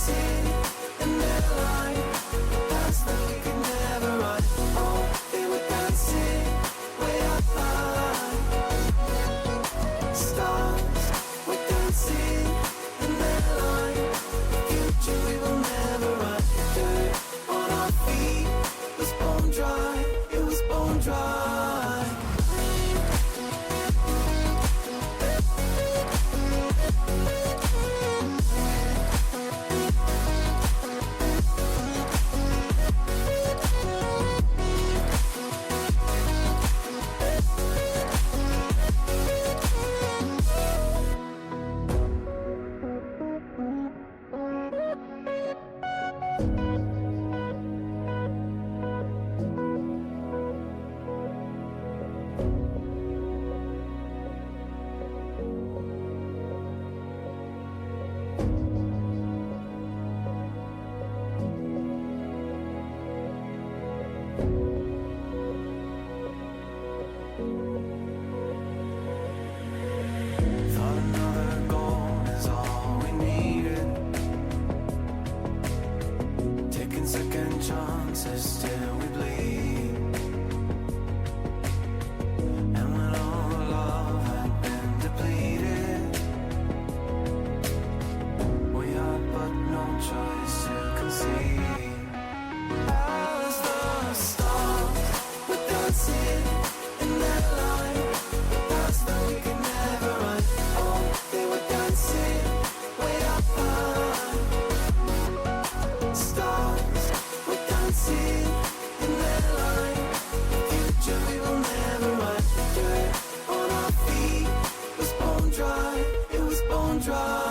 dancing in their line, past that we could never run. Oh, they were dancing way up high. Stars were dancing in their line, the future we will never run. Dirt on our feet was bone dry, it was bone dry. Thought another goal is all we needed, taking second chances till we bleed. And when all the love had been depleted, we had but no choice to concede. As the stars were dancing in their line, past that we could never run. Oh, they were dancing way up high. Stars were dancing in their line, the future we will never run. Dirt on our feet was bone dry, it was bone dry.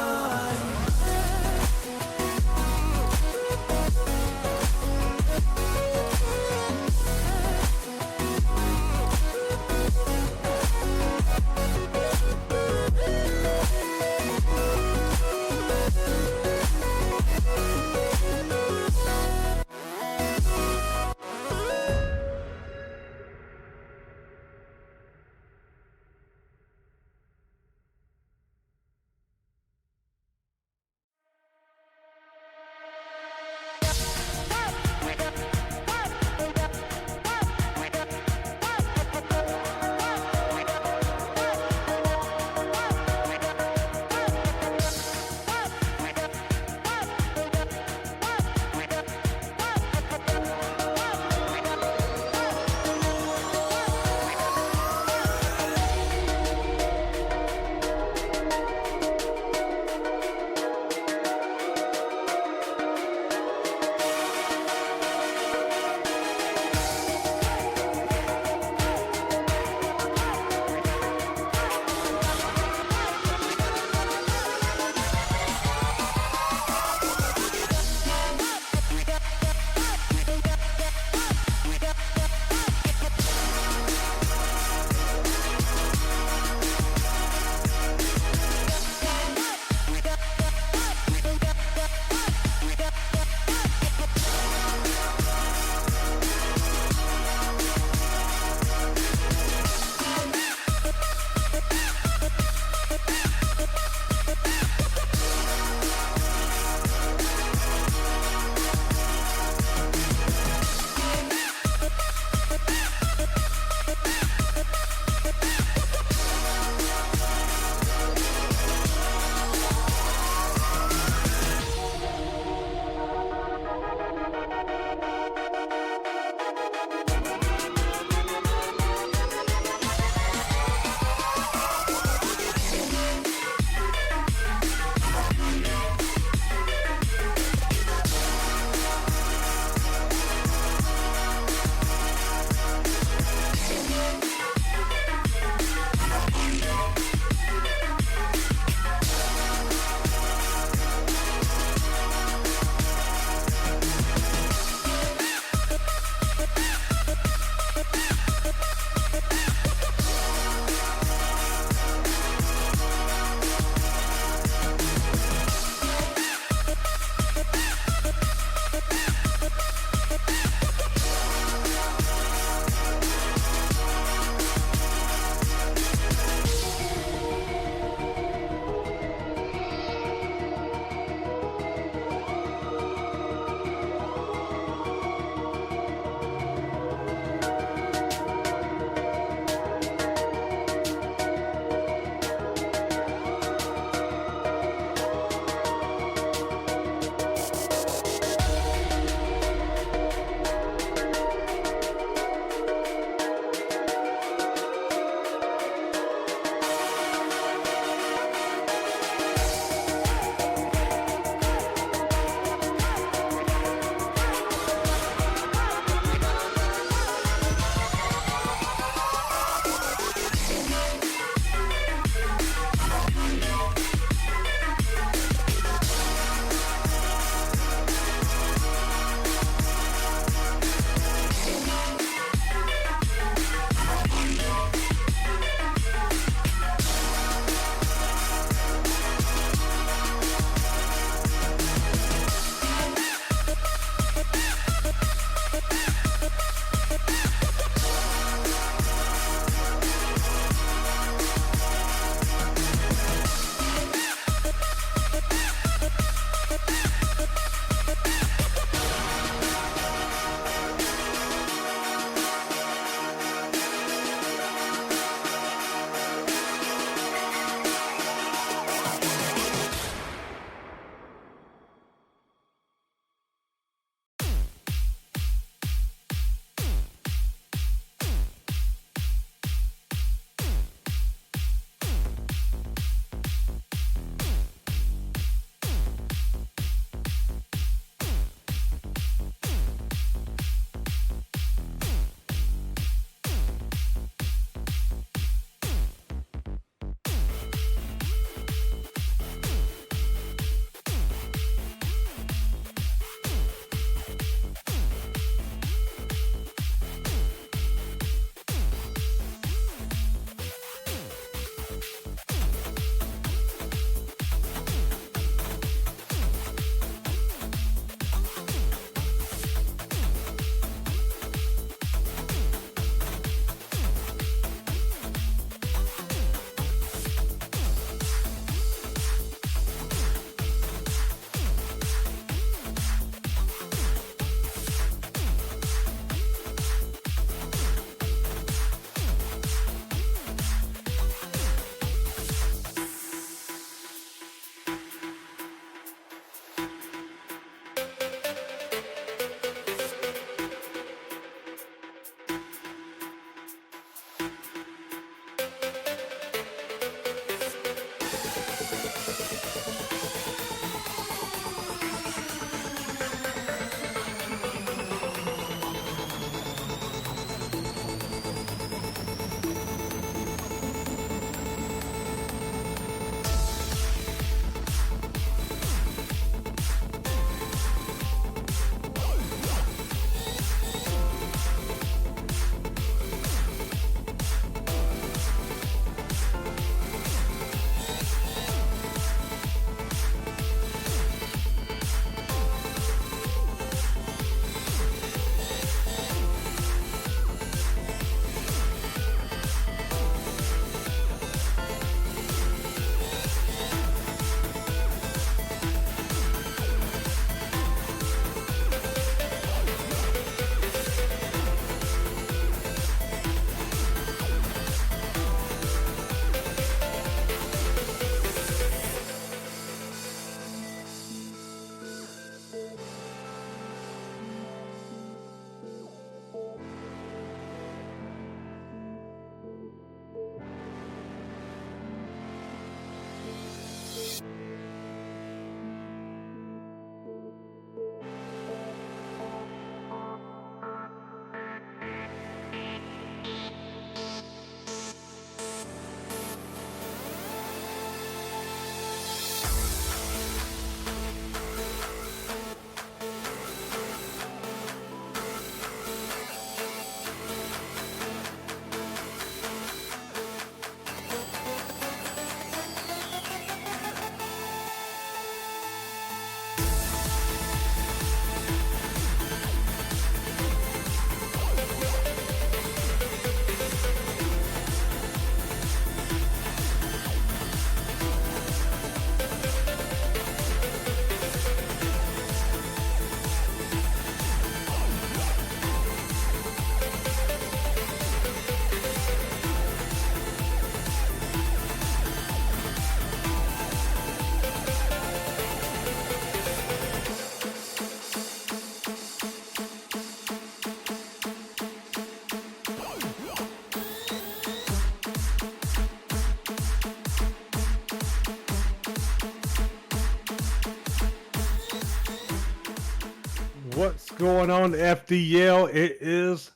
What's going on, FDL? It is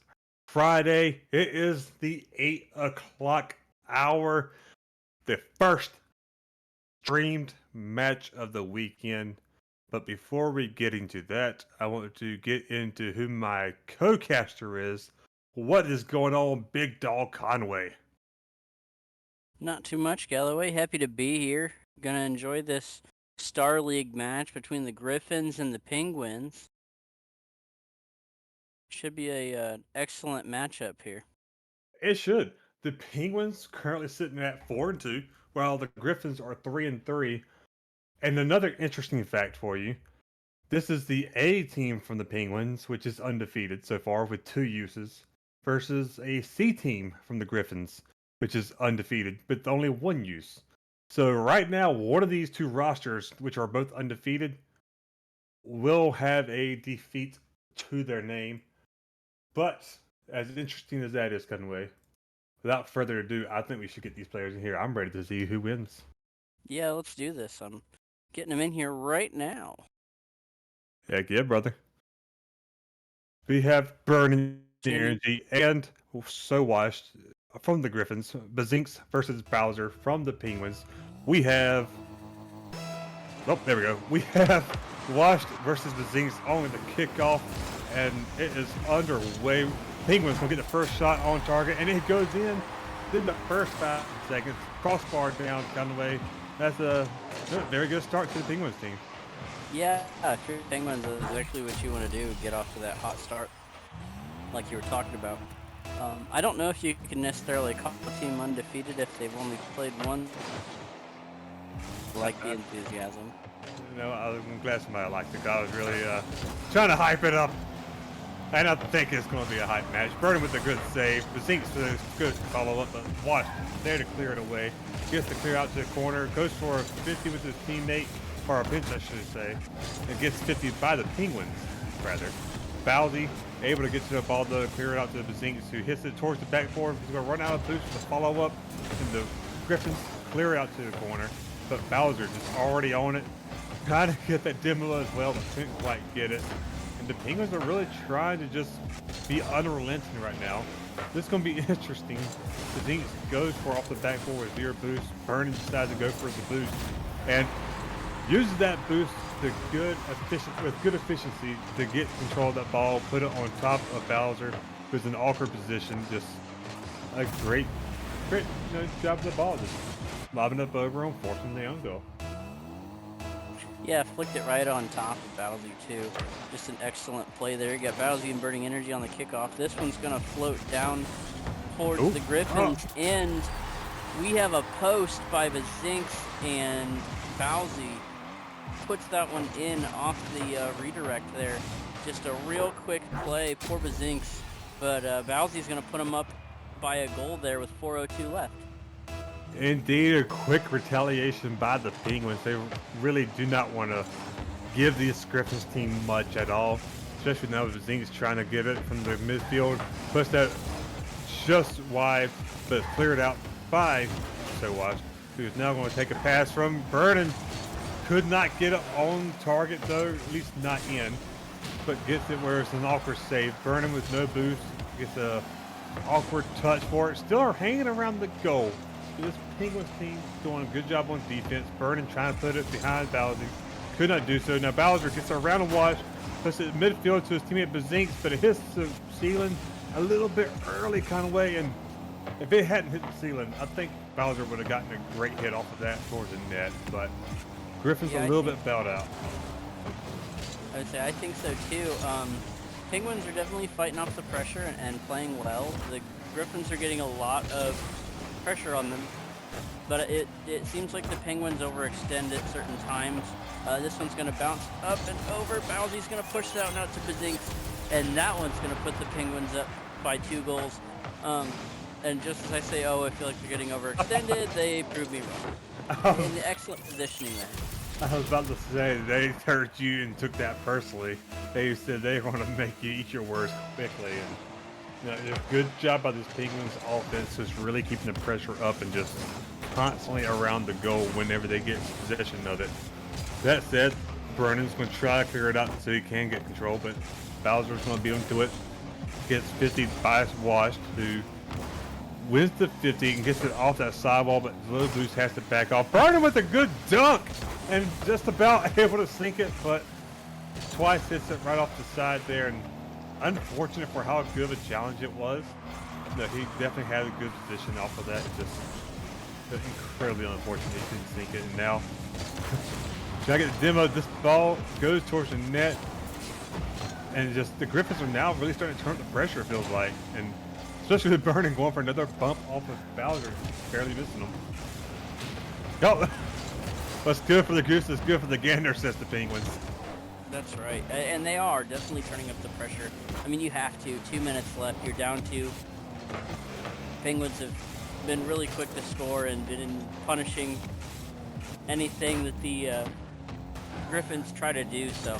Friday. It is the 8 o'clock hour, the first streamed match of the weekend. But before we get into that, I want to get into who my co-caster is. What is going on, Big Dog Conway? Not too much, Galloway. Happy to be here. Gonna enjoy this Star League match between the Griffins and the Penguins. Should be a excellent matchup here. It should. The Penguins currently sitting at 4-2, while the Griffins are 3-3. And another interesting fact for you. This is the A team from the Penguins, which is undefeated so far with 2 uses, versus a C team from the Griffins, which is undefeated but only 1 use. So right now, one of these 2 rosters, which are both undefeated, will have a defeat to their name. But as interesting as that is, Conway, without further ado, I think we should get these players in here. I'm ready to see who wins. Yeah, let's do this. I'm getting them in here right now. Heck yeah, brother. We have Burning Jimmy. Energy and So Washed from the Griffins, Bazinks versus Bowser from the Penguins. We have. Oh, there we go. We have Washed versus Bazinks on the kickoff, and it is underway. Penguins will get the first shot on target, and it goes in. Then the first 5 seconds, crossbar down, Conway. That's a very good start to the Penguins team. Yeah, sure. Penguins is exactly what you want to do. Get off to that hot start, like you were talking about. I don't know if you can necessarily call a team undefeated if they've only played one. Like the enthusiasm. I'm glad somebody liked it. I was really trying to hype it up. And I think it's going to be a hype match. Burden with a good save. Bazinks with a good follow-up, but Wash there to clear it away. Gets to clear out to the corner. Goes for a 50 with his teammate, or a pinch, I should say. And gets 50 by the Penguins, rather. Bowsy able to get to the ball, though, clear it out to the Bazinks, who hits it towards the backboard. He's going to run out of boost with a follow-up. And the Griffins clear it out to the corner. But Bowser just already on it. Trying to get that demo as well, but couldn't quite get it. And the Penguins are really trying to just be unrelenting right now. This is going to be interesting. The Zinks goes for off the backboard with 0 boost. Vernon decides to go for the boost and uses that boost with good efficiency to get control of that ball, put it on top of Bowser, who's in an awkward position. Just a great job of the ball, just lobbing up over and forcing the own goal. Yeah, flicked it right on top of Bowsy too. Just an excellent play there. You got Bowsy and Burning Energy on the kickoff. This one's gonna float down towards the Griffins, and we have a post by Bazinks, and Bowsy puts that one in off the redirect there. Just a real quick play, poor Bazinks, but Bowsy's gonna put him up by a goal there with 4:02 left. Indeed, a quick retaliation by the Penguins. They really do not want to give this Griffins team much at all, especially now with Zinks trying to get it from the midfield. Puts that just wide, but cleared out by So Watch, who's now going to take a pass from Burden. Could not get it on target though, at least not in, but gets it where it's an awkward save. Burden with no boost, gets a awkward touch for it. Still are hanging around the goal. This Penguins team doing a good job on defense. Burden trying to put it behind Bowser. Could not do so. Now Bowser gets around and Wash, puts it midfield to his teammate Bazinks, but it hits the ceiling a little bit early kind of way. And if it hadn't hit the ceiling, I think Bowser would have gotten a great hit off of that towards the net. But Griffin's a little bit bailed out. I would say I think so too. Penguins are definitely fighting off the pressure and playing well. The Griffins are getting a lot of pressure on them, but it seems like the Penguins overextend at certain times. This one's going to bounce up and over. Bowsy's going to push that one out to Bazinks, and that one's going to put the Penguins up by 2 goals. And just as I say, I feel like they're getting overextended, they prove me wrong. In the excellent positioning there. I was about to say, they hurt you and took that personally. They said they want to make you eat your words quickly. And good job by this Penguins offense, just really keeping the pressure up and just constantly around the goal whenever they get possession of it. That said, Brennan's going to try to clear it out so he can get control, but Bowser's going to beat him to it. Gets 50 by Wash, who wins the 50 and gets it off that sidewall, but Low Boost has to back off. Brennan with a good dunk and just about able to sink it, but twice hits it right off the side there. And unfortunate for how good of a challenge it was. No, he definitely had a good position off of that. Just incredibly unfortunate he couldn't sink it. And now, trying to get the demo, this ball goes towards the net. And just the Griffins are now really starting to turn up the pressure, it feels like. And especially with Burning going for another bump off of Bowser, barely missing him. Oh, what's good for the Goose is good for the Gander, says the Penguins. That's right, and they are definitely turning up the pressure. I mean, you have to. 2 minutes left. You're down 2. Penguins have been really quick to score and been punishing anything that the Griffins try to do. So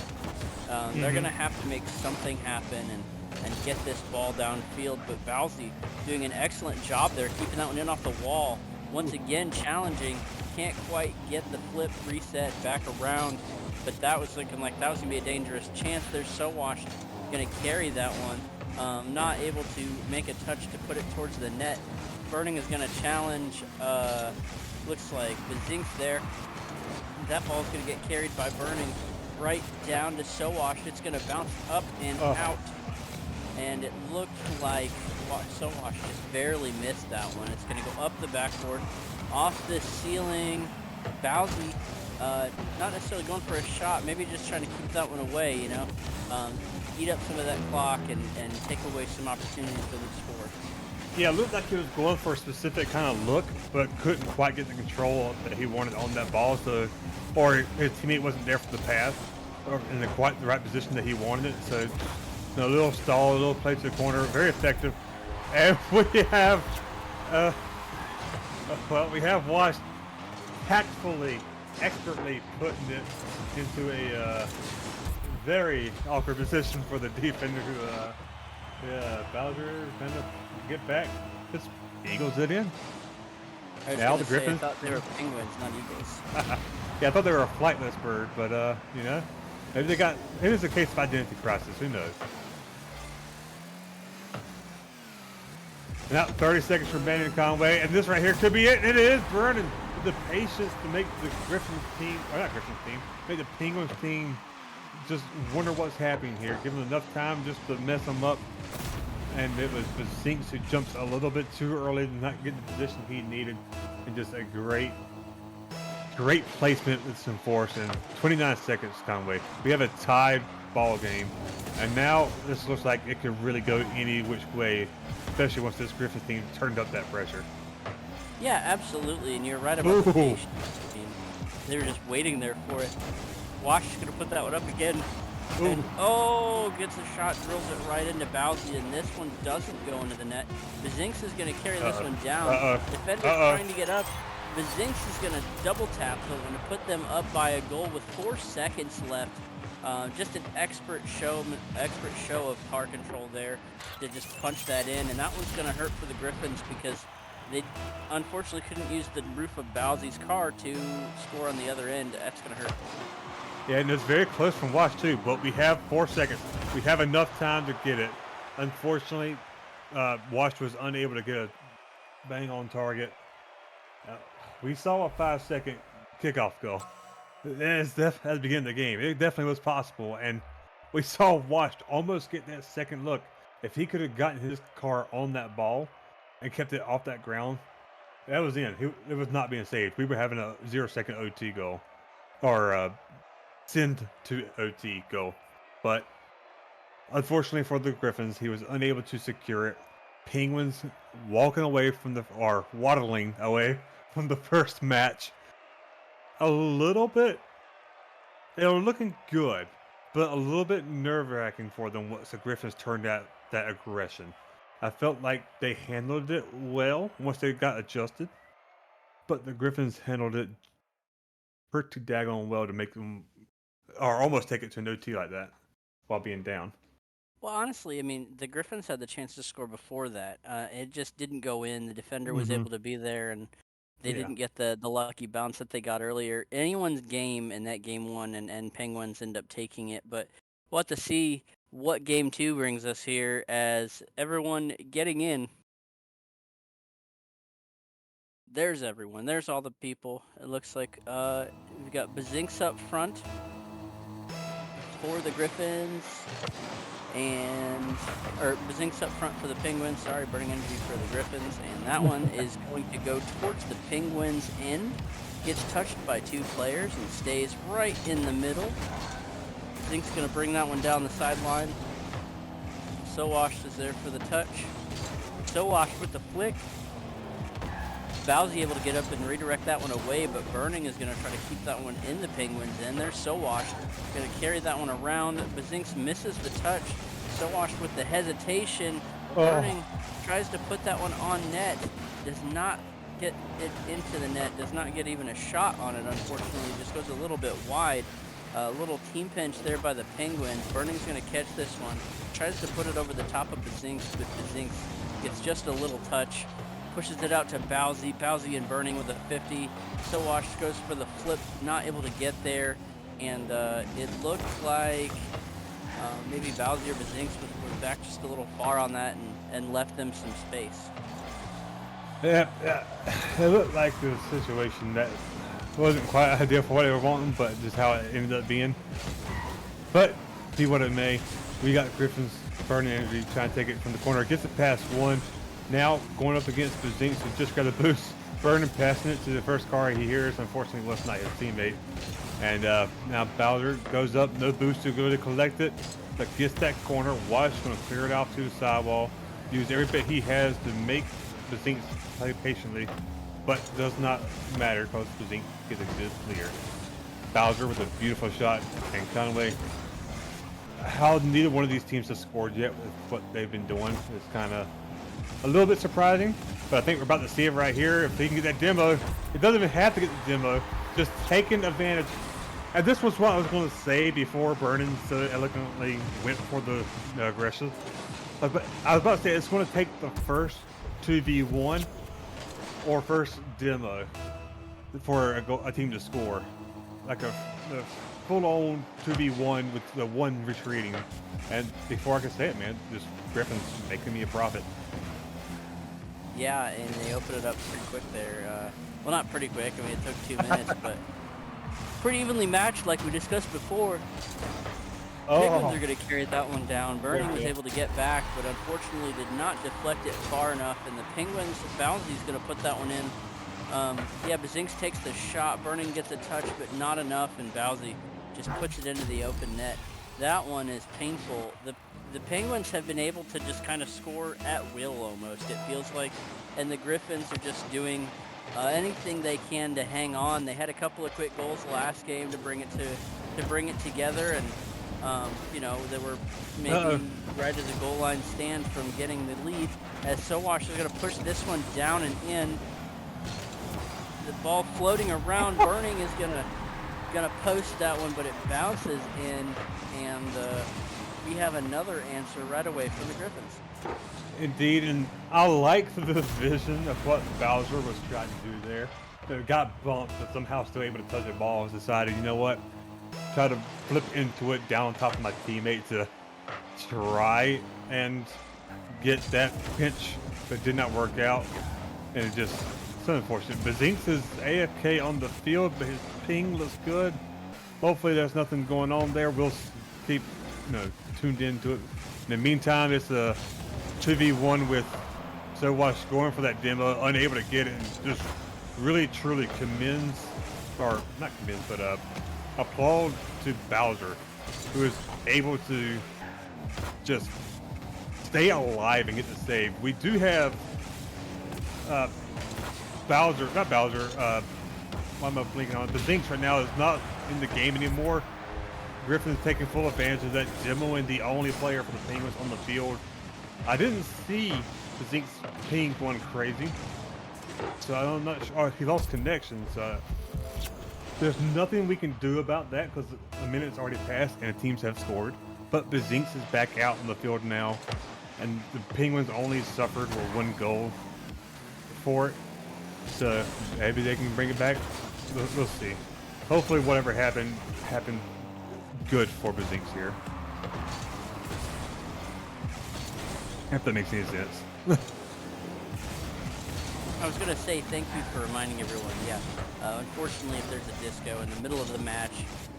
they're going to have to make something happen and get this ball downfield. But Bowsy doing an excellent job there, keeping that one in off the wall. Once again, challenging. Can't quite get the flip reset back around. But that was looking like that was going to be a dangerous chance. There's Sowash going to carry that one. Not able to make a touch to put it towards the net. Burning is going to challenge, looks like Bazinks there. That ball's going to get carried by Burning right down to Sowash. It's going to bounce up and out. And it looked like Sowash just barely missed that one. It's going to go up the backboard, off the ceiling. Bowsy not necessarily going for a shot, maybe just trying to keep that one away, you know, eat up some of that clock and take away some opportunities for the score. Yeah, it looked like he was going for a specific kind of look, but couldn't quite get the control that he wanted on that ball, so, or his teammate wasn't there for the pass, or in quite the right position that he wanted it, so a little stall, a little play to the corner, very effective. And we have, we have Wash tactfully, expertly putting it into a very awkward position for the defender who, Bowser kind of get back. Just eagles it in. Now the Griffins. I thought they were penguins, not eagles. Yeah, I thought they were a flightless bird, but you know, maybe it's a case of identity crisis. Who knows? Now 30 seconds remaining in Conway, and this right here could be it. And it is Vernon. The patience to make the Griffins team, or not Griffins team, make the Penguins team just wonder what's happening here. Give them enough time just to mess them up. And it was Zinks who jumps a little bit too early to not get the position he needed. And just a great placement with some force. And 29 seconds, Conway. We have a tied ball game. And now this looks like it could really go any which way, especially once this Griffins team turned up that pressure. Yeah, absolutely, and you're right about the patience. I mean, they were just waiting there for it. Wash is going to put that one up again. And, gets a shot, drills it right into Bowsy, and this one doesn't go into the net. Bazinks is going to carry this one down. Defender's trying to get up. Bazinks is going to double tap the one to put them up by a goal with 4 seconds left. Just an expert show of car control there to just punch that in, and that one's going to hurt for the Griffins because they unfortunately couldn't use the roof of Bowsy's car to score on the other end. That's going to hurt. Yeah, and it's very close from Wash too, but we have 4 seconds. We have enough time to get it. Unfortunately, Wash was unable to get a bang on target. We saw a 5-second kickoff goal. At the beginning of the game. It definitely was possible, and we saw Wash almost get that second look. If he could have gotten his car on that ball and kept it off that ground, that was in. It was not being saved. We were having a 0-second OT goal, or send to OT goal. But unfortunately for the Griffins, he was unable to secure it. Penguins waddling away from the first match. A little bit. They were looking good, but a little bit nerve-wracking for them once the Griffins turned out that aggression. I felt like they handled it well once they got adjusted, but the Griffins handled it pretty daggone well to make them, or almost take it to an OT like that while being down. Well, honestly, I mean, the Griffins had the chance to score before that. It just didn't go in. The defender was able to be there and They Yeah. didn't get the lucky bounce that they got earlier. Anyone's game in that game 1, and Penguins end up taking it, but we'll have to see what game 2 brings us here as everyone getting in. There's everyone. There's all the people. It looks like we've got Bazinks up front for the Griffins, or Bazinks up front for the Penguins. Sorry, burning energy for the Griffins, and that one is going to go towards the Penguins' end. Gets touched by 2 players and stays right in the middle. Bazinks going to bring that one down the sideline. So Washed is there for the touch. So Washed with the flick. Bowsy able to get up and redirect that one away, but Burning is going to try to keep that one in the Penguins end. There's So Washed, going to carry that one around. Bazinks misses the touch. So Washed with the hesitation. Burning tries to put that one on net. Does not get it into the net. Does not get even a shot on it, unfortunately. Just goes a little bit wide. A little team pinch there by the Penguins. Burning's going to catch this one. Tries to put it over the top of Bazinks, but Bazinks gets just a little touch. Pushes it out to Bowsy. Bowsy and Burning with a 50. So Washed goes for the flip, not able to get there. And it looked like maybe Bowsy or Bazinks was back just a little far on that and left them some space. Yeah, it looked like the situation that wasn't quite ideal for what they were wanting, but just how it ended up being. But be what it may, we got Griffins burning energy, trying to take it from the corner. Gets it past one. Now going up against Bazinks, who just got a boost. Burning, passing it to the first car he hears. Unfortunately, was not his teammate. And now Bowser goes up, no boost to go to collect it, but gets that corner. Wash going to clear it off to the sidewall. Use every bit he has to make Bazinks play patiently, but does not matter because Bazinks gets a good clear. Bowser with a beautiful shot, and Conway. How neither one of these teams has scored yet with what they've been doing is kind of a little bit surprising, but I think we're about to see it right here. If he can get that demo, it doesn't even have to get the demo, just taking advantage. And this was what I was going to say before Burning so eloquently went for the aggression. But I was about to say it's going to take the first 2v1 or first demo for a team to score. Like a full-on 2v1 with the one retreating. And before I can say it, man, just Griffins making me a profit. Yeah, and they opened it up pretty quick there. Well, not pretty quick. I mean, it took 2 minutes, but pretty evenly matched like we discussed before. Penguins are going to carry that one down. Burning was able to get back, but unfortunately did not deflect it far enough. And the Penguins, Bouncy's going to put that one in. Yeah, Bazinks takes the shot. Burning gets a touch, but not enough. And Bowsy just puts it into the open net. That one is painful. The Penguins have been able to just kind of score at will almost, it feels like. And the Griffins are just doing anything they can to hang on. They had a couple of quick goals last game to bring it together, and you know, they were maybe right at the goal line stand from getting the lead. As Sowash is going to push this one down and in. The ball floating around. Burning is gonna post that one, but it bounces in, and we have another answer right away from the Griffins. Indeed, and I like the vision of what Bowser was trying to do there. It got bumped, but somehow still able to touch the ball and decided, you know what, try to flip into it down on top of my teammate to try and get that pinch, but did not work out. And it just, so unfortunate. Bazinks is AFK on the field, but his ping looks good. Hopefully there's nothing going on there. We'll keep, tuned into it. In the meantime, it's a 2v1 with Sowash going for that demo, unable to get it, and just really truly applaud to Bowser, who is able to just stay alive and get the save. We do have what am I blinking on? Bazinks right now is not in the game anymore. Griffin's taking full advantage of that, demoing the only player for the Penguins on the field. I didn't see Bazinks ping going crazy, so I'm not sure. Oh, he lost connection, so there's nothing we can do about that because a minute's already passed and the teams have scored. But Bazinks is back out on the field now, and the Penguins only suffered one goal for it. So maybe they can bring it back. We'll see. Hopefully, whatever happened good for Bazinks here. If that makes any sense. I was gonna say thank you for reminding everyone. Yeah, unfortunately, if there's a disco in the middle of the match,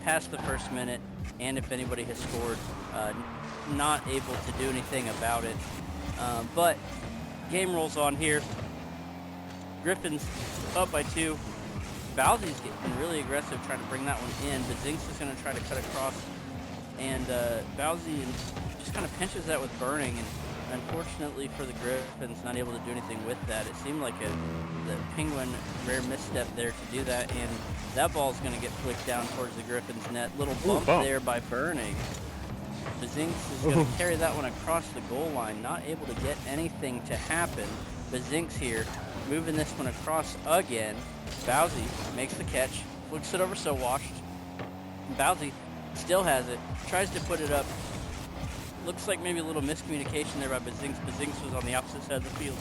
past the first minute, and if anybody has scored, not able to do anything about it. But game rolls on here. Griffins up by 2. Bowsy's getting really aggressive, trying to bring that one in. But Zinks is going to try to cut across, and Bowsy just kind of pinches that with Burning, and unfortunately for the Griffins, not able to do anything with that. It seemed like the Penguin rare misstep there to do that, and that ball's going to get flicked down towards the Griffins net. Little bump there by Burning. The Zinks is going to carry that one across the goal line, not able to get anything to happen. But Zinks here, moving this one across again. Bowsy makes the catch, flicks it over so washed. Bowsy still has it, tries to put it up. Looks like maybe a little miscommunication there by Bazinks. Bazinks was on the opposite side of the field.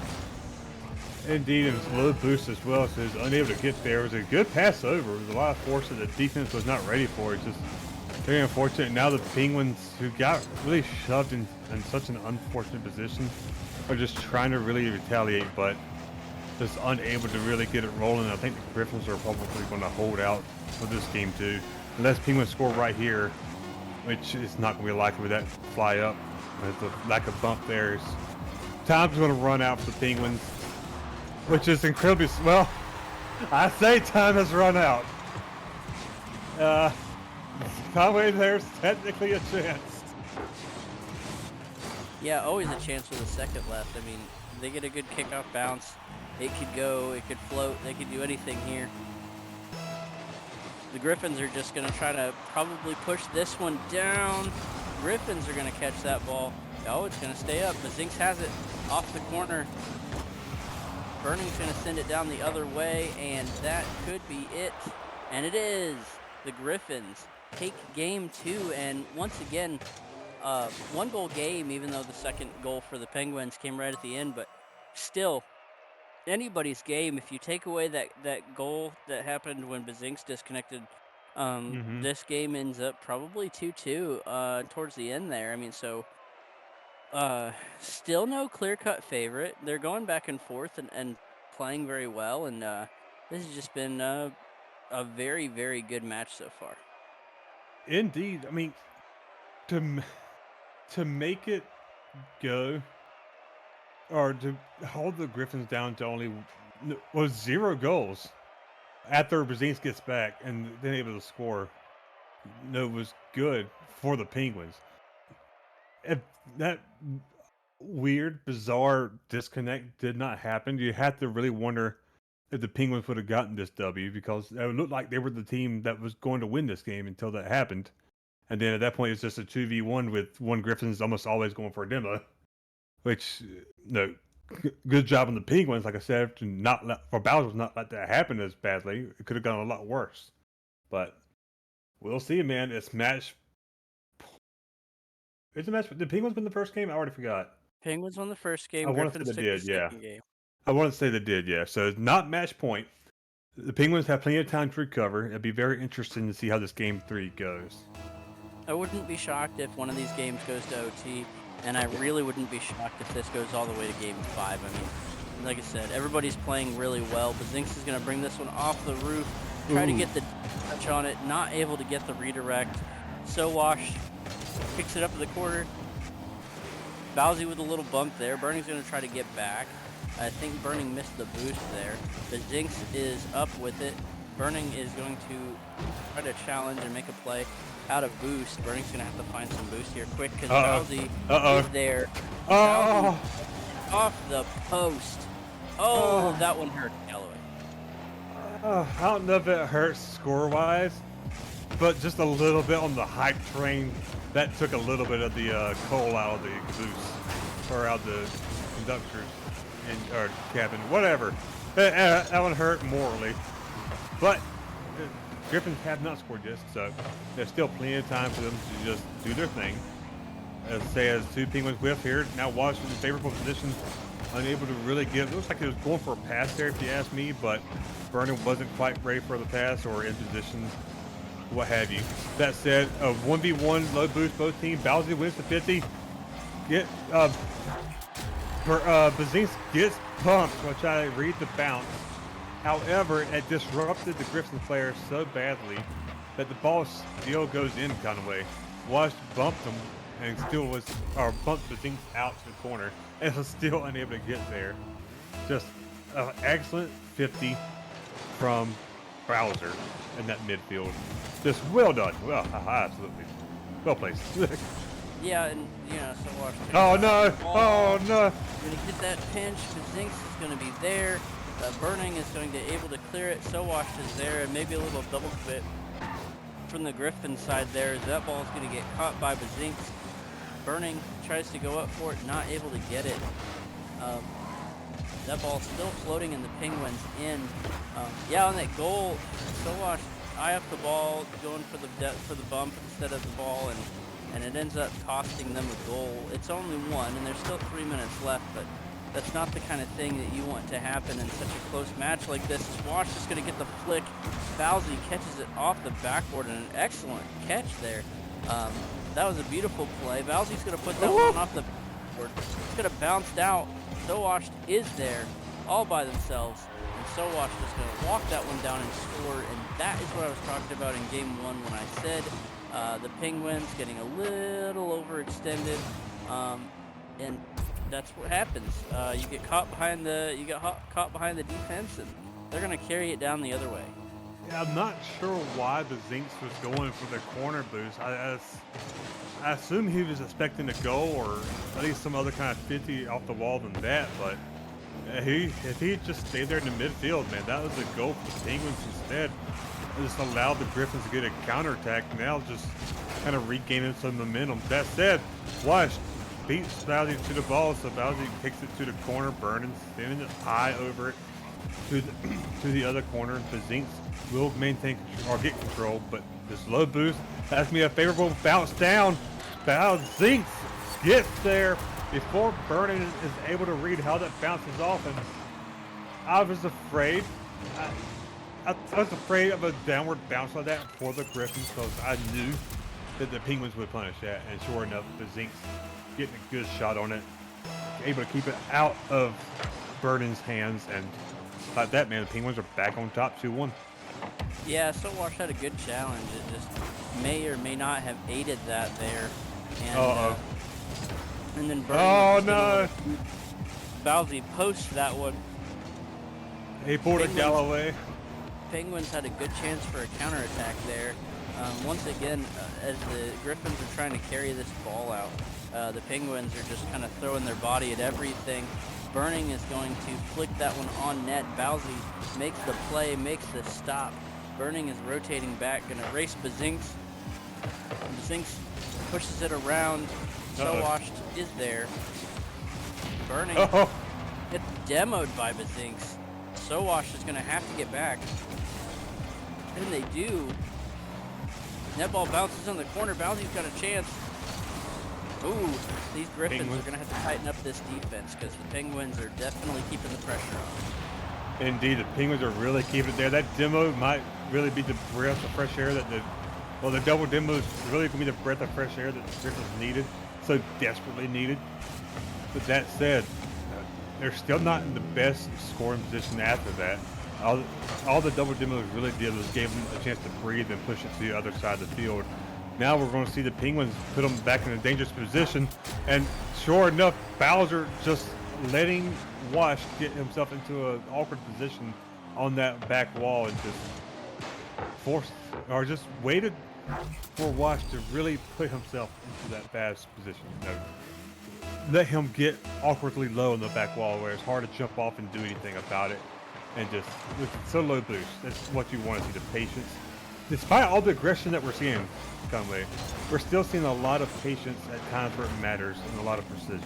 Indeed, it was a low boost as well, so he was unable to get there. It was a good pass over. It was a lot of force that the defense was not ready for. It's just very unfortunate. Now the Penguins, who got really shoved in such an unfortunate position, are just trying to really retaliate, but just unable to really get it rolling. I think the Griffins are probably going to hold out for this game too, unless Penguins score right here, which is not going to be likely with that fly up. With the lack of bump there, time's going to run out for the Penguins, which is incredibly well. I say time has run out. Conway, there's technically a chance. Yeah, always a chance with a second left. I mean, they get a good kickoff bounce. It could go, it could float, they could do anything here. The Griffins are just going to try to probably push this one down. Griffins are going to catch that ball. Oh, it's going to stay up. Bazinks has it off the corner. Burning's going to send it down the other way, and that could be it. And it is. The Griffins take game 2, and once again, 1-goal game, even though the second goal for the Penguins came right at the end, but still, anybody's game. If you take away that goal that happened when Bazinks disconnected, this game ends up probably 2-2 towards the end there. I mean, so still no clear-cut favorite. They're going back and forth and playing very well, and this has just been a very, very good match so far. Indeed, I mean, to make it go, or to hold the Griffins down to only 0 goals after Bazinks gets back and then able to score, was good for the Penguins. If that weird, bizarre disconnect did not happen, you have to really wonder if the Penguins would have gotten this W, because it looked like they were the team that was going to win this game until that happened. And then at that point, it's just a 2v1 with one Griffin's almost always going for a demo, which, good job on the Penguins, like I said, to not let, for Bowser not let that happen as badly. It could have gone a lot worse. But we'll see, man. It's a match. Did the Penguins win the first game? I already forgot. Penguins won the first game. I want to Griffins say took they the did, yeah. second game. I want to say they did, yeah. So it's not match point. The Penguins have plenty of time to recover. It'd be very interesting to see how this game 3 goes. I wouldn't be shocked if one of these games goes to OT, and I really wouldn't be shocked if this goes all the way to game 5. I mean, like I said, everybody's playing really well. Bazinks is going to bring this one off the roof, try to get the touch on it, not able to get the redirect. So Wash picks it up to the corner. Bowsy with a little bump there. Burning's going to try to get back. I think Burning missed the boost there. Bazinks is up with it. Burning is going to try to challenge and make a play out of boost. Burning's going to have to find some boost here quick because Bowsy is there. Bowsy off the post. That one hurt Galloway. I don't know if it hurts score-wise, but just a little bit on the hype train. That took a little bit of the coal out of the caboose, or out of the conductor's or cabin, whatever. That one hurt morally. But Griffins have not scored yet, so there's still plenty of time for them to just do their thing. As 2 Penguins whiff here. Now Washington in favorable position unable to really give. It looks like it was going for a pass there, if you ask me, but Vernon wasn't quite ready for the pass or in position, what have you. That said, a 1v1 low boost both teams. Bowsy wins the 50. Bazinks gets pumped while trying to read the bounce. However, it disrupted the Griffins player so badly that the ball still goes in kind of way. Wash bumped him and still was, or bumped Bazinks out to the corner and was still unable to get there. Just an excellent 50 from Bowser in that midfield. Just well done. Well, absolutely. Well placed. Yeah, and so watch. Oh no! Oh no! Gonna get that pinch. Zinx is gonna be there. Burning is going to be able to clear it. So Wash is there, and maybe a little double quit from the Griffin side there. That ball is going to get caught by Bazinks. Burning tries to go up for it, not able to get it. That ball still floating in the Penguins end. Yeah, on that goal, So Wash eye up the ball, going for the bump instead of the ball, and it ends up costing them a goal. It's only one, and there's still 3 minutes left, but that's not the kind of thing that you want to happen in such a close match like this. Wash is going to get the flick. Bowsy catches it off the backboard, and an excellent catch there. That was a beautiful play. Bowsy's going to put that one off the backboard. It's going to bounce out. So Wash is there all by themselves, and So Wash is going to walk that one down and score, and that is what I was talking about in game one when I said the Penguins getting a little overextended, and that's what happens. You get caught behind the defense, and they're going to carry it down the other way. Yeah, I'm not sure why the Zinks was going for the corner boost. I assume he was expecting a goal or at least some other kind of 50 off the wall than that, but if he just stayed there in the midfield, man, that was a goal for the Penguins instead. It just allowed the Griffins to get a counterattack, now just kind of regaining some momentum. That said, Wash beats Bowsy to the ball, so Bowsy kicks it to the corner, Burning, spinning it high over it to the other corner. The Zinks will maintain or get control, but this low boost has me a favorable bounce down. Zinks gets there before Burning is able to read how that bounces off, and I was afraid. I was afraid of a downward bounce like that for the Griffins because I knew that the Penguins would punish that, and sure enough, the Zinks getting a good shot on it, able to keep it out of Burden's hands, and like that, man, the Penguins are back on top 2-1. Yeah, So Wash had a good challenge. It just may or may not have aided that there. And, and then Burden Bowsy posts that one. He pulled a Galloway. Penguins had a good chance for a counterattack there. Once again, as the Griffins are trying to carry this ball out, the Penguins are just kind of throwing their body at everything. Burning is going to flick that one on net. Bowsy makes the play, makes the stop. Burning is rotating back, going to race Bazinks. Bazinks pushes it around. So Washed is there. Burning gets demoed by Bazinks. So Wash is going to have to get back. And they do. Net ball bounces on the corner. Bowsy's got a chance. Ooh, these Griffins are going to have to tighten up this defense because the Penguins are definitely keeping the pressure on. Indeed, the Penguins are really keeping it there. That demo might really be the breath of fresh air that the double demo is really going to be the breath of fresh air that the Griffins needed, so desperately needed. But that said, they're still not in the best scoring position after that. All the double demos really did was gave them a chance to breathe and push it to the other side of the field. Now we're going to see the Penguins put them back in a dangerous position, and sure enough, Bowser just letting Wash get himself into an awkward position on that back wall and just waited for Wash to really put himself into that fast position. Let him get awkwardly low on the back wall where it's hard to jump off and do anything about it, and just with so low boost, that's what you want to see, the patience. Despite all the aggression that we're seeing, Conway, we're still seeing a lot of patience at times where it matters and a lot of precision.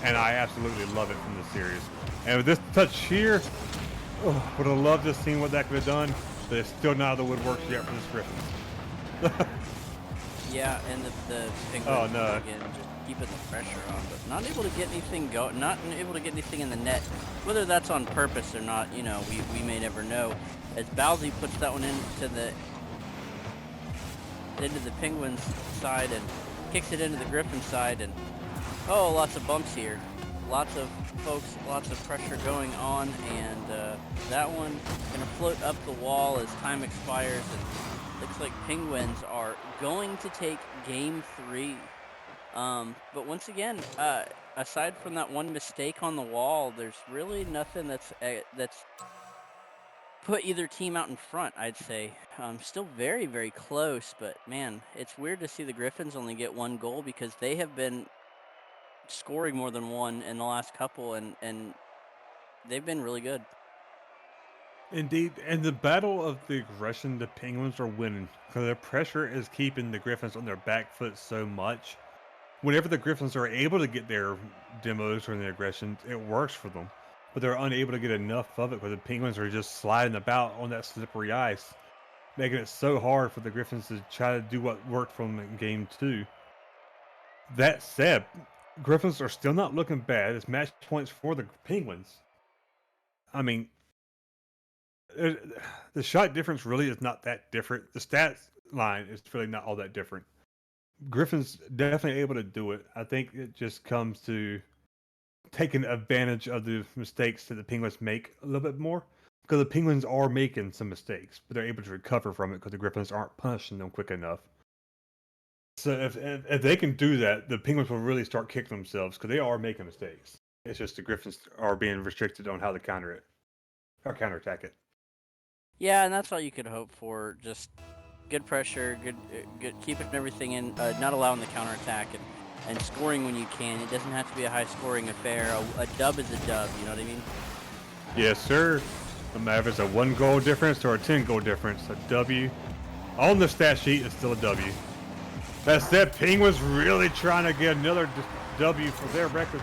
And I absolutely love it from this series. And with this touch here, would have loved to have seen what that could have done, but it's still not out of the woodworks yet for this Griffins. Yeah, and the Penguins Oh, no. again just keeping the pressure on, but not able to get anything not able to get anything in the net. Whether that's on purpose or not, you know, we may never know. As Bowsy puts that one into the Penguins side and kicks it into the Griffins side, and oh, lots of bumps here. Lots of folks, lots of pressure going on, and that one gonna float up the wall as time expires, and looks like Penguins are going to take game 3. But once again, aside from that one mistake on the wall, there's really nothing that's put either team out in front, I'd say. Still very, very close, but man, it's weird to see the Griffins only get 1 goal because they have been scoring more than 1 in the last couple, and they've been really good. Indeed, and the battle of the aggression, the Penguins are winning because their pressure is keeping the Griffins on their back foot so much. Whenever the Griffins are able to get their demos or their aggression, it works for them. But they're unable to get enough of it because the Penguins are just sliding about on that slippery ice, making it so hard for the Griffins to try to do what worked for them in game 2. That said, Griffins are still not looking bad. It's match points for the Penguins. I mean, the shot difference really is not that different. The stats line is really not all that different. Griffin's definitely able to do it. I think it just comes to taking advantage of the mistakes that the Penguins make a little bit more. Because the Penguins are making some mistakes, but they're able to recover from it because the Griffins aren't punishing them quick enough. So if they can do that, the Penguins will really start kicking themselves because they are making mistakes. It's just the Griffins are being restricted on how to counter it or counterattack it. Yeah, and that's all you could hope for. Just good pressure, good keeping everything in, not allowing the counterattack, and scoring when you can. It doesn't have to be a high-scoring affair. A dub is a dub. You know what I mean? Yes, sir. No matter if it's a 1 goal difference or a 10 goal difference, a W on the stat sheet is still a W. That said, Penguins really trying to get another W for their record.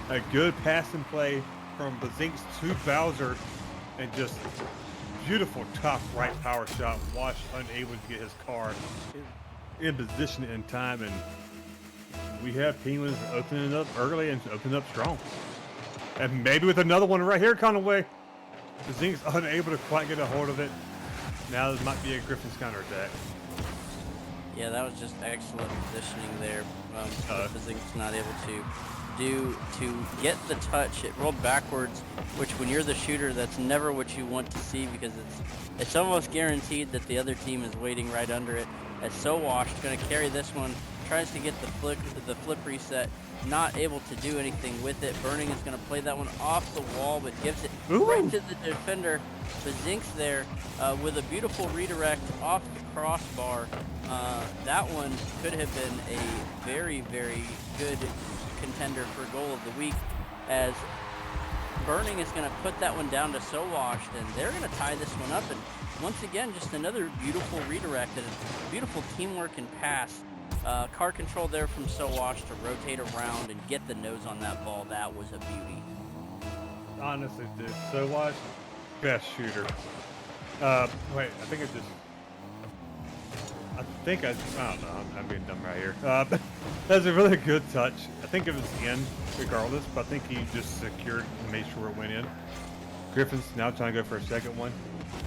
A good pass and play from Bazinks to Bowser, and just beautiful top right power shot. Wash unable to get his car in position in time, and we have Penguins opening up early and opening up strong. And maybe with another one right here, Conaway. Bazinks unable to quite get a hold of it. Now this might be a Griffins counterattack. Yeah, that was just excellent positioning there. Bazinks not able to get the touch. It rolled backwards, which when you're the shooter, that's never what you want to see because it's almost guaranteed that the other team is waiting right under it. As So Washed going to carry this one, tries to get the flip reset, not able to do anything with it. Burning is going to play that one off the wall, but gives it right to the defender. Bazinks there with a beautiful redirect off the crossbar. That one could have been a very, very good contender for goal of the week, as Burning is going to put that one down to So Washed, and they're going to tie this one up. And once again, just another beautiful redirect and beautiful teamwork and pass. Car control there from So Washed to rotate around and get the nose on that ball. That was a beauty. Honestly, dude, So Washed, best shooter. Wait, I don't know, I'm being dumb right here. That's a really good touch. I think it was in regardless, but I think he just secured and made sure it went in. Griffins now trying to go for a second one,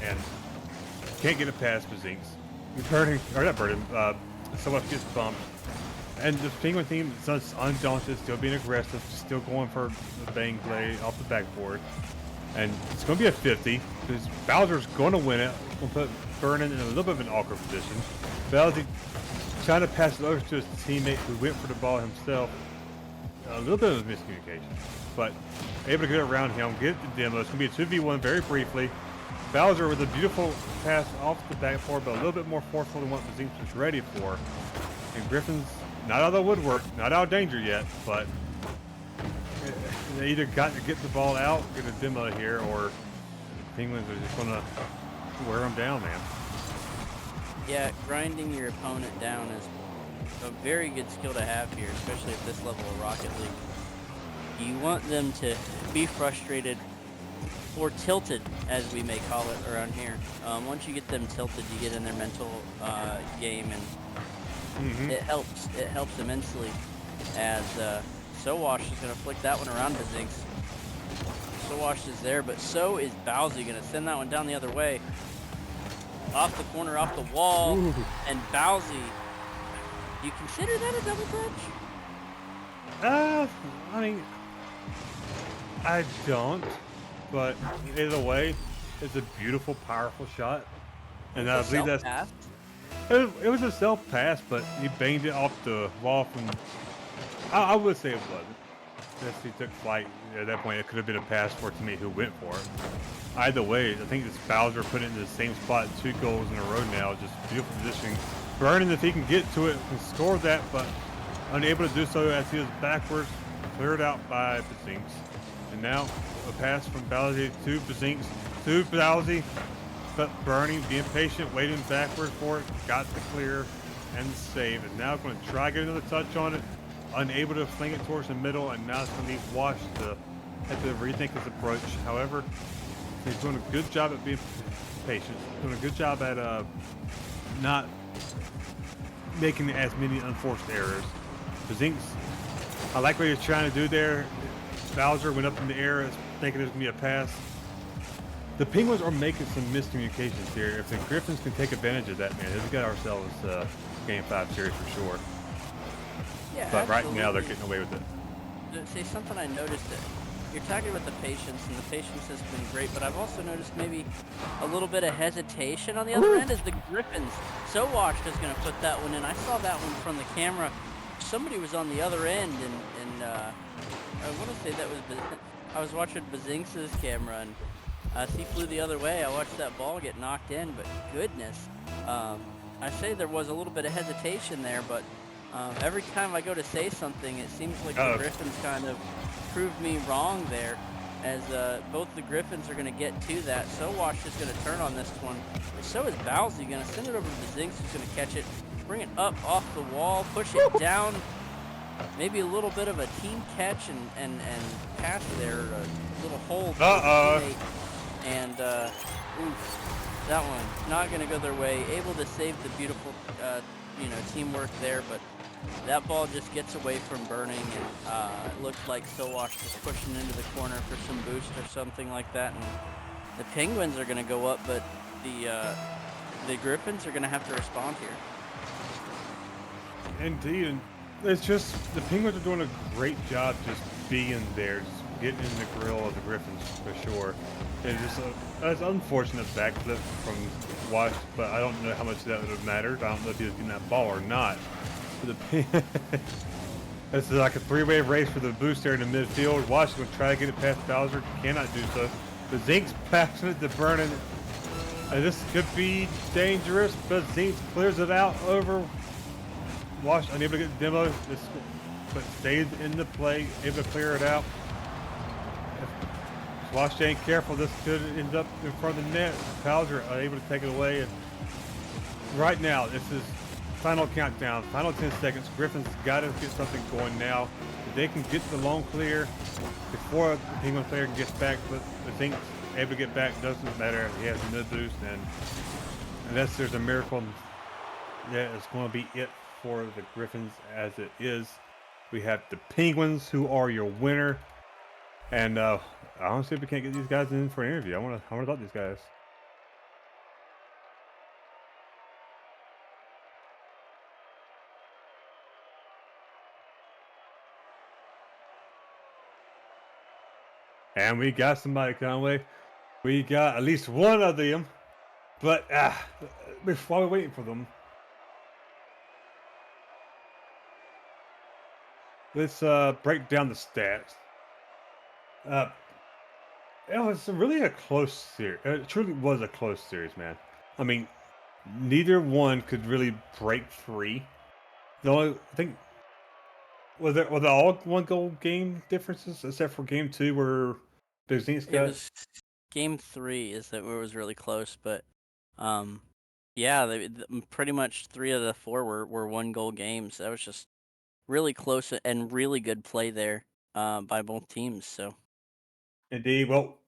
and can't get it past Bazinks. So much gets bumped. And the Penguin team is just undaunted, still being aggressive, still going for the bang play off the backboard. And it's going to be a 50, because Bowser's going to win it. We'll put Vernon in a little bit of an awkward position. Bowser trying to pass it over to his teammate who went for the ball himself. A little bit of miscommunication, but able to get around him, get the demo. It's going to be a 2v1 very briefly. Bowser with a beautiful pass off the backboard, but a little bit more forceful than what Bazinks was ready for. And Griffins not out of the woodwork, not out of danger yet, but they either got to get the ball out, get a demo here, or the Penguins are just going to wear them down, man. Yeah, grinding your opponent down is a very good skill to have here, especially at this level of Rocket League. You want them to be frustrated, or tilted, as we may call it around here. Once you get them tilted, you get in their mental game, and Mm-hmm. It helps immensely as Sowash is gonna flick that one around to Zinks. Sowash is there, but so is Bowsy gonna send that one down the other way. Off the corner, off the wall, Ooh. and Bowsy. Do you consider that a double touch? Uh, I mean, I don't, but either way, it's a beautiful, powerful shot, and It's a I believe self that's pass. it was a self pass, but he banged it off the wall from. I would say it wasn't. Since he took flight at that point, it could have been a pass for to me who went for it. Either way, I think this Bowser put it in the same spot 2 goals in a row now. Just beautiful positioning. Burning, if he can get to it, can score that, but unable to do so as he was backwards, cleared out by Bazinks. And now a pass from Bowser to Bazinks to Bowsy, but Burning, being patient, waiting backwards for it, got the clear and the save. And now going to try to get another touch on it, unable to fling it towards the middle, and now it's going to need Wash to have to rethink his approach. However, he's doing a good job at being patient, doing a good job at not making as many unforced errors. Bazinks, I like what he's trying to do there. Bowser went up in the air thinking it was going to be a pass. The Penguins are making some miscommunications here. If the Griffins can take advantage of that, man, they've got ourselves Game 5 series for sure. Yeah, But right now, they're absolutely. getting away with it. Say something I noticed that you're talking about the patience, and the patience has been great, but I've also noticed maybe a little bit of hesitation on the other end as the Griffins. So watched is going to put that one in. I saw that one from the camera. Somebody was on the other end, and I want to say that was I was watching Bazinks' camera, and as he flew the other way, I watched that ball get knocked in. But goodness, I say there was a little bit of hesitation there, but every time I go to say something, it seems like the Uh-oh. Griffins kind of proved me wrong there, as both the Griffins are going to get to that. So Wash is going to turn on this one. But so is Bowsy going to send it over to the Zinks, who's going to catch it, bring it up off the wall, push it down. Maybe a little bit of a team catch and pass there, a little hold for the Uh-oh. teammate. And oof, that one not going to go their way. Able to save the beautiful, teamwork there, but that ball just gets away from Burning, and it looked like Sowash was pushing into the corner for some boost or something like that. And the Penguins are going to go up, but the Griffins are going to have to respond here. Indeed, and it's just the Penguins are doing a great job just being there, just getting in the grill of the Griffins for sure. It's just it's unfortunate backflip from Wash, but I don't know how much that would have mattered. I don't know if he was getting that ball or not. But this is like a three-way race for the boost there in the midfield. Wash is going to try to get it past Bowser, cannot do so. The Zinks passing it to Burning. This could be dangerous, but Zinks clears it out over Wash, unable to get the demo, but stays in the play, able to clear it out. If Wash ain't careful, this could end up in front of the net. Bowser unable to take it away. And right now, this is final countdown, final 10 seconds. Griffins got to get something going now. If they can get the long clear before the Penguin player can get back, but the Zinks able to get back, doesn't matter. He has no boost, and unless there's a miracle, yeah, it's going to be it for the Griffins as it is. We have the Penguins, who are your winner, and I want to see if we can't get these guys in for an interview. I want to talk to these guys. And we got somebody, Conway. We got at least one of them, but before we're waiting for them, let's break down the stats. Uh, it was really a close series. It truly was a close series, man. I mean, neither one could really break free. The only I think was it all one goal game differences except for game two where Business It got. was game three is that where it was really close, but um, yeah, pretty much three of the four were one goal games. That was just really close and really good play there by both teams. So Indeed. Well,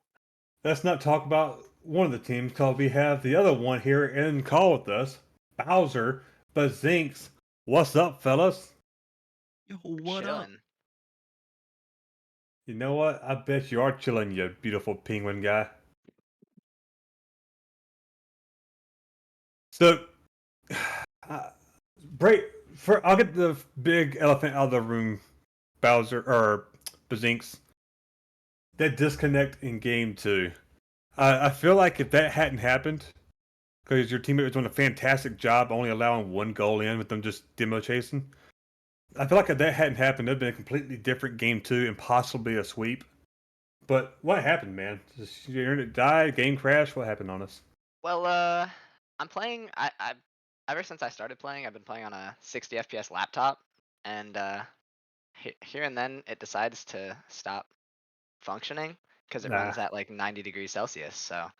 let's not talk about one of the teams because we have the other one here in call with us, Bowser, Bazinks. What's up, fellas? Yo, what up? Chilling. You know what? I bet you are chilling, you beautiful penguin guy. So, uh, break I'll get the big elephant out of the room, Bowser or Bazinks. That disconnect in game two. I feel like if that hadn't happened, because your teammate was doing a fantastic job only allowing one goal in with them just demo chasing. I feel like if that hadn't happened, it'd been a completely different game two and possibly a sweep. But what happened, man? Just your internet died, game crashed. What happened on us? Well, I'm playing. Ever since I started playing, I've been playing on a 60 FPS laptop, and here and then it decides to stop functioning because it Nah. runs at like 90 degrees Celsius. So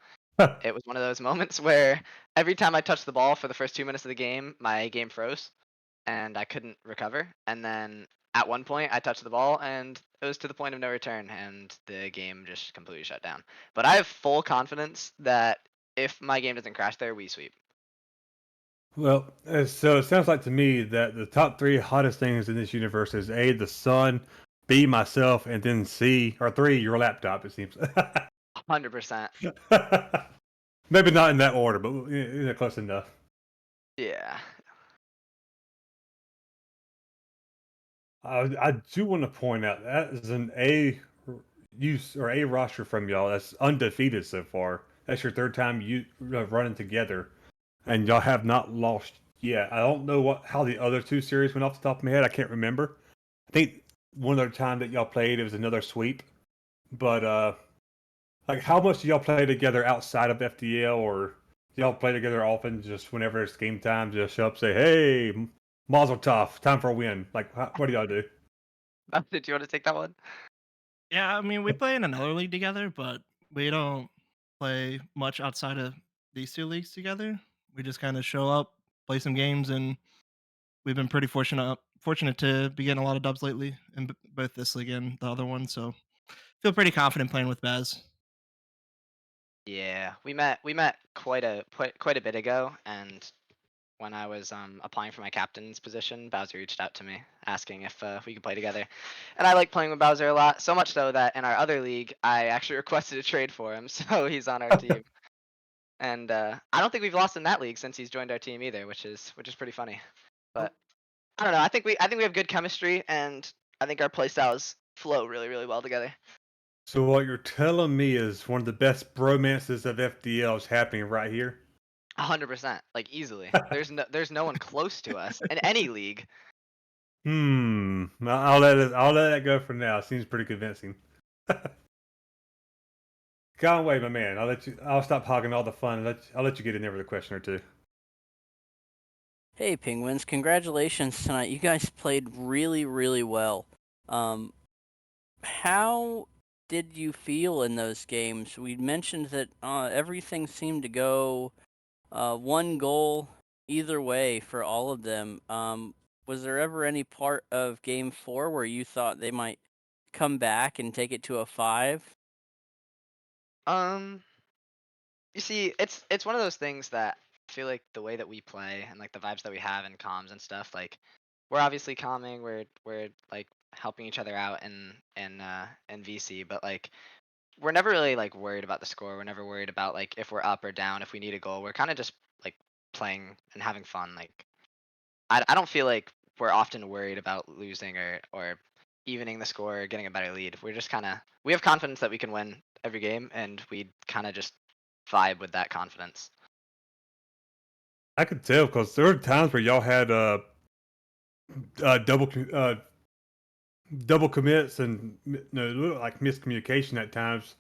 it was one of those moments where every time I touched the ball for the first 2 minutes of the game, my game froze and I couldn't recover. And then at one point, I touched the ball and it was to the point of no return, and the game just completely shut down. But I have full confidence that if my game doesn't crash there, we sweep. Well, so it sounds like to me that the top three hottest things in this universe is A, the sun, B, myself, and then C, or three, your laptop, it seems. 100%. Maybe not in that order, but close enough. Yeah. I do want to point out that is an A use or A roster from y'all that's undefeated so far. That's your third time you running together, and y'all have not lost yet. I don't know how the other two series went off the top of my head. I can't remember. I think one other time that y'all played it was another sweep, but like how much do y'all play together outside of FDL, or do y'all play together often? Just whenever it's game time, just show up, say, "Hey, Mazel Tov, time for a win." Like, what do y'all do? Did you want to take that one? Yeah, I mean, we play in another league together, but we don't play much outside of these two leagues together. We just kind of show up, play some games, and we've been pretty fortunate to be getting a lot of dubs lately in both this league and the other one. So feel pretty confident playing with Baz. Yeah, we met quite a bit ago, and when I was applying for my captain's position, Bowser reached out to me asking if we could play together. And I like playing with Bowser a lot, so much so that in our other league, I actually requested a trade for him, so he's on our team. And I don't think we've lost in that league since he's joined our team either, which is pretty funny. But I don't know. I think we have good chemistry, and I think our playstyles flow really really well together. So what you're telling me is one of the best bromances of FDL is happening right here. 100%, like easily. There's no one close to us in any league. I'll let that go for now. Seems pretty convincing. Conway, my man, I'll stop hogging all the fun. I'll let you get in there with a question or two. Hey, Penguins! Congratulations tonight. You guys played really, really well. Um, how did you feel in those games? We mentioned that everything seemed to go one goal either way for all of them. Was there ever any part of Game 4 where you thought they might come back and take it to a 5? Um, you see, it's one of those things that I feel like the way that we play and like the vibes that we have in comms and stuff, like we're obviously calming, we're like helping each other out in VC, but like we're never really like worried about the score. We're never worried about like if we're up or down, if we need a goal. We're kind of just like playing and having fun. Like I don't feel like we're often worried about losing or evening the score or getting a better lead. We're just kind of we have confidence that we can win every game, and we kind of just vibe with that confidence. I could tell because there were times where y'all had uh, double co- uh, double commits and like miscommunication at times,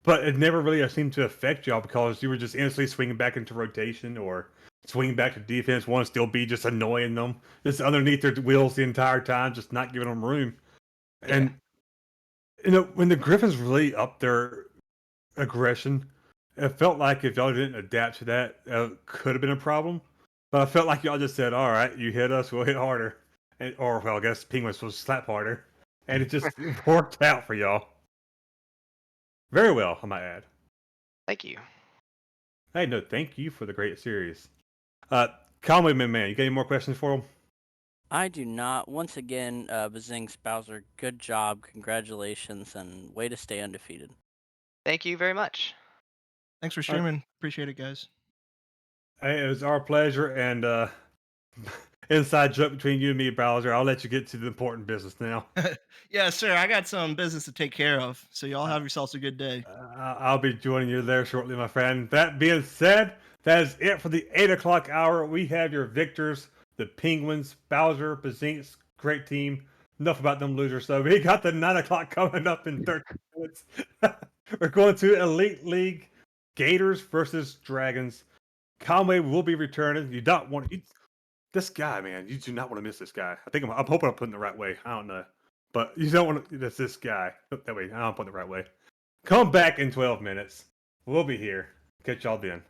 but it never really seemed to affect y'all because you were just instantly swinging back into rotation or swinging back to defense. Want to still be just annoying them, just underneath their wheels the entire time, just not giving them room. Yeah. And when the Griffins really upped their aggression, it felt like if y'all didn't adapt to that, could have been a problem. But I felt like y'all just said, "All right, you hit us, we'll hit harder," or well, I guess Penguins will slap harder, and it just worked out for y'all very well. I might add. Thank you. Hey, no, thank you for the great series. Uh, Conway, man, you got any more questions for him? I do not. Once again, Bazinx, Bowser, good job, congratulations, and way to stay undefeated. Thank you very much. Thanks for All right. streaming. Appreciate it, guys. Hey, it was our pleasure, and inside joke between you and me, Bowser. I'll let you get to the important business now. Yeah, sir. I got some business to take care of. So y'all Uh, have yourselves a good day. I'll be joining you there shortly, my friend. That being said, that is it for the 8 o'clock hour. We have your victors, the Penguins, Bowser, Bazinks, great team. Enough about them losers. So we got the 9 o'clock coming up in 30 minutes. We're going to Elite League, Gators versus Dragons. Conway will be returning. You don't want this guy, man. You do not want to miss this guy. I'm hoping I'm putting it the right way. I don't know, but you don't want to. That's this guy. That way, I'm putting it the right way. Come back in 12 minutes. We'll be here. Catch y'all then.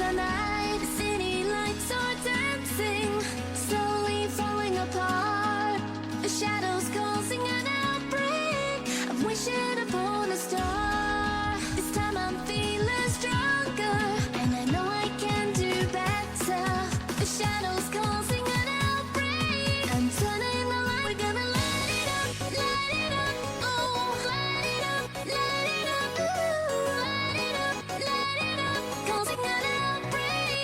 the night. The city lights are dancing, slowly falling apart. The shadows causing an outbreak. I'm wishing upon a star. This time I'm feeling stronger, and I know I can do better. The shadows causing an outbreak. I'm turning the light. We're gonna light it up, oh, light it up, ooh, light it up, causing an outbreak.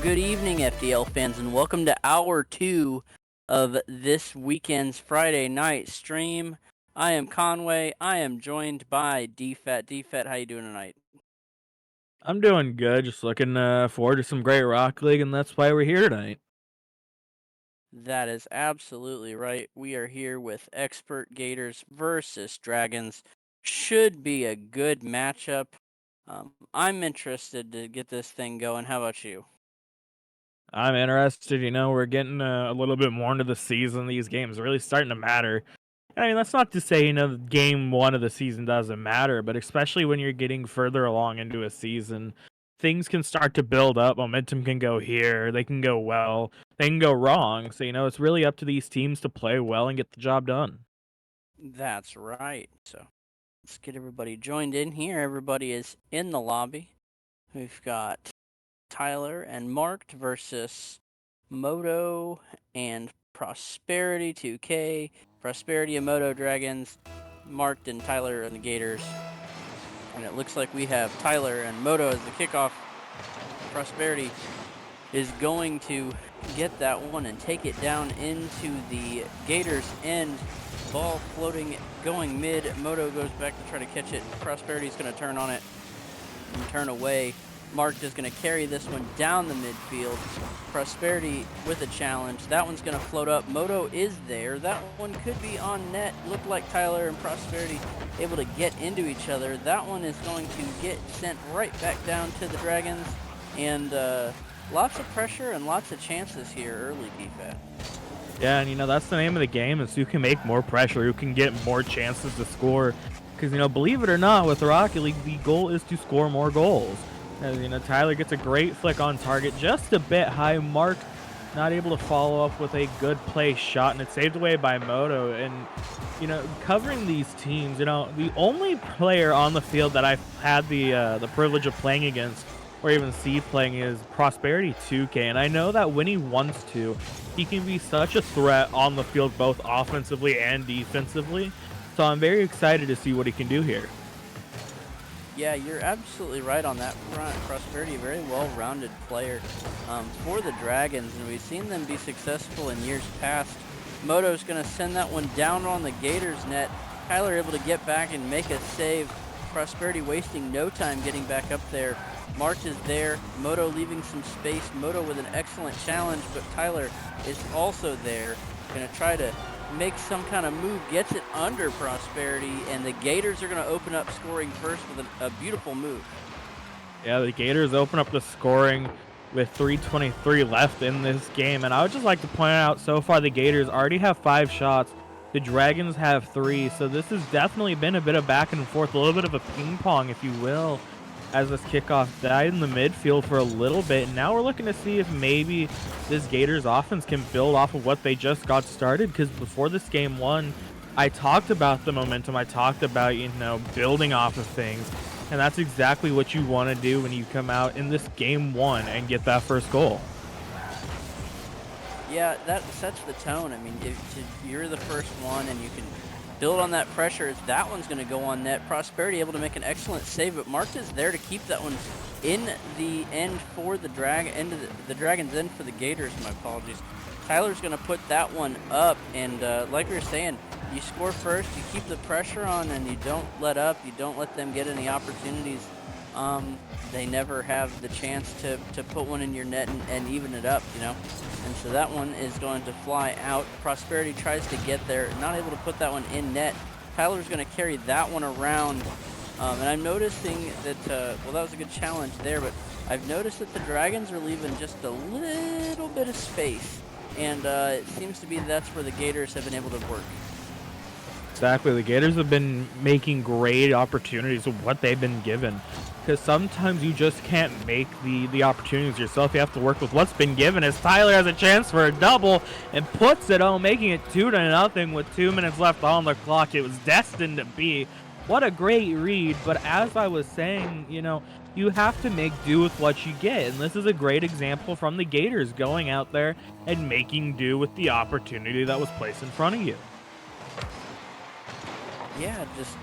good evening, FDL fans, and welcome to hour 2 of this weekend's Friday night stream. I am Conway. I am joined by DFAT. DFAT, how you doing tonight? I'm doing good. Just looking forward to some great Rock League, and that's why we're here tonight. That is absolutely right. We are here with Expert Gators versus Dragons. Should be a good matchup. I'm interested to get this thing going. How about you? I'm interested. We're getting a little bit more into the season. These games are really starting to matter. I mean, that's not to say, game one of the season doesn't matter, but especially when you're getting further along into a season, things can start to build up. Momentum can go here. They can go well. They can go wrong. So, it's really up to these teams to play well and get the job done. That's right. So let's get everybody joined in here. Everybody is in the lobby. We've got Tyler and Marked versus Moto and Prosperity 2K. Prosperity and Moto Dragons. Marked and Tyler and the Gators. And it looks like we have Tyler and Moto as the kickoff. Prosperity is going to get that one and take it down into the Gators' end. Ball floating, going mid. Moto goes back to try to catch it. Prosperity's going to turn on it and turn away. Mark is going to carry this one down the midfield. Prosperity with a challenge. That one's going to float up. Moto is there. That one could be on net. Looked like Tyler and Prosperity able to get into each other. That one is going to get sent right back down to the Dragons. And lots of pressure and lots of chances here early, DFAT. Yeah, and that's the name of the game, is who can make more pressure, who can get more chances to score. Because, believe it or not, with the Rocket League, the goal is to score more goals. As, Tyler gets a great flick on target, just a bit high. Mark not able to follow up with a good play shot, and it's saved away by Moto. And, covering these teams, the only player on the field that I've had the privilege of playing against, or even see playing, is Prosperity 2K. And I know that when he wants to, he can be such a threat on the field, both offensively and defensively. So I'm very excited to see what he can do here. Yeah, you're absolutely right on that front. Prosperity, a very well-rounded player for the Dragons, and we've seen them be successful in years past. Moto's going to send that one down on the Gators net. Tyler able to get back and make a save. Prosperity wasting no time getting back up there. March is there. Moto leaving some space. Moto with an excellent challenge, but Tyler is also there. Going to try to make some kind of move, gets it under Prosperity, and the Gators are going to open up scoring first with a beautiful move. Yeah, the Gators open up the scoring with 3:23 left in this game, and I would just like to point out, so far the Gators already have 5 shots. The Dragons have 3, so this has definitely been a bit of back and forth, a little bit of a ping pong, if you will, as this kickoff died in the midfield for a little bit. And now we're looking to see if maybe this Gators offense can build off of what they just got started, because before this game one, I talked about the momentum. I talked about, building off of things, and that's exactly what you want to do when you come out in this game one and get that first goal. Yeah, that sets the tone. I mean, if you're the first one and you can build on that pressure, that one's going to go on net. Prosperity able to make an excellent save, but Mark is there to keep that one in the end for the Dragons end for the Gators. My apologies. Tyler's going to put that one up, and like we were saying, you score first, you keep the pressure on, and you don't let up. You don't let them get any opportunities. They never have the chance to put one in your net and even it up, And so that one is going to fly out. Prosperity tries to get there, not able to put that one in net. Tyler's going to carry that one around. And I'm noticing that, that was a good challenge there, but I've noticed that the Dragons are leaving just a little bit of space. And it seems to be that's where the Gators have been able to work. Exactly. The Gators have been making great opportunities with what they've been given. Because sometimes you just can't make the opportunities yourself. You have to work with what's been given, as Tyler has a chance for a double and puts it on, making it 2-0 with 2 minutes left on the clock. It was destined to be. What a great read. But as I was saying, you have to make do with what you get. And this is a great example from the Gators going out there and making do with the opportunity that was placed in front of you. Yeah, just,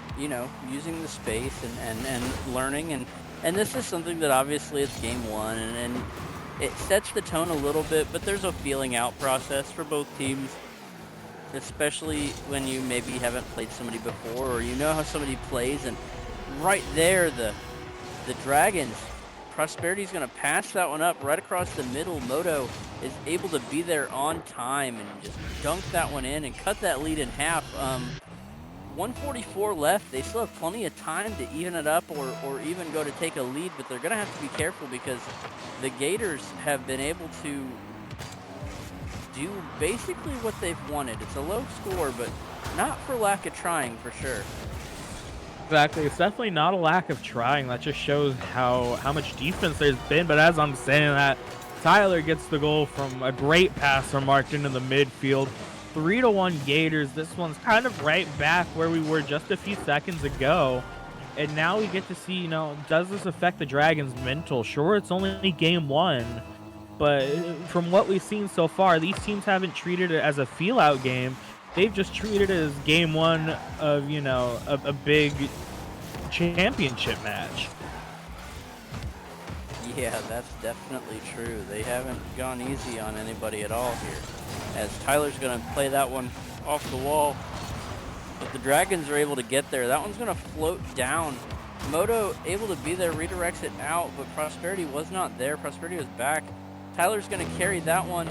using the space and learning. And this is something that obviously it's game one. And it sets the tone a little bit, but there's a feeling out process for both teams, especially when you maybe haven't played somebody before or you know how somebody plays, and right there the Dragons, Prosperity's going to pass that one up right across the middle. Moto is able to be there on time and just dunk that one in and cut that lead in half. 144 left. They still have plenty of time to even it up or even go to take a lead, but they're going to have to be careful because the Gators have been able to do basically what they've wanted. It's a low score, but not for lack of trying, for sure. Exactly. It's definitely not a lack of trying. That just shows how much defense there's been. But as I'm saying that, Tyler gets the goal from a great pass from Mark into the midfield. 3-1 Gators. This one's kind of right back where we were just a few seconds ago. And now we get to see, does this affect the Dragons' mental? Sure, it's only game one. But from what we've seen so far, these teams haven't treated it as a feel-out game. They've just treated it as game one of, a big championship match. Yeah, that's definitely true. They haven't gone easy on anybody at all here. As Tyler's going to play that one off the wall. But the Dragons are able to get there. That one's going to float down. Moto able to be there, redirects it out, but Prosperity was not there. Prosperity was back. Tyler's going to carry that one.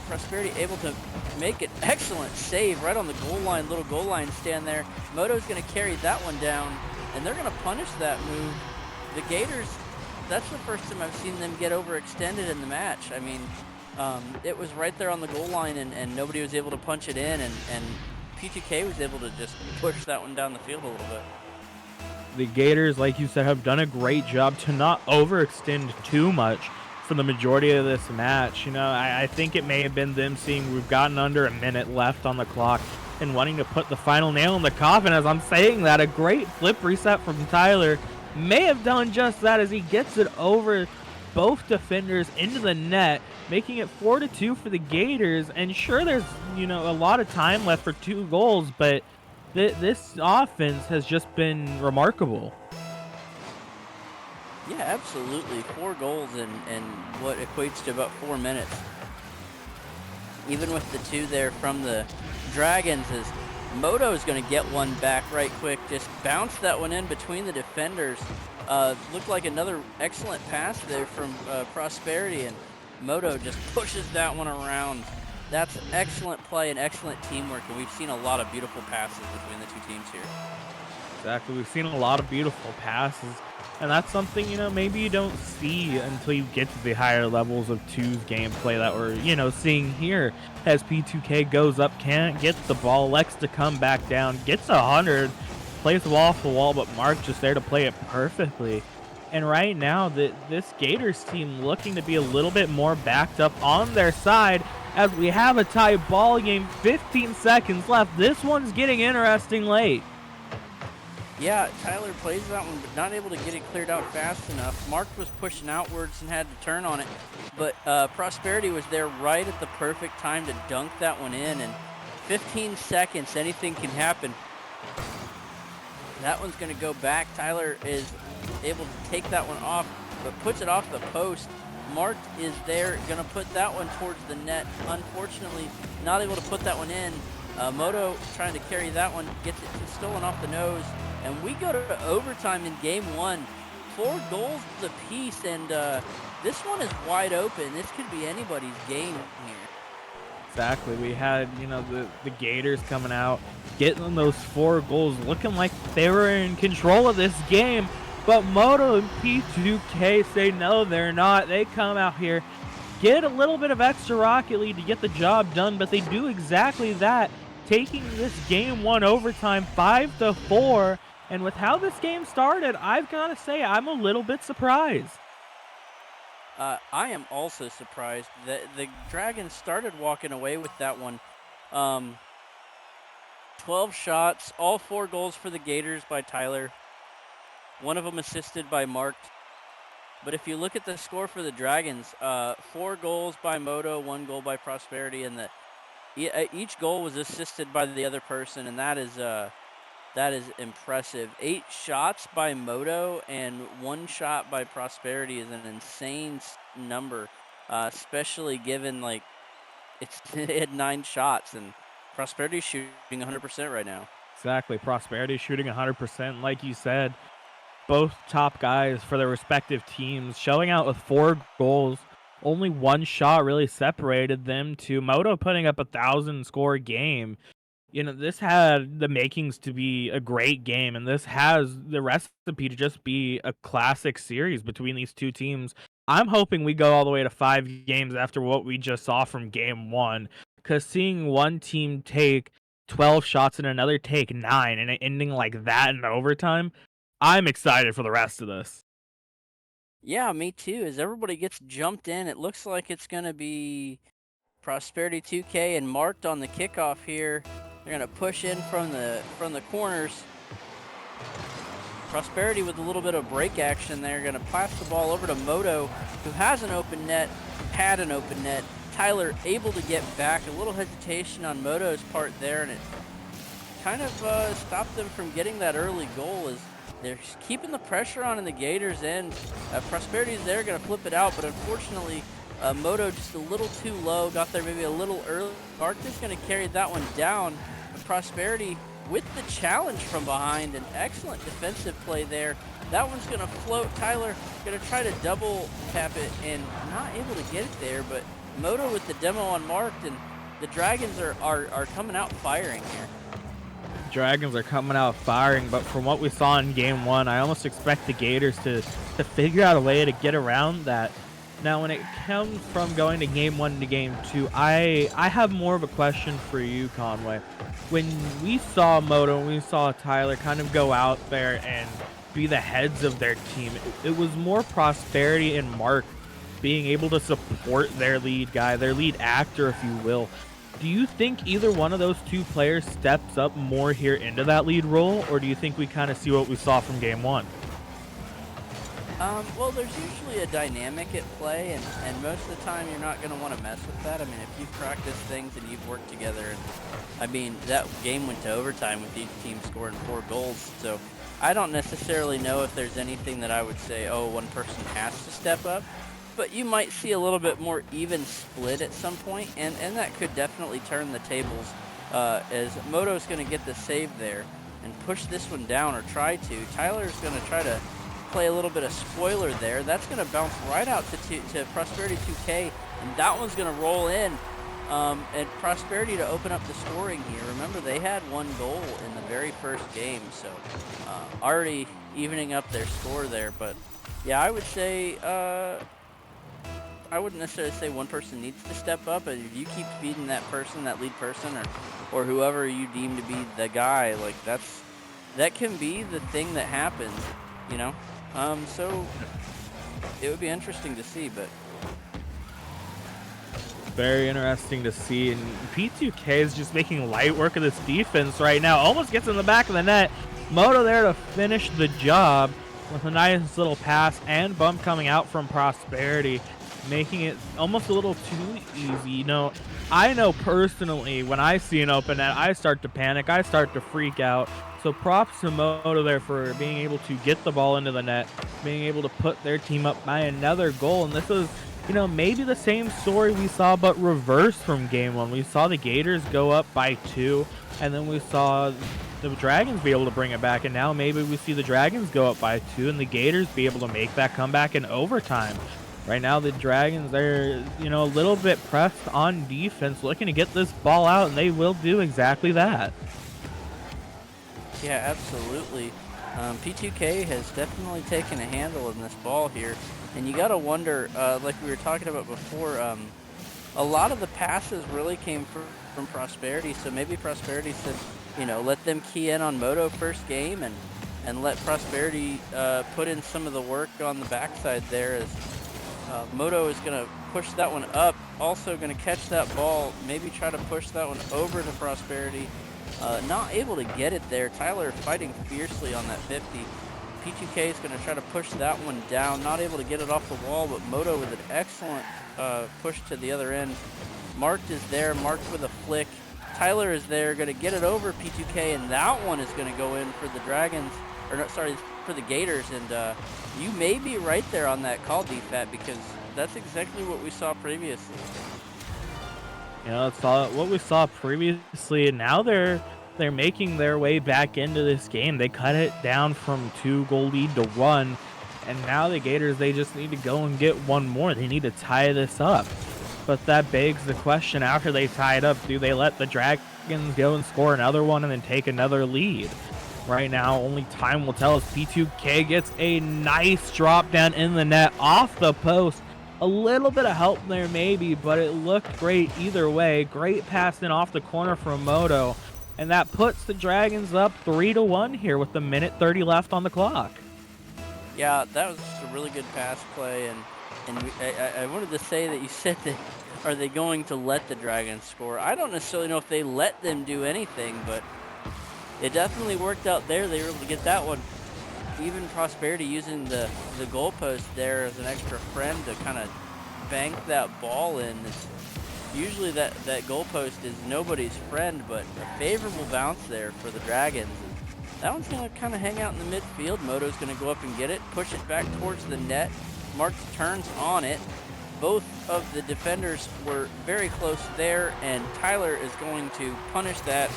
Prosperity able to make an excellent save right on the goal line, little goal line stand there. Moto's going to carry that one down, and they're going to punish that move. The Gators, that's the first time I've seen them get overextended in the match. I mean, it was right there on the goal line, and nobody was able to punch it in, and P2K was able to just push that one down the field a little bit. The Gators, like you said, have done a great job to not overextend too much for the majority of this match. I think it may have been them seeing we've gotten under a minute left on the clock and wanting to put the final nail in the coffin. As I'm saying that, a great flip reset from Tyler may have done just that as he gets it over both defenders into the net, making it 4-2 for the Gators. And sure, there's a lot of time left for 2 goals, but this offense has just been remarkable. Yeah, absolutely. 4 goals in what equates to about 4 minutes. Even with the 2 there from the Dragons, as Moto is going to get one back right quick. Just bounced that one in between the defenders. Looked like another excellent pass there from Prosperity, and Moto just pushes that one around. That's excellent play and excellent teamwork, and we've seen a lot of beautiful passes between the 2 teams here. Exactly. We've seen a lot of beautiful passes. And that's something, maybe you don't see until you get to the higher levels of 2's gameplay that we're, seeing here as P2K goes up, can't get the ball, elects to come back down, gets 100, plays the ball off the wall, but Mark just there to play it perfectly. And right now, this Gators team looking to be a little bit more backed up on their side as we have a tie ball game, 15 seconds left. This one's getting interesting late. Yeah, Tyler plays that one, but not able to get it cleared out fast enough. Mark was pushing outwards and had to turn on it, but Prosperity was there right at the perfect time to dunk that one in, and 15 seconds, anything can happen. That one's going to go back. Tyler is able to take that one off, but puts it off the post. Mark is there, going to put that one towards the net. Unfortunately, not able to put that one in. Moto trying to carry that one, gets it stolen off the nose. And we go to overtime in game 1. 4 goals apiece, and this one is wide open. This could be anybody's game here. Exactly. We had, the Gators coming out, getting those 4 goals, looking like they were in control of this game. But Moto and P2K say no, they're not. They come out here, get a little bit of extra Rocket League to get the job done, but they do exactly that, taking this game 1 overtime 5-4. And with how this game started, I've got to say I'm a little bit surprised. I am also surprised that the Dragons started walking away with that one. 12 shots, all 4 goals for the Gators by Tyler. One of them assisted by Mark. But if you look at the score for the Dragons, 4 goals by Moto, 1 goal by Prosperity, and each goal was assisted by the other person, and that is That is impressive. 8 shots by Moto and 1 shot by Prosperity is an insane number, especially given like it had 9 shots and Prosperity's shooting 100% right now. Exactly. Prosperity shooting 100%. Like you said, both top guys for their respective teams showing out with 4 goals. Only 1 shot really separated them to Moto putting up 1,000 score game. This had the makings to be a great game, and this has the recipe to just be a classic series between these two teams. I'm hoping we go all the way to 5 games after what we just saw from game 1, because seeing one team take 12 shots and another take 9 and it ending like that in overtime, I'm excited for the rest of this. Yeah, me too. As everybody gets jumped in, it looks like it's going to be Prosperity 2K and Marked on the kickoff here. They're going to push in from the corners. Prosperity with a little bit of break action there. Going to pass the ball over to Moto, who has an open net, had an open net. Tyler able to get back. A little hesitation on Moto's part there, and it kind of stopped them from getting that early goal as they're keeping the pressure on in the Gators' end. Prosperity's there, going to flip it out, but unfortunately, Moto just a little too low, got there maybe a little early. Marked is going to carry that one down. And Prosperity with the challenge from behind, an excellent defensive play there. That one's going to float. Tyler going to try to double tap it and not able to get it there, but Moto with the demo on Marked, and the Dragons are coming out firing here. Dragons are coming out firing, but from what we saw in game 1, I almost expect the Gators to figure out a way to get around that. Now, when it comes from going to game 1 to game 2, I have more of a question for you, Conway. When we saw Moto and we saw Tyler kind of go out there and be the heads of their team, it was more Prosperity and Mark being able to support their lead guy, their lead actor, if you will. Do you think either one of those two players steps up more here into that lead role, or do you think we kind of see what we saw from game 1? Well, there's usually a dynamic at play, and most of the time you're not going to want to mess with that. I mean, if you've practiced things and you've worked together, and I mean, that game went to overtime with each team scoring 4 goals, so I don't necessarily know if there's anything that I would say, oh, one person has to step up, but you might see a little bit more even split at some point, and that could definitely turn the tables as Moto's going to get the save there and push this one down, or try to. Tyler's going to try to play a little bit of spoiler there. That's going to bounce right out to Prosperity 2K, and that one's going to roll in. And Prosperity to open up the scoring here. Remember, they had 1 goal in the very first game, so already evening up their score there. But yeah, I would say I wouldn't necessarily say one person needs to step up, but if you keep feeding that person, that lead person, or whoever you deem to be the guy, like that can be the thing that happens, you know. So it would be interesting to see, but very interesting to see. And P2K is just making light work of this defense right now. Almost gets in the back of the net. Moto there to finish the job with a nice little pass and bump coming out from Prosperity, making it almost a little too easy. You know, I know personally when I see an open net, I start to panic. I start to freak out. So props to Moto there for being able to get the ball into the net, being able to put their team up by another goal. And this is, you know, maybe the same story we saw, but reversed from game 1. We saw the Gators go up by 2, and then we saw the Dragons be able to bring it back. And now maybe we see the Dragons go up by 2 and the Gators be able to make that comeback in overtime. Right now, the Dragons, they're, you know, a little bit pressed on defense, looking to get this ball out, and they will do exactly that. yeah, absolutely. P2K has definitely taken a handle in this ball here, and you got to wonder, like we were talking about before, a lot of the passes really came from Prosperity, so maybe Prosperity said, you know, let them key in on Moto first game and let Prosperity put in some of the work on the backside there, as Moto is going to push that one up, also going to catch that ball, maybe try to push that one over to Prosperity. Not able to get it there. Tyler fighting fiercely on that 50. P2K is going to try to push that one down. Not able to get it off the wall, but Moto with an excellent push to the other end. Marked is there. Marked with a flick Tyler is there, going to get it over P2K, and that one is going to go in for the Dragons, or no, sorry, for the Gators. And you may be right there on that call, DFAT, because that's exactly what we saw previously. You know, it's all what we saw previously, and now they're making their way back into this game. They cut it down from 2-goal lead to 1, and now the Gators, they just need to go and get one more. They need to tie this up. But that begs the question, after they tie it up, do they let the Dragons go and score another one and then take another lead? Right now, only time will tell as P2K gets a nice drop down in the net off the post. A little bit of help there maybe, but it looked great either way. Great pass in off the corner from Moto. And that puts the Dragons up 3-1 here with the minute 30 left on the clock. Yeah, that was a really good pass play, and I wanted to say that you said that, are they going to let the Dragons score? I don't necessarily know if they let them do anything, but it definitely worked out there. They were able to get that one. Even Prosperity using the goalpost there as an extra friend to kind of bank that ball in. Usually that goalpost is nobody's friend, but a favorable bounce there for the Dragons. And that one's going to kind of hang out in the midfield. Moto's going to go up and get it, push it back towards the net. Mark turns on it. Both of the defenders were very close there, and Tyler is going to punish that.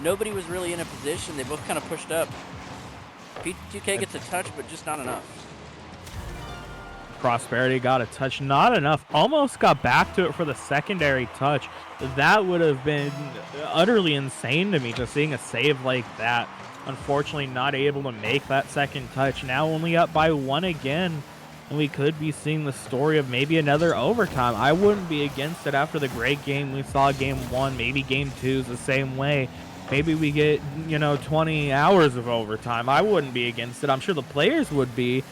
Nobody was really in a position. They both kind of pushed up. P2K gets a touch, but just not enough. Prosperity got a touch, not enough. Almost got back to it for the secondary touch. That would have been utterly insane to me, just seeing a save like that. Unfortunately, not able to make that second touch. Now only up by 1 again. And we could be seeing the story of maybe another overtime. I wouldn't be against it after the great game we saw game 1. Maybe game 2 is the same way. Maybe we get, 20 hours of overtime. I wouldn't be against it. I'm sure the players would be.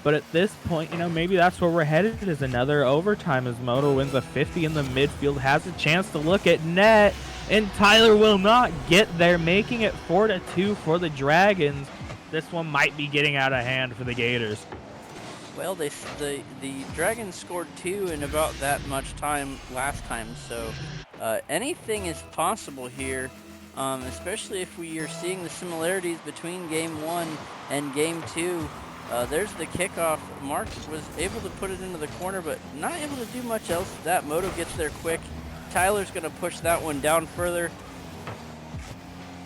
But at this point, maybe that's where we're headed, is another overtime as Moto wins a 50 in the midfield, has a chance to look at net, and Tyler will not get there, making it 4-2 for the Dragons. This one might be getting out of hand for the Gators. Well, the Dragons scored 2 in about that much time last time, so anything is possible here, especially if we are seeing the similarities between Game 1 and Game 2. There's the kickoff. Mark was able to put it into the corner, but not able to do much else. That Moto gets there quick. Tyler's going to push that one down further.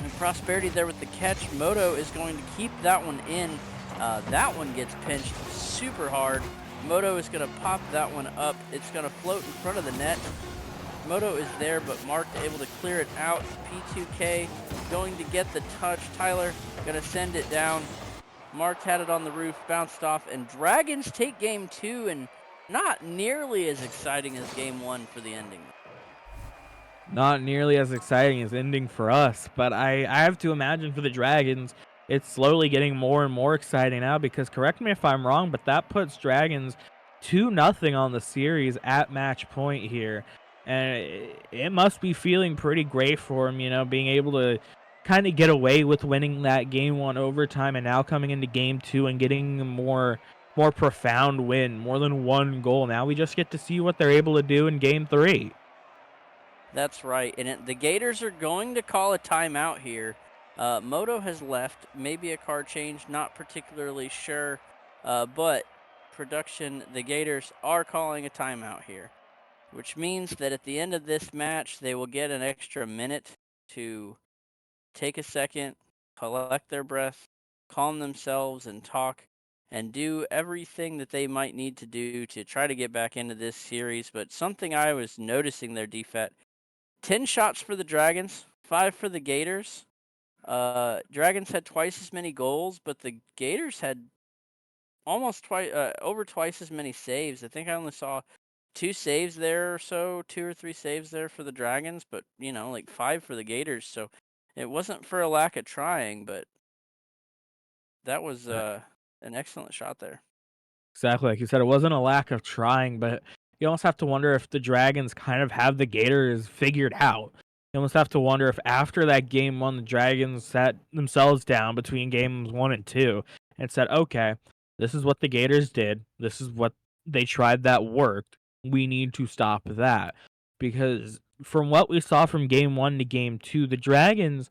And Prosperity there with the catch. Moto is going to keep that one in. That one gets pinched super hard. Moto is going to pop that one up. It's going to float in front of the net. Moto is there, but Mark able to clear it out. P2K going to get the touch. Tyler going to send it down. Mark had it on the roof, bounced off, and Dragons take game 2, and not nearly as exciting as game 1 for the ending. Not nearly as exciting as ending for us, but I have to imagine for the Dragons, it's slowly getting more and more exciting now, because correct me if I'm wrong, but that puts Dragons 2-0 on the series at match point here. And it must be feeling pretty great for him, being able to kind of get away with winning that game 1 overtime, and now coming into game 2 and getting a more profound win, more than 1 goal. Now we just get to see what they're able to do in game 3. That's right, and the Gators are going to call a timeout here. Moto has left, maybe a car change, not particularly sure, but production, the Gators are calling a timeout here, which means that at the end of this match, they will get an extra minute to take a second, collect their breath, calm themselves, and talk, and do everything that they might need to do to try to get back into this series. But something I was noticing there, DFAT, 10 shots for the Dragons, 5 for the Gators. Dragons had twice as many goals, but the Gators had almost over twice as many saves. I think I only saw 2 saves there or so, 2 or 3 saves there for the Dragons, but like 5 for the Gators. So it wasn't for a lack of trying, but that was an excellent shot there. Exactly, like you said, it wasn't a lack of trying, but you almost have to wonder if the Dragons kind of have the Gators figured out. You almost have to wonder if after that game 1, the Dragons sat themselves down between games 1 and 2 and said, okay, this is what the Gators did. This is what they tried that worked. We need to stop that. Because from what we saw from game 1 to game 2, the Dragons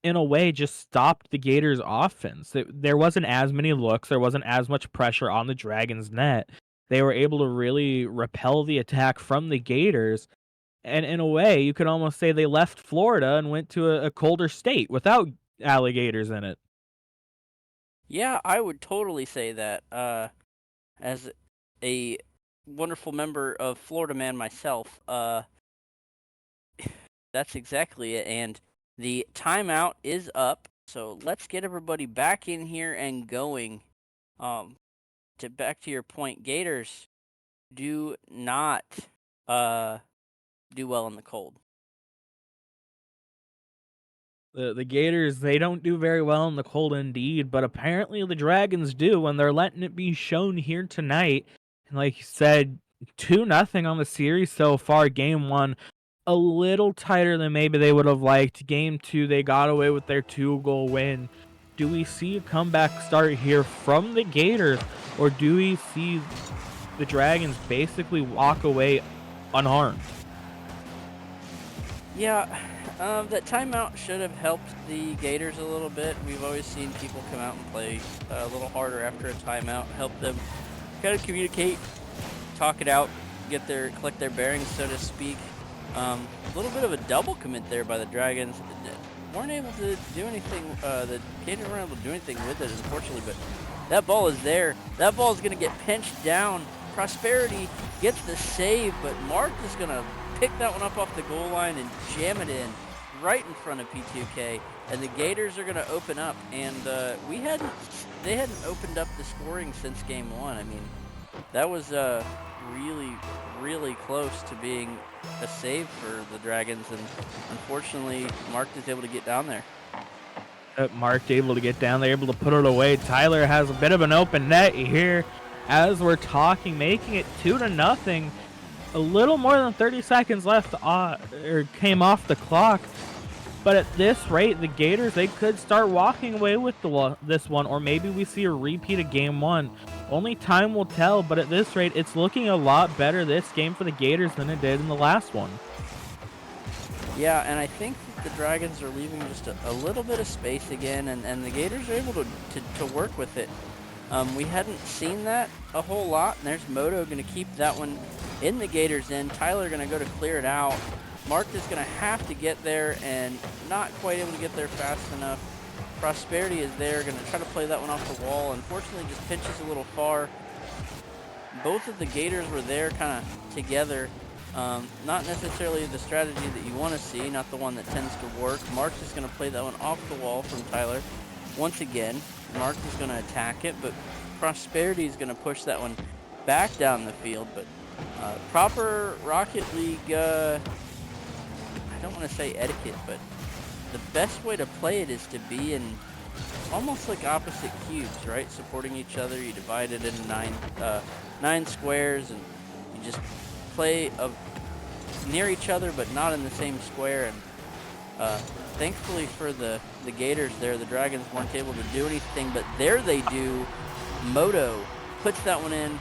in a way just stopped the Gators offense. There wasn't as many looks, there wasn't as much pressure on the Dragons net. They were able to really repel the attack from the Gators, and in a way, you could almost say they left Florida and went to a colder state without alligators in it. Yeah, I would totally say that. As a wonderful member of Florida Man myself, that's exactly it. And the timeout is up, so let's get everybody back in here and going. To back to your point, Gators do not do well in the cold. The Gators, they don't do very well in the cold indeed, but apparently the Dragons do, and they're letting it be shown here tonight. And like you said, 2-0 on the series so far. Game 1, a little tighter than maybe they would have liked. Game 2, they got away with their 2-goal win. Do we see a comeback start here from the Gators, or do we see the Dragons basically walk away unharmed? Yeah, that timeout should have helped the Gators a little bit. We've always seen people come out and play a little harder after a timeout, help them kind of communicate, talk it out, collect their bearings, so to speak. A little bit of a double commit there by the Dragons. Weren't able to do anything. The Gators weren't able to do anything with it, unfortunately. But that ball is there. That ball is going to get pinched down. Prosperity gets the save, but Mark is going to pick that one up off the goal line and jam it in right in front of P2K, and the Gators are going to open up. And they hadn't opened up the scoring since game 1. I mean, that was really, really close to being a save for the Dragons, and unfortunately, Mark is able to get down there. Mark able to get down there, able to put it away. Tyler has a bit of an open net here as we're talking, making it 2-0. A little more than 30 seconds left came off the clock. But at this rate, the Gators, they could start walking away with this one, or maybe we see a repeat of game 1. Only time will tell, but at this rate, it's looking a lot better this game for the Gators than it did in the last one. Yeah, and I think that the Dragons are leaving just a little bit of space again, and the Gators are able to work with it. We hadn't seen that a whole lot, and there's Moto going to keep that one in the Gators' end. Tyler going to go to clear it out. Mark is going to have to get there and not quite able to get there fast enough. Prosperity is there, going to try to play that one off the wall. Unfortunately, just pinches a little far. Both of the Gators were there kind of together. Not necessarily the strategy that you want to see, not the one that tends to work. Mark is going to play that one off the wall from Tyler. Once again, Mark is going to attack it, but Prosperity is going to push that one back down the field. But proper Rocket League, I don't want to say etiquette, but the best way to play it is to be in almost like opposite cubes, right? Supporting each other. You divide it into 9 squares, and you just play near each other, but not in the same square. And thankfully for the Gators there, the Dragons weren't able to do anything, but there they do. Moto puts that one in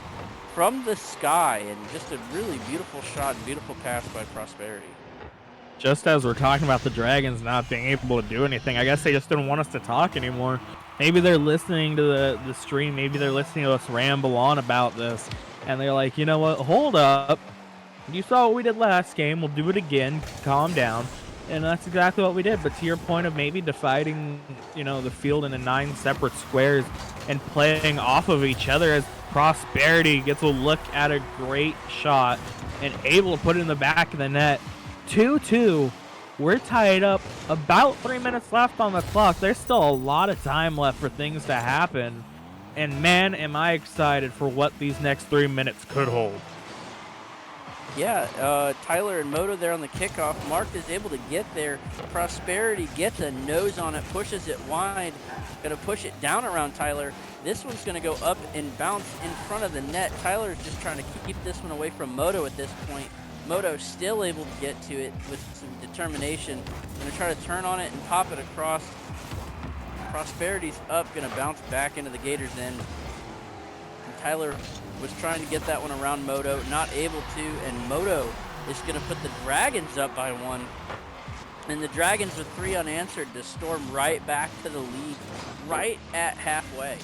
from the sky, and just a really beautiful shot and beautiful pass by Prosperity. Just as we're talking about the Dragons not being able to do anything, I guess they just didn't want us to talk anymore. Maybe they're listening to the stream, maybe they're listening to us ramble on about this, and they're like, you know what, hold up. You saw what we did last game, we'll do it again, calm down. And that's exactly what we did. But to your point of maybe dividing, the field into 9 separate squares and playing off of each other, as Prosperity gets a look at a great shot and able to put it in the back of the net. 2-2. We're tied up. About 3 minutes left on the clock. There's still a lot of time left for things to happen. And man, am I excited for what these next 3 minutes could hold. Yeah, Tyler and Moto there on the kickoff. Mark is able to get there. Prosperity gets a nose on it, pushes it wide. Going to push it down around Tyler. This one's going to go up and bounce in front of the net. Tyler's just trying to keep this one away from Moto at this point. Moto still able to get to it with some determination. Going to try to turn on it and pop it across. Prosperity's up, going to bounce back into the Gators' end. And Tyler was trying to get that one around Moto, not able to, and Moto is going to put the Dragons up by 1. And the Dragons with 3 unanswered to storm right back to the lead right at halfway.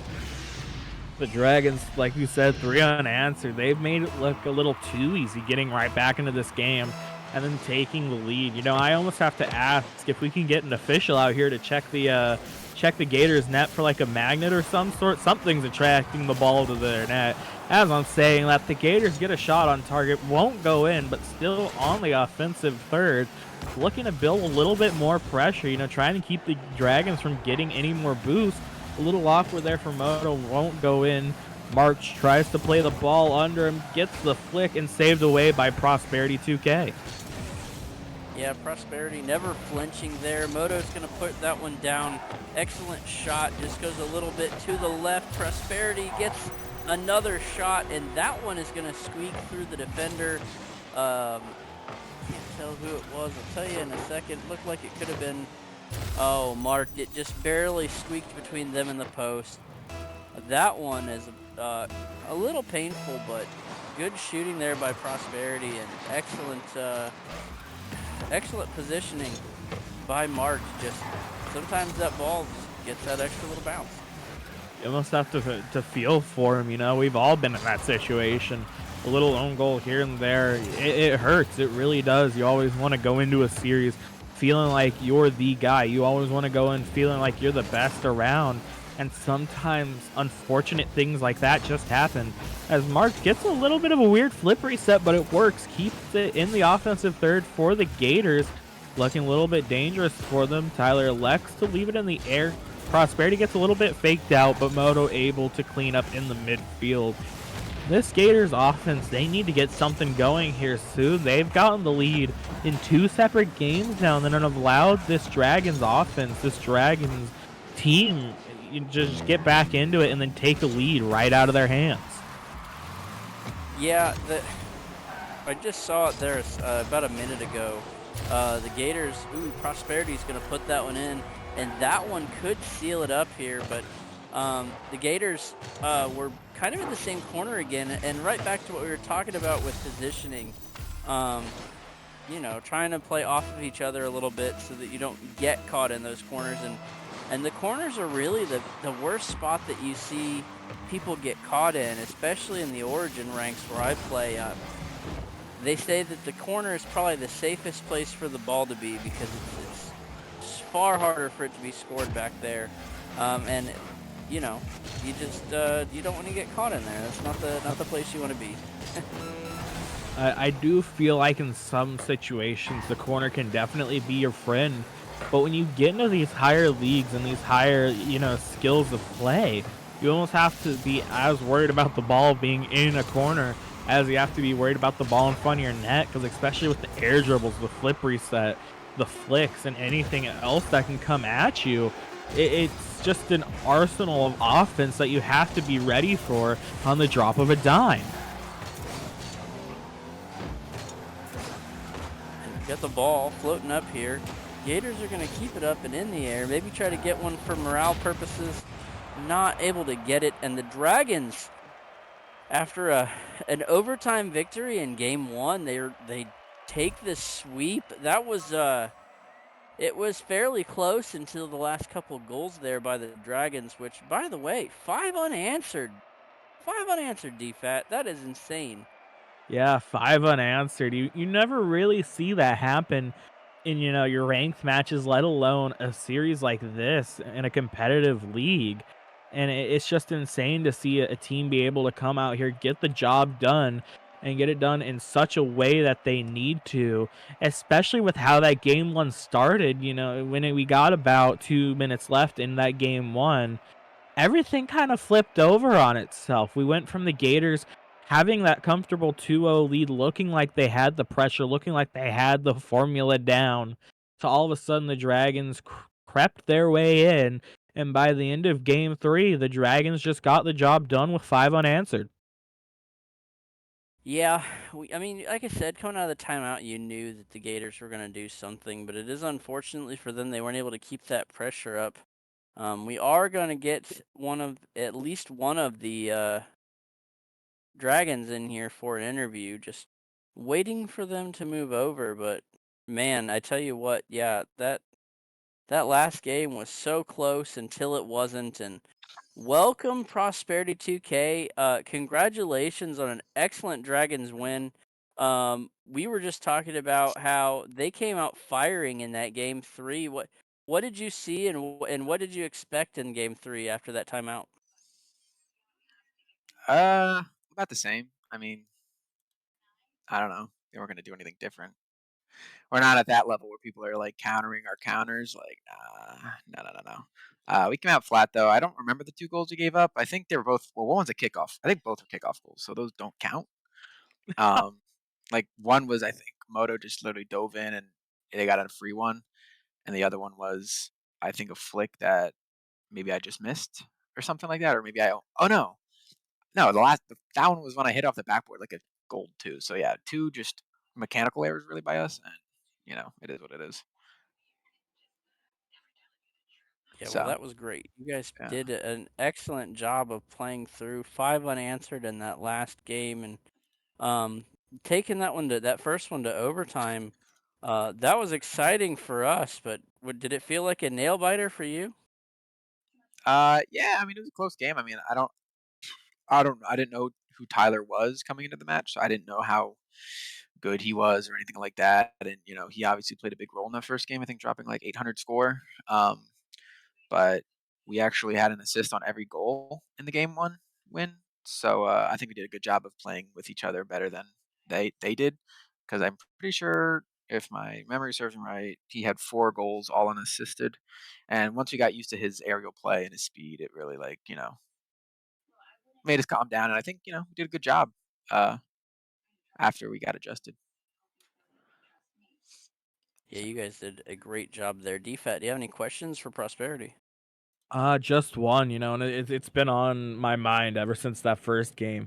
The Dragons, like you said, 3 unanswered. They've made it look a little too easy getting right back into this game and then taking the lead. You know, I almost have to ask if we can get an official out here to check the Gators net for like a magnet or some sort. Something's attracting the ball to their net. As I'm saying that the Gators get a shot on target, won't go in, but still on the offensive third, looking to build a little bit more pressure, you know, trying to keep the Dragons from getting any more boost. A little awkward there for Moto, won't go in. March tries to play the ball under him, gets the flick, and saved away by Prosperity 2K. Yeah, Prosperity never flinching there. Moto's going to put that one down. Excellent shot. Just goes a little bit to the left. Prosperity gets another shot, and that one is going to squeak through the defender. Can't tell who it was. I'll tell you in a second. Looked like it could have been, oh, Mark. It just barely squeaked between them and the post. That one is a little painful, but good shooting there by Prosperity and excellent positioning by Mark. Just sometimes that ball gets that extra little bounce. You almost have to feel for him, you know. We've all been in that situation. A little own goal here and there. It hurts. It really does. You always want to go into a series feeling like you're the guy. You always want to go in feeling like you're the best around. And sometimes unfortunate things like that just happen. As Mark gets a little bit of a weird flip reset, but it works. Keeps it in the offensive third for the Gators. Looking a little bit dangerous for them. Tyler elects to leave it in the air. Prosperity gets a little bit faked out, but Moto able to clean up in the midfield. This Gators offense, they need to get something going here soon. They've gotten the lead in 2 separate games now and have allowed this Dragons offense, this Dragons team, just get back into it and then take the lead right out of their hands. Yeah, I just saw it there about a minute ago. The Gators, Prosperity's going to put that one in, and that one could seal it up here, but the Gators were kind of in the same corner again, and right back to what we were talking about with positioning. You know, trying to play off of each other a little bit so that you don't get caught in those corners, and the corners are really the worst spot that you see people get caught in, especially in the Origin ranks where I play. They say that the corner is probably the safest place for the ball to be because it's far harder for it to be scored back there, and you know, you just you don't want to get caught in there. That's not the place you want to be. I do feel like in some situations the corner can definitely be your friend, but when you get into these higher leagues and these higher, you know, skills of play, you almost have to be as worried about the ball being in a corner as you have to be worried about the ball in front of your net, because especially with the air dribbles, the flip reset, the flicks, and anything else that can come at you, it's just an arsenal of offense that you have to be ready for on the drop of a dime. Got the ball floating up here. Gators are going to keep it up and in the air. Maybe try to get one for morale purposes. Not able to get it. And the Dragons, after an overtime victory in game 1, they take this sweep. That was it was fairly close until the last couple of goals there by the Dragons, which, by the way, 5 unanswered. 5 unanswered, DFAT. That is insane. Yeah, 5 unanswered. You never really see that happen in, you know, your ranked matches, let alone a series like this in a competitive league. And it's just insane to see a team be able to come out here, get the job done, and get it done in such a way that they need to, especially with how that game 1 started. You know, when we got about 2 minutes left in that game 1, everything kind of flipped over on itself. We went from the Gators having that comfortable 2-0 lead, looking like they had the pressure, looking like they had the formula down, to all of a sudden the Dragons crept their way in, and by the end of game 3, the Dragons just got the job done with 5 unanswered. Yeah, I mean, like I said, coming out of the timeout, you knew that the Gators were going to do something, but it is unfortunately for them they weren't able to keep that pressure up. We are going to get at least one of the Dragons in here for an interview. Just waiting for them to move over, but man, I tell you what, yeah, that last game was so close until it wasn't. And welcome Prosperity 2K. Congratulations on an excellent Dragons win. We were just talking about how they came out firing in that game 3. What did you see, and what did you expect in game 3 after that timeout? Uh, about the same. I mean, I don't know. They weren't gonna do anything different. We're not at that level where people are like countering our counters. Like, nah, no, no, no, no. We came out flat though. I don't remember the 2 goals we gave up. I think they were both. Well, one was a kickoff. I think both were kickoff goals, so those don't count. Um, like one was I think Moto just literally dove in and they got a free one, and the other one was I think a flick that maybe I just missed or something like that, or maybe I. Oh no, no, that one was when I hit off the backboard like a gold too. So yeah, two just mechanical errors really by us, and it is what it is. Yeah, well, So that was great. You guys yeah. did an excellent job of playing through 5 unanswered in that last game, and um, taking that first one to overtime. That was exciting for us, but did it feel like a nail biter for you? Yeah. I mean, it was a close game. I mean, I didn't know who Tyler was coming into the match, so I didn't know how good he was or anything like that. And he obviously played a big role in that first game. I think dropping like 800 score. But we actually had an assist on every goal in the game one win. So I think we did a good job of playing with each other better than they did. Because I'm pretty sure, if my memory serves me right, he had 4 goals, all unassisted. And once we got used to his aerial play and his speed, it really made us calm down. And I think we did a good job uh, after we got adjusted. Yeah, you guys did a great job there. DFAT, do you have any questions for Prosperity? Just one, and it's been on my mind ever since that first game.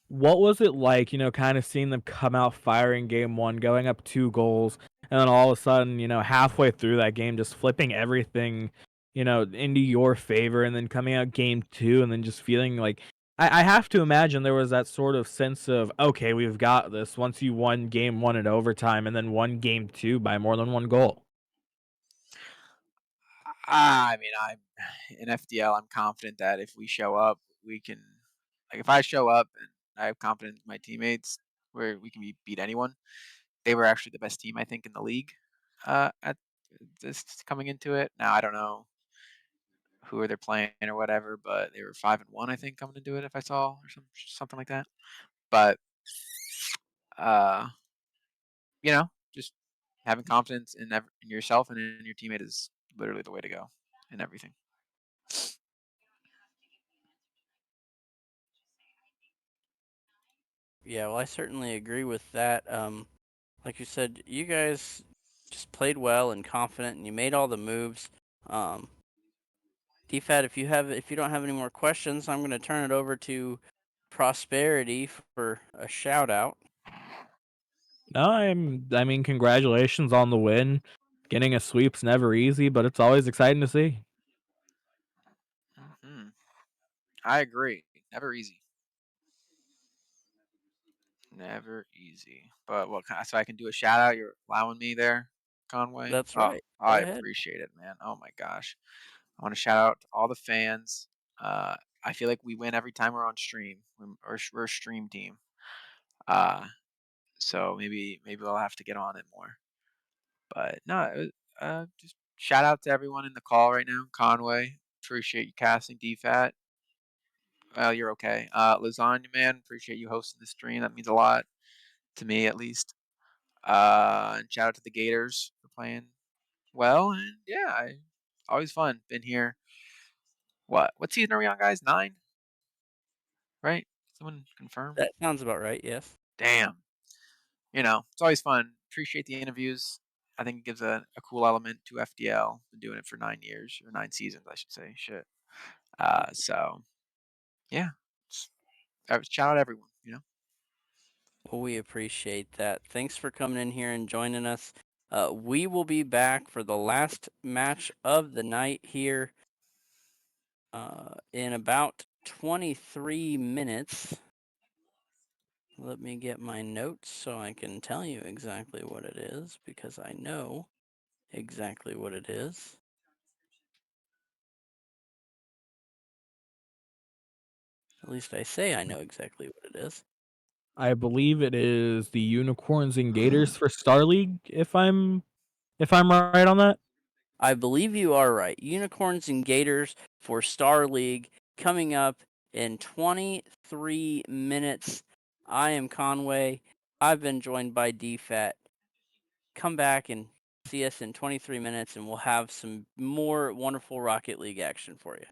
What was it like, kind of seeing them come out firing game one, going up 2 goals, and then all of a sudden, halfway through that game, just flipping everything, into your favor, and then coming out game two, and then just feeling like I have to imagine there was that sort of sense of, okay, we've got this once you won game one in overtime and then won game two by more than 1 goal. I mean, I'm in FDL. I'm confident that if we show up, we can. Like, if I show up and I have confidence in my teammates, where we can beat anyone. They were actually the best team I think in the league at this coming into it. Now I don't know who are they playing or whatever, but they were 5-1 I think coming into it if I saw or something like that. But uh, just having confidence in yourself and in your teammate is literally the way to go in everything. Yeah, well, I certainly agree with that. Like you said, you guys just played well and confident, and you made all the moves. Um, DFAT, if you don't have any more questions, I'm going to turn it over to Prosperity for a shout out. No, I mean, congratulations on the win. Getting a sweep's never easy, but it's always exciting to see. Hmm. I agree. Never easy. Never easy. But so I can do a shout out. You're allowing me there, Conway. That's Oh, right. Go I ahead. appreciate it, man. Oh my gosh. I want to shout out to all the fans. Uh, I feel like we win every time we're on stream. We're a stream team. Uh, so maybe I'll have to get on it more. But no, just shout out to everyone in the call right now. Conway, appreciate you casting DFAT. Well, you're okay. Lasagna man, appreciate you hosting the stream. That means a lot to me, at least. And shout out to the Gators for playing well. And yeah, always fun. Been here. What season are we on, guys? 9, right? Someone confirm. That sounds about right. Yes. Damn. It's always fun. Appreciate the interviews. I think it gives a cool element to FDL. Been doing it for 9 years or 9 seasons, I should say. Shit. So yeah, shout out everyone. Well, we appreciate that. Thanks for coming in here and joining us. We will be back for the last match of the night here in about 23 minutes. Let me get my notes so I can tell you exactly what it is, because I know exactly what it is. At least I say I know exactly what it is. I believe it is the Unicorns and Gators for Star League, if I'm right on that. I believe you are right. Unicorns and Gators for Star League coming up in 23 minutes. I am Conway. I've been joined by DFAT. Come back and see us in 23 minutes, and we'll have some more wonderful Rocket League action for you.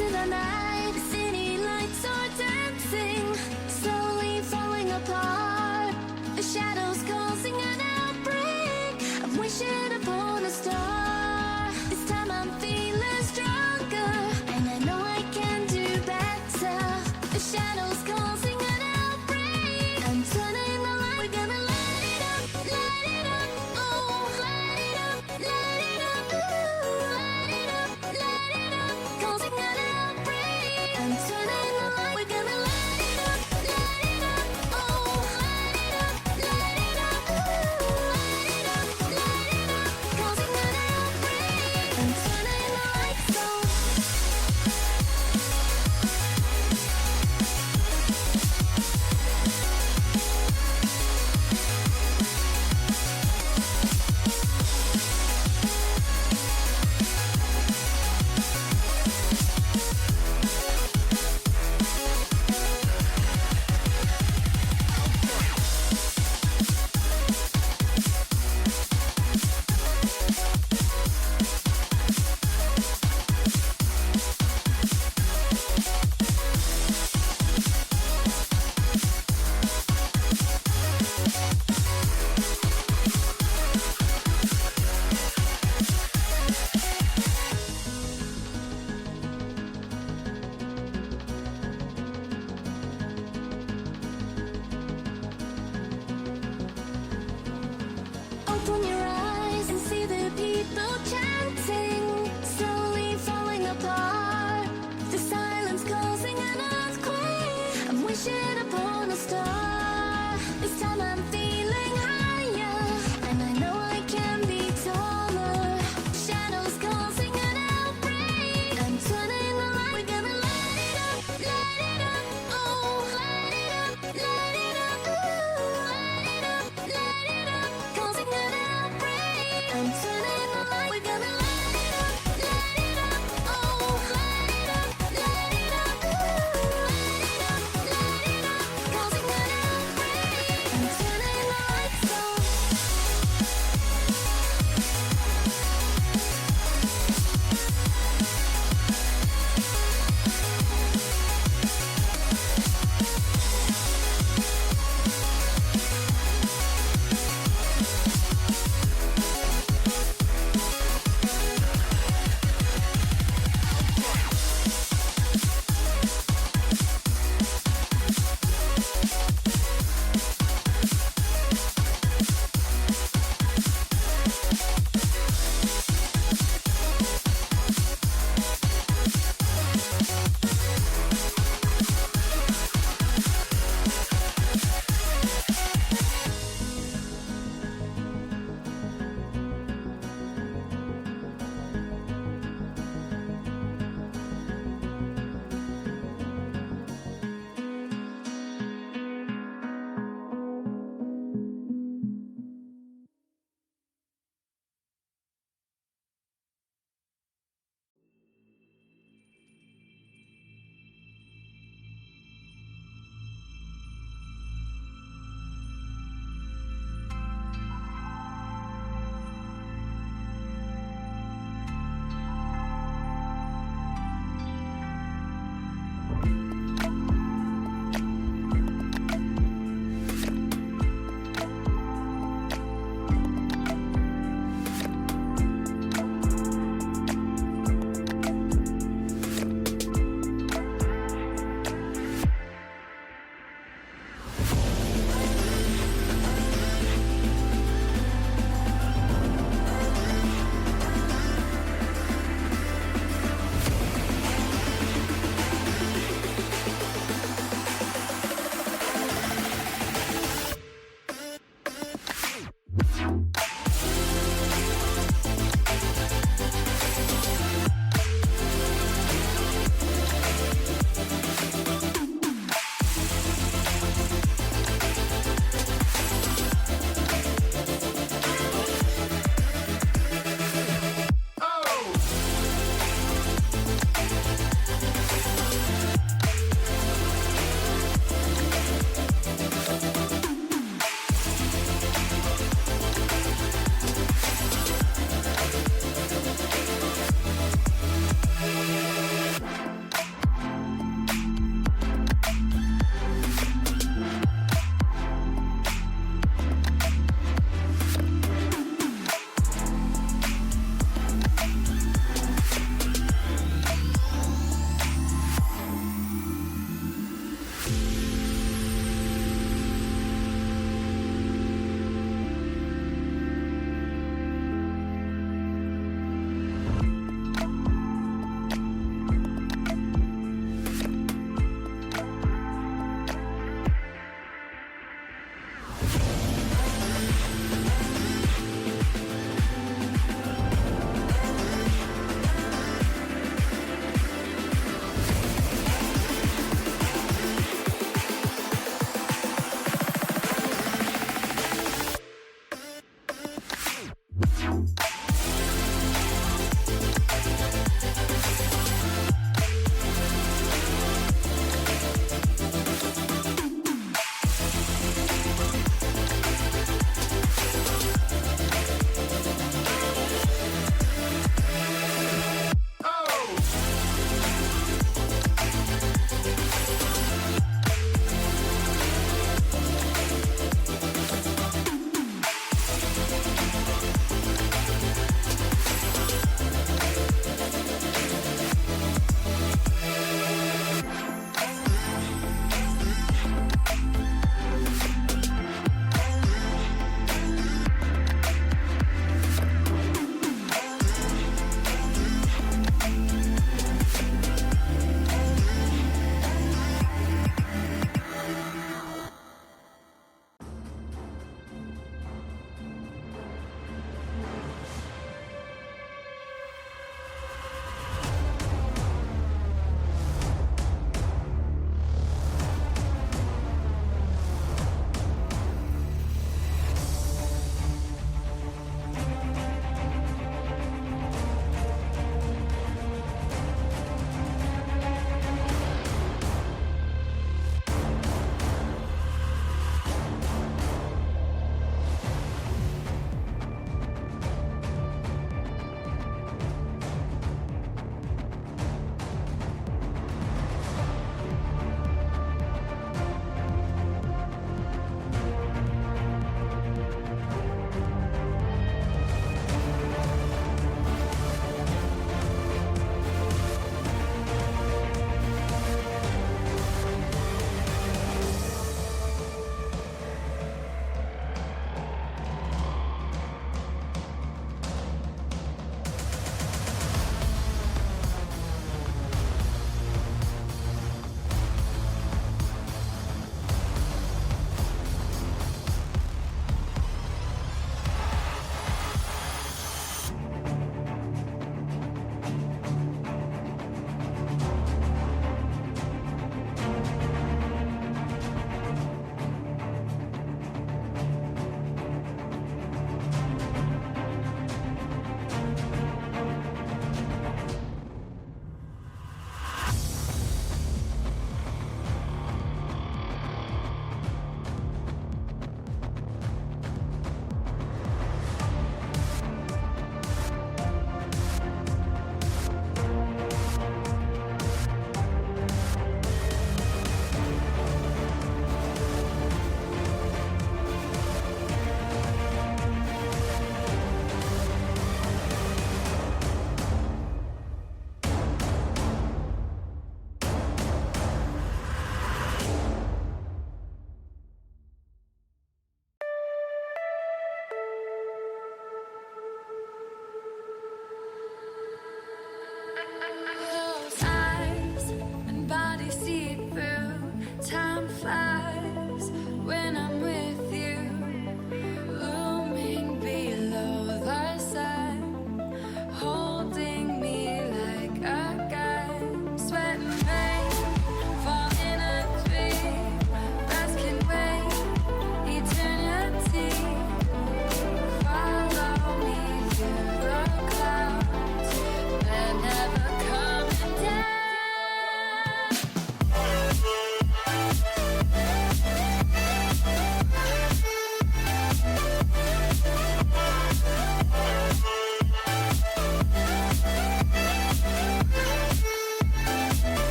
into the night. The city lights are dancing, slowly falling apart. The shadows causing an outbreak. I'm wishing upon a star. This time I'm feeling stronger, and I know I can do better. The shadows causing an outbreak. I'm turning the light. We're gonna light it up, oh, light it up, ooh, light it up, causing an outbreak.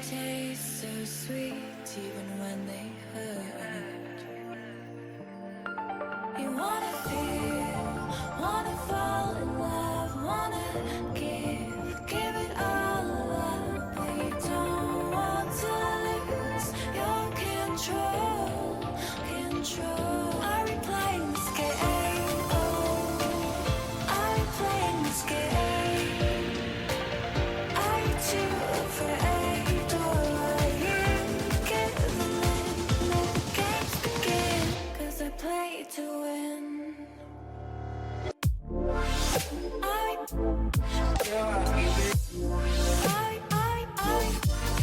taste so sweet even when they hurt. You wanna feel, wanna fall in love, wanna give it all up, but you don't want to lose your control. Are we playing this game? Oh, are we playing this game? Are you too afraid, or are you giving in? Let the games begin, 'cause I play to win. I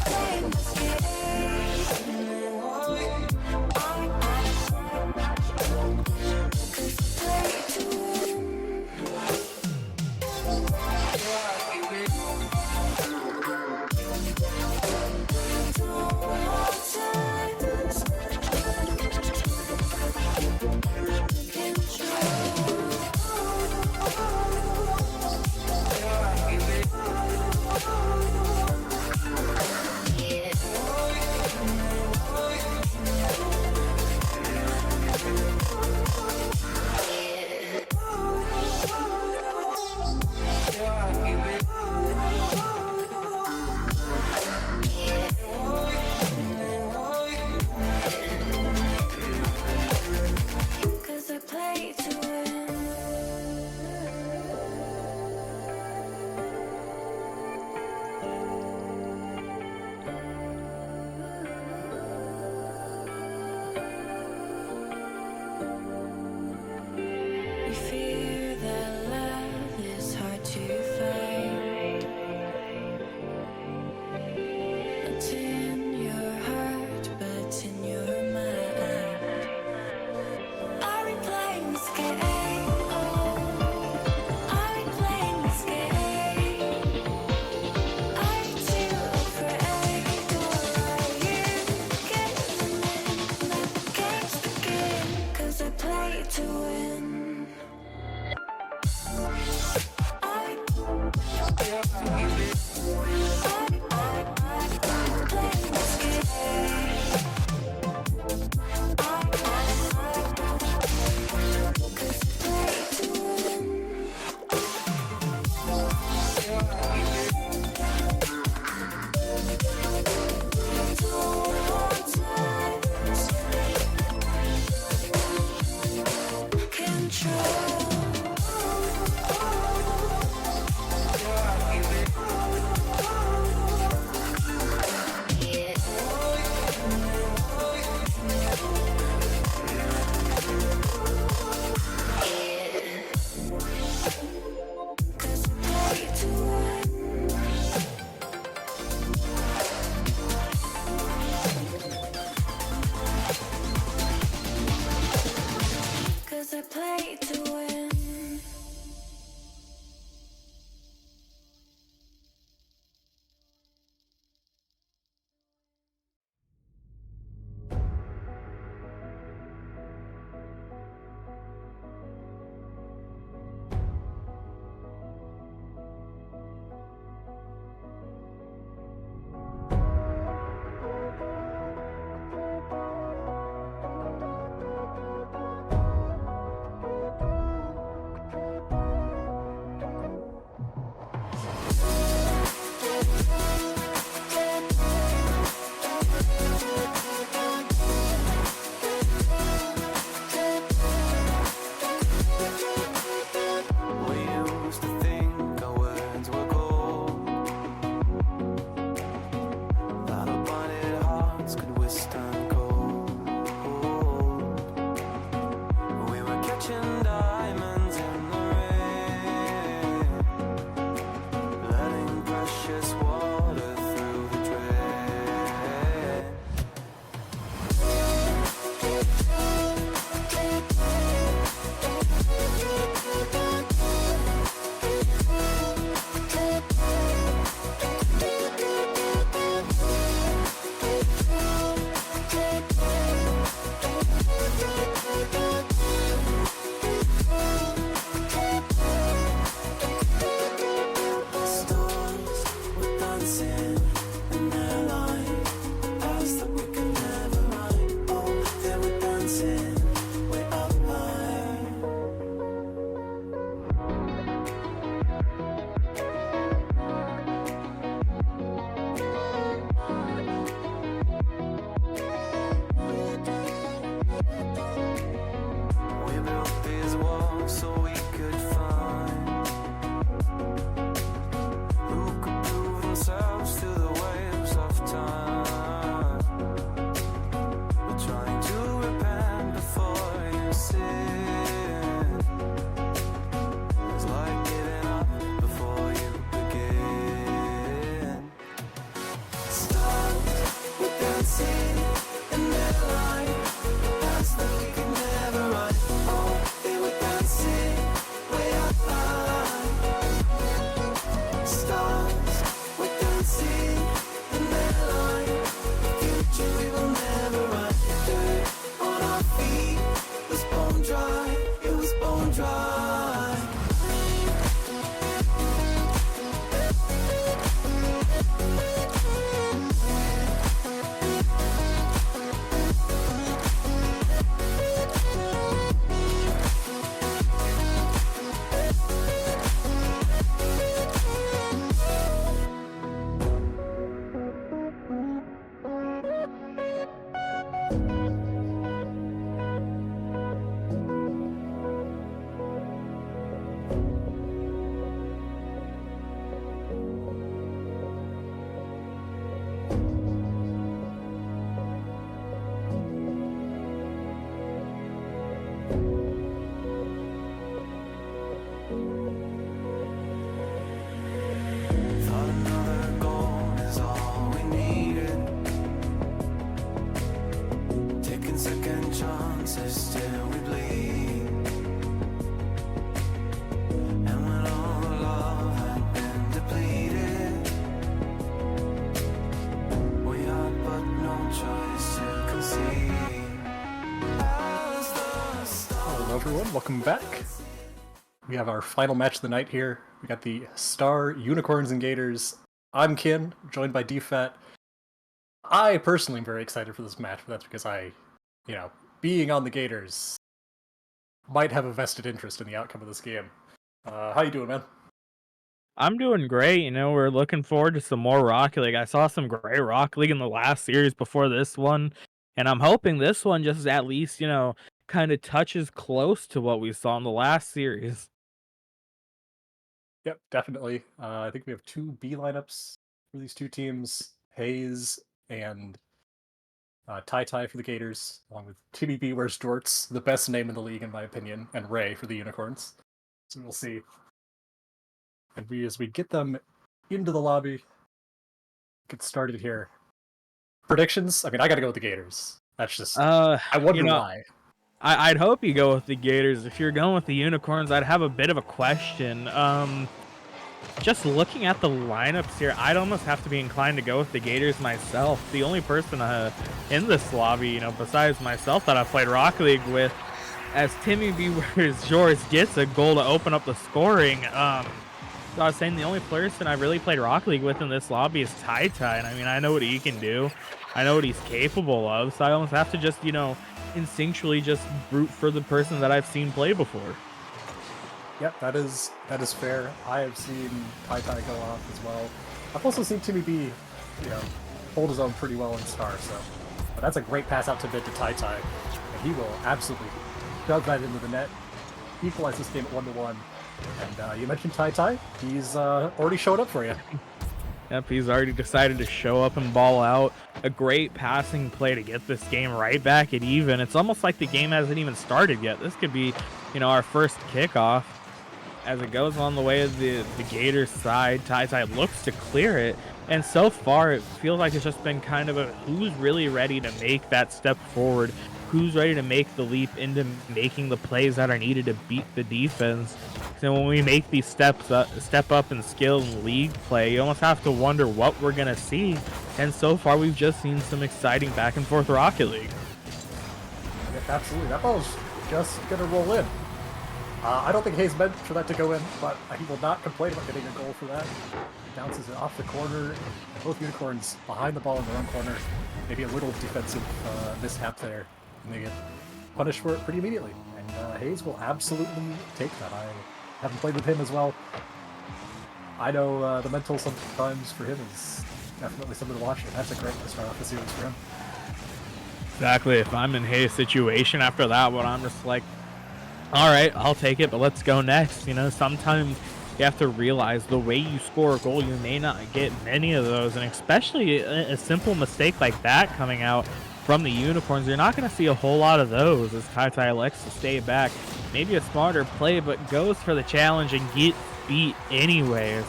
playing this game. 'Cause I play to win. Cause I play to win. You fear that love is hard to find. Not in your heart, but in your mind. Are we playing this game? Oh, are we playing this game? Are you too afraid, or are you giving in? Let the games begin, 'cause I play to win. I playing this game. 'Cause I play to win. Don't want to lose Cause I play to win. Cause I play to win. We used to think our words were gold, that our blinded hearts could withstand cold. We were catching diamonds in the rain, letting precious water through the drain. Stars were dancing in their light. everyone. Welcome back. We have our final match of the night here. We got the Star Unicorns and Gators. I'm Kin, joined by DFAT. I personally am very excited for this match, but that's because I, being on the Gators, might have a vested interest in the outcome of this game. How you doing, man? I'm doing great. We're looking forward to some more Rocket League. I saw some great Rocket League in the last series before this one, and I'm hoping this one just at least, kind of touches close to what we saw in the last series. Yep, definitely. I think we have two B lineups for these two teams, Hayes and Tai for the Gators, along with Timmy B. Where's Jorts, the best name in the league in my opinion, and Ray for the Unicorns. So we'll see. And as we get them into the lobby, get started here. Predictions? I mean, I got to go with the Gators. That's just. I wonder why. I'd hope you go with the Gators. If you're going with the Unicorns, I'd have a bit of a question. Just looking at the lineups here, I'd almost have to be inclined to go with the Gators myself. The only person in this lobby, besides myself that I've played Rocket League with, as Timmy B. George gets a goal to open up the scoring. So I was saying the only person I really played Rocket League with in this lobby is Tai, and I mean, I know what he can do. I know what he's capable of, so I almost have to just, instinctually just root for the person that I've seen play before. Yep, that is fair. I have seen Tai go off as well. I've also seen Timmy B, hold his own pretty well in Star, but that's a great pass out to mid to Tai, and he will absolutely shove that into the net, equalize this game at 1-1. And you mentioned Tai, he's already showed up for you. Yep, he's already decided to show up and ball out. A great passing play to get this game right back at even. It's almost like the game hasn't even started yet. This could be, our first kickoff. As it goes on the way of the Gators side, Tai looks to clear it. And so far, it feels like it's just been kind of a who's really ready to make that step forward. Who's ready to make the leap into making the plays that are needed to beat the defense. So when we make these step up in skill and league play, you almost have to wonder what we're going to see. And so far, we've just seen some exciting back and forth Rocket League. Yeah, absolutely. That ball's just going to roll in. I don't think Hayes meant for that to go in, but he will not complain about getting a goal for that. He bounces it off the corner. Both Unicorns behind the ball in their own corner. Maybe a little defensive mishap there, and they get punished for it pretty immediately. And Hayes will absolutely take that. I haven't played with him as well. I know the mental sometimes for him is definitely something to watch, and that's a great way to start off the series for him. Exactly. If I'm in Hayes' situation after that one, I'm just like, all right, I'll take it, but let's go next. Sometimes you have to realize the way you score a goal, you may not get many of those, and especially a simple mistake like that coming out from the Unicorns, you're not going to see a whole lot of those as Tai elects to stay back. Maybe a smarter play, but goes for the challenge and gets beat anyways.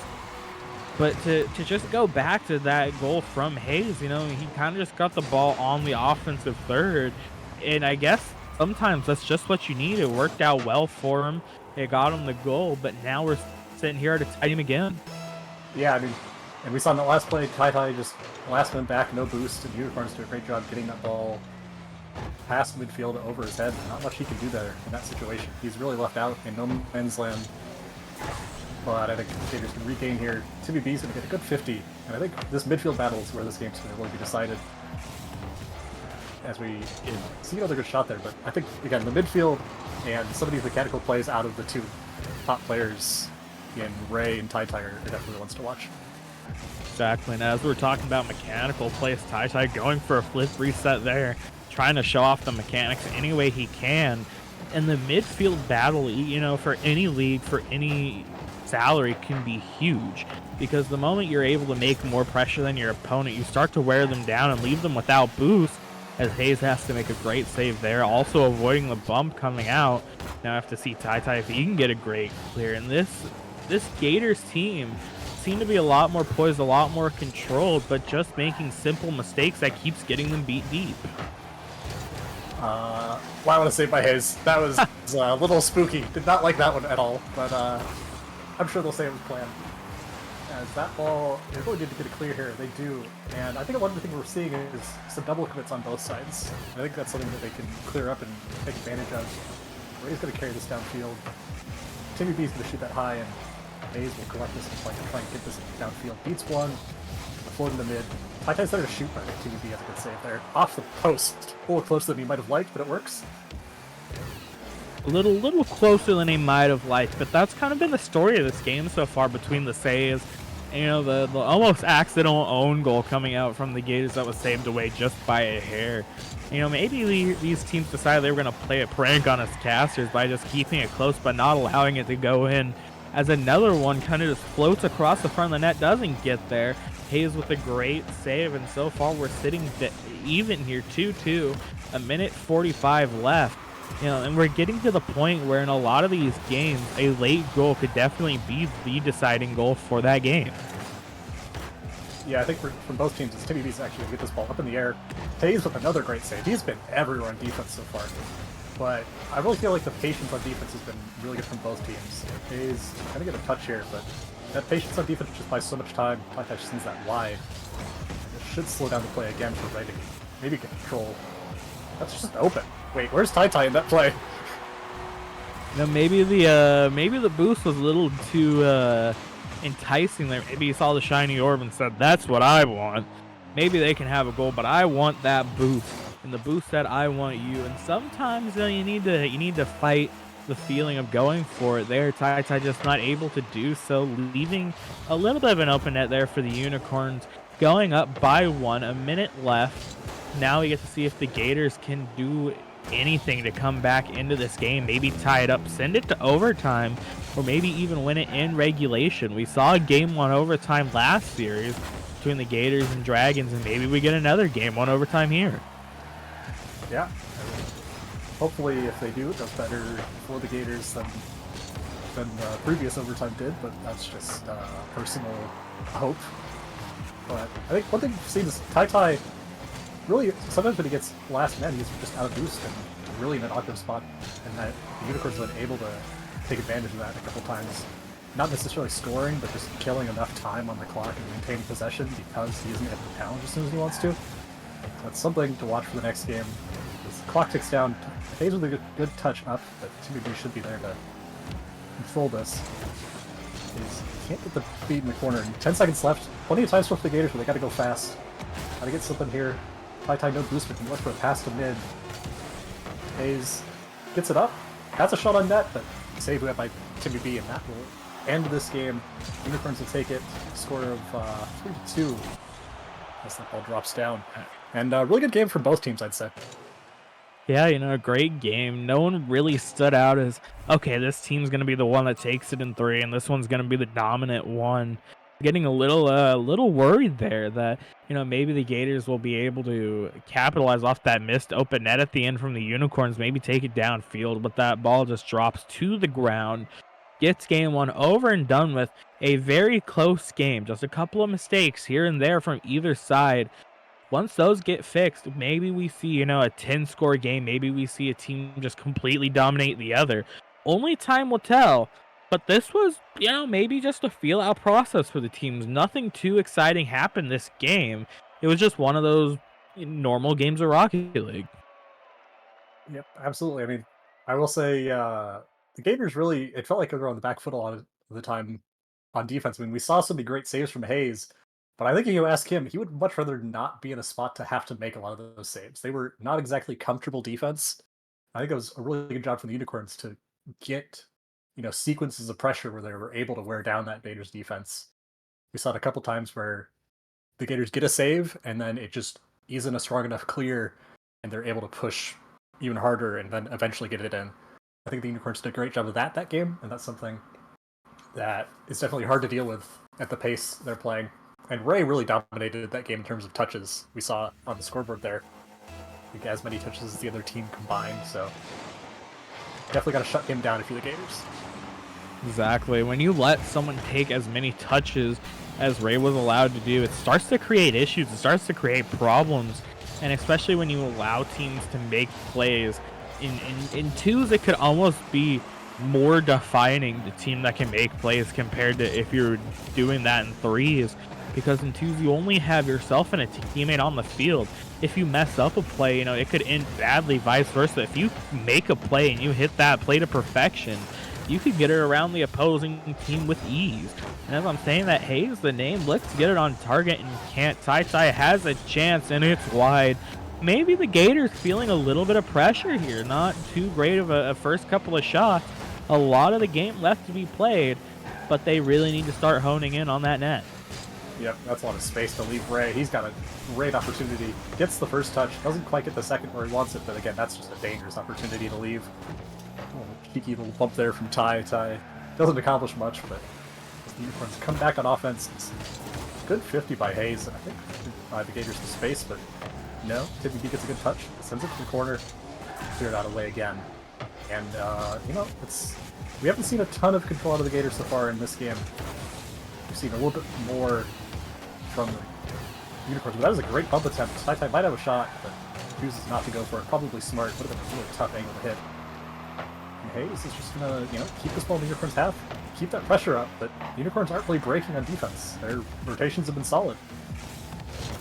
But to just go back to that goal from Hayes, he kind of just got the ball on the offensive third, and I guess sometimes that's just what you need. It worked out well for him. It got him the goal, but now we're sitting here to tie him again. Yeah, I mean, and we saw in the last play, Tai just last man back, no boost, and Unicorns do a great job getting that ball past midfield over his head. Not much he can do there in that situation. He's really left out in no man's land. But I think Gators can regain here. Timmy B's going to get a good 50, and I think this midfield battle is where this game's going to really be decided. As we see another good shot there, but I think, again, the midfield and some of these mechanical plays out of the two top players in Ray and Tai are definitely the ones to watch. Exactly, and as we're talking about mechanical plays, Tai going for a flip reset there, trying to show off the mechanics any way he can. And the midfield battle, for any league, for any salary, can be huge. Because the moment you're able to make more pressure than your opponent, you start to wear them down and leave them without boost. As Hayes has to make a great save there, also avoiding the bump coming out. Now I have to see Tai if he can get a great clear. And this Gators team seem to be a lot more poised, a lot more controlled, but just making simple mistakes that keeps getting them beat deep. Well, I want to say by Hayes, that was a little spooky. Did not like that one at all, but I'm sure they'll say it was planned. As that ball, they really did get a clear here. They do, and I think one of the things we're seeing is some double commits on both sides. I think that's something that they can clear up and take advantage of. Ray's going to carry this downfield. Timmy B's going to shoot that high, and Hayes will collect this and try and get this downfield. Beats one, float in the mid. TyTy's there to shoot, but I think Timmy B has a good save there. Off the post. A little closer than he might have liked, but it works. A little closer than he might have liked, but that's kind of been the story of this game so far between the saves. And, you know, the almost accidental own goal coming out from the Gators that was saved away just by a hair. You know, maybe these teams decided they were going to play a prank on us casters by just keeping it close but not allowing it to go in. As another one kind of just floats across the front of the net, doesn't get there. Hayes with a great save, and so far we're sitting even here, 2-2, a minute 45 left. You know, and we're getting to the point where in a lot of these games, a late goal could definitely be the deciding goal for that game. Yeah, I think from both teams, it's Timmy B's actually going to get this ball up in the air. Hayes with another great save. He's been everywhere on defense so far. But I really feel like the patience on defense has been really good from both teams. Hayes going to get a touch here, but that patience on defense just buys so much time. TyTy sends that wide. It should slow down the play again for Ray to maybe get control. That's just open. Wait, where's TyTy in that play? You know, maybe the boost was a little too enticing there. Maybe he saw the shiny orb and said, "That's what I want." Maybe they can have a goal, but I want that boost, and the boost said, "I want you." And sometimes you need to fight the feeling of going for it there. TyTy just not able to do so, leaving a little bit of an open net there for the Unicorns. Going up by one, a minute left. Now we get to see if the Gators can do anything to come back into this game, maybe tie it up, send it to overtime, or maybe even win it in regulation. We saw a game 1 overtime last series between the Gators and Dragons, and maybe we get another game 1 overtime here. Yeah. Hopefully, if they do, it does better for the Gators than previous overtime did, but that's just personal hope. But I think one thing we've seen is TyTy really, sometimes when he gets last net, he's just out of boost and really in an awkward spot, and that the Unicorns have been able to take advantage of that a couple times. Not necessarily scoring, but just killing enough time on the clock and maintaining possession because he isn't able to challenge as soon as he wants to. That's something to watch for the next game. As the clock ticks down, Hayes with a good touch up, but Timmy B should be there to control this. He can't get the beat in the corner. 10 seconds left. Plenty of time for the Gators, but they gotta go fast. Gotta get something here. TyTy no boost, but he looks for a pass to mid. Hayes gets it up. That's a shot on net, but saved by Timmy B, and that will end this game. Unicorns will take it. Score of 3-2 as that ball drops down. And a really good game for both teams, I'd say. Yeah, you know, a great game. No one really stood out as, okay, this team's going to be the one that takes it in 3, and this one's going to be the dominant one. Getting a little worried there that, you know, maybe the Gators will be able to capitalize off that missed open net at the end from the Unicorns, maybe take it downfield, but that ball just drops to the ground. Gets game 1 over and done with. A very close game. Just a couple of mistakes here and there from either side. Once those get fixed, maybe we see, you know, a 10-score game. Maybe we see a team just completely dominate the other. Only time will tell. But this was, you know, maybe just a feel-out process for the teams. Nothing too exciting happened this game. It was just one of those normal games of Rocket League. Yep, absolutely. I mean, I will say the Gators really, it felt like they were on the back foot a lot of the time on defense. I mean, we saw so many great saves from Hayes, but I think if you ask him, he would much rather not be in a spot to have to make a lot of those saves. They were not exactly comfortable defense. I think it was a really good job from the Unicorns to get, you know, sequences of pressure where they were able to wear down that Gators defense. We saw it a couple times where the Gators get a save and then it just isn't a strong enough clear and they're able to push even harder and then eventually get it in. I think the Unicorns did a great job of that game, and that's something that is definitely hard to deal with at the pace they're playing. And Ray really dominated that game in terms of touches. We saw on the scoreboard there, I think as many touches as the other team combined, so definitely got to shut him down if you're the Gators. Exactly. When you let someone take as many touches as Ray was allowed to do, it starts to create issues. It starts to create problems. And especially when you allow teams to make plays in twos, it could almost be more defining the team that can make plays compared to if you're doing that in threes. Because in twos, you only have yourself and a teammate on the field. If you mess up a play, it could end badly, vice versa. If you make a play and you hit that play to perfection, you could get it around the opposing team with ease. And as I'm saying that, Hayes, the name, let's get it on target and can't. Tai has a chance and it's wide. Maybe the Gators feeling a little bit of pressure here. Not too great of a first couple of shots. A lot of the game left to be played, but they really need to start honing in on that net. Yep, that's a lot of space to leave Ray. He's got a great opportunity. Gets the first touch, doesn't quite get the second where he wants it, but again, that's just a dangerous opportunity to leave. Oh, cheeky little bump there from Tai. Doesn't accomplish much, but the Unicorns come back on offense. It's good 50 by Hayes, and I think the Gators the space, but no, TBB gets a good touch, sends it to the corner, cleared out of way again. And, we haven't seen a ton of control out of the Gators so far in this game. We've seen a little bit more from the Unicorns, but that was a great bump attempt. Tai might have a shot, but chooses not to go for it. Probably smart. Would have been a really tough angle to hit. And Hayes is just gonna, keep this ball in the Unicorns' half, keep that pressure up, but the Unicorns aren't really breaking on defense. Their rotations have been solid.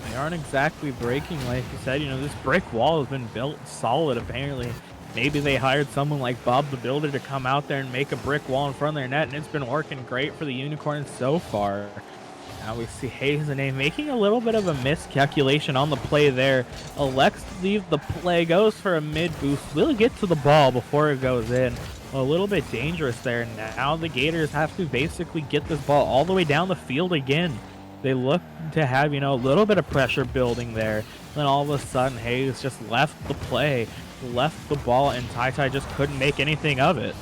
They aren't exactly breaking, like you said. This brick wall has been built solid, apparently. Maybe they hired someone like Bob the Builder to come out there and make a brick wall in front of their net, and it's been working great for the Unicorns so far. Now we see Hayes and Name making a little bit of a miscalculation on the play there. Elects to leave the play, goes for a mid boost, will get to the ball before it goes in. A little bit dangerous there. Now the Gators have to basically get this ball all the way down the field again. They look to have, a little bit of pressure building there. Then all of a sudden, Hayes just left the play, left the ball, and Tai just couldn't make anything of it.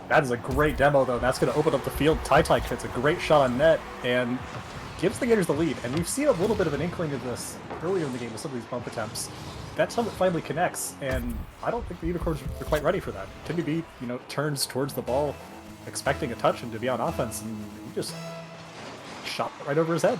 That is a great demo, though. That's going to open up the field. Tai hits a great shot on net and gives the Gators the lead. And we've seen a little bit of an inkling of this earlier in the game with some of these bump attempts. That time it finally connects, and I don't think the Unicorns are quite ready for that. Timmy B, turns towards the ball, expecting a touch and to be on offense, and he just shot right over his head.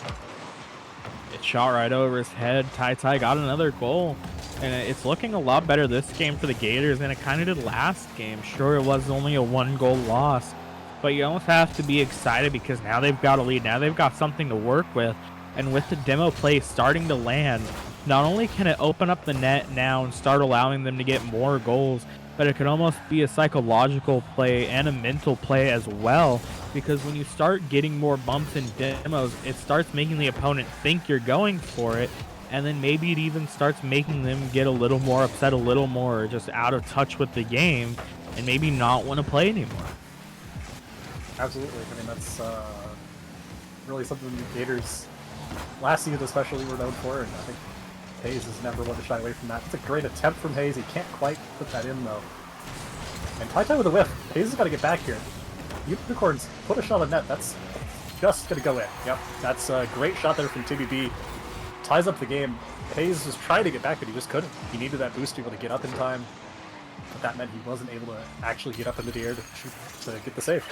It shot right over his head. Tai got another goal. And it's looking a lot better this game for the Gators than it kind of did last game. Sure, it was only a 1-goal loss, but you almost have to be excited because now they've got a lead. Now they've got something to work with. And with the demo play starting to land, not only can it open up the net now and start allowing them to get more goals, but it could almost be a psychological play and a mental play as well. Because when you start getting more bumps and demos, it starts making the opponent think you're going for it. And then maybe it even starts making them get a little more upset, a little more just out of touch with the game, and maybe not want to play anymore. Absolutely. That's really something the Gators last season especially were known for, and I think Hayes has never wanted to shy away from that. It's a great attempt from Hayes. He can't quite put that in, though. And Tai with a whiff. Hayes has got to get back here. Unicorns put a shot on net. That's just going to go in. Yep, that's a great shot there from TBB. Ties up the game. Hayes was trying to get back, but he just couldn't. He needed that boost to be able to get up in time. But that meant he wasn't able to actually get up into the air to get the save.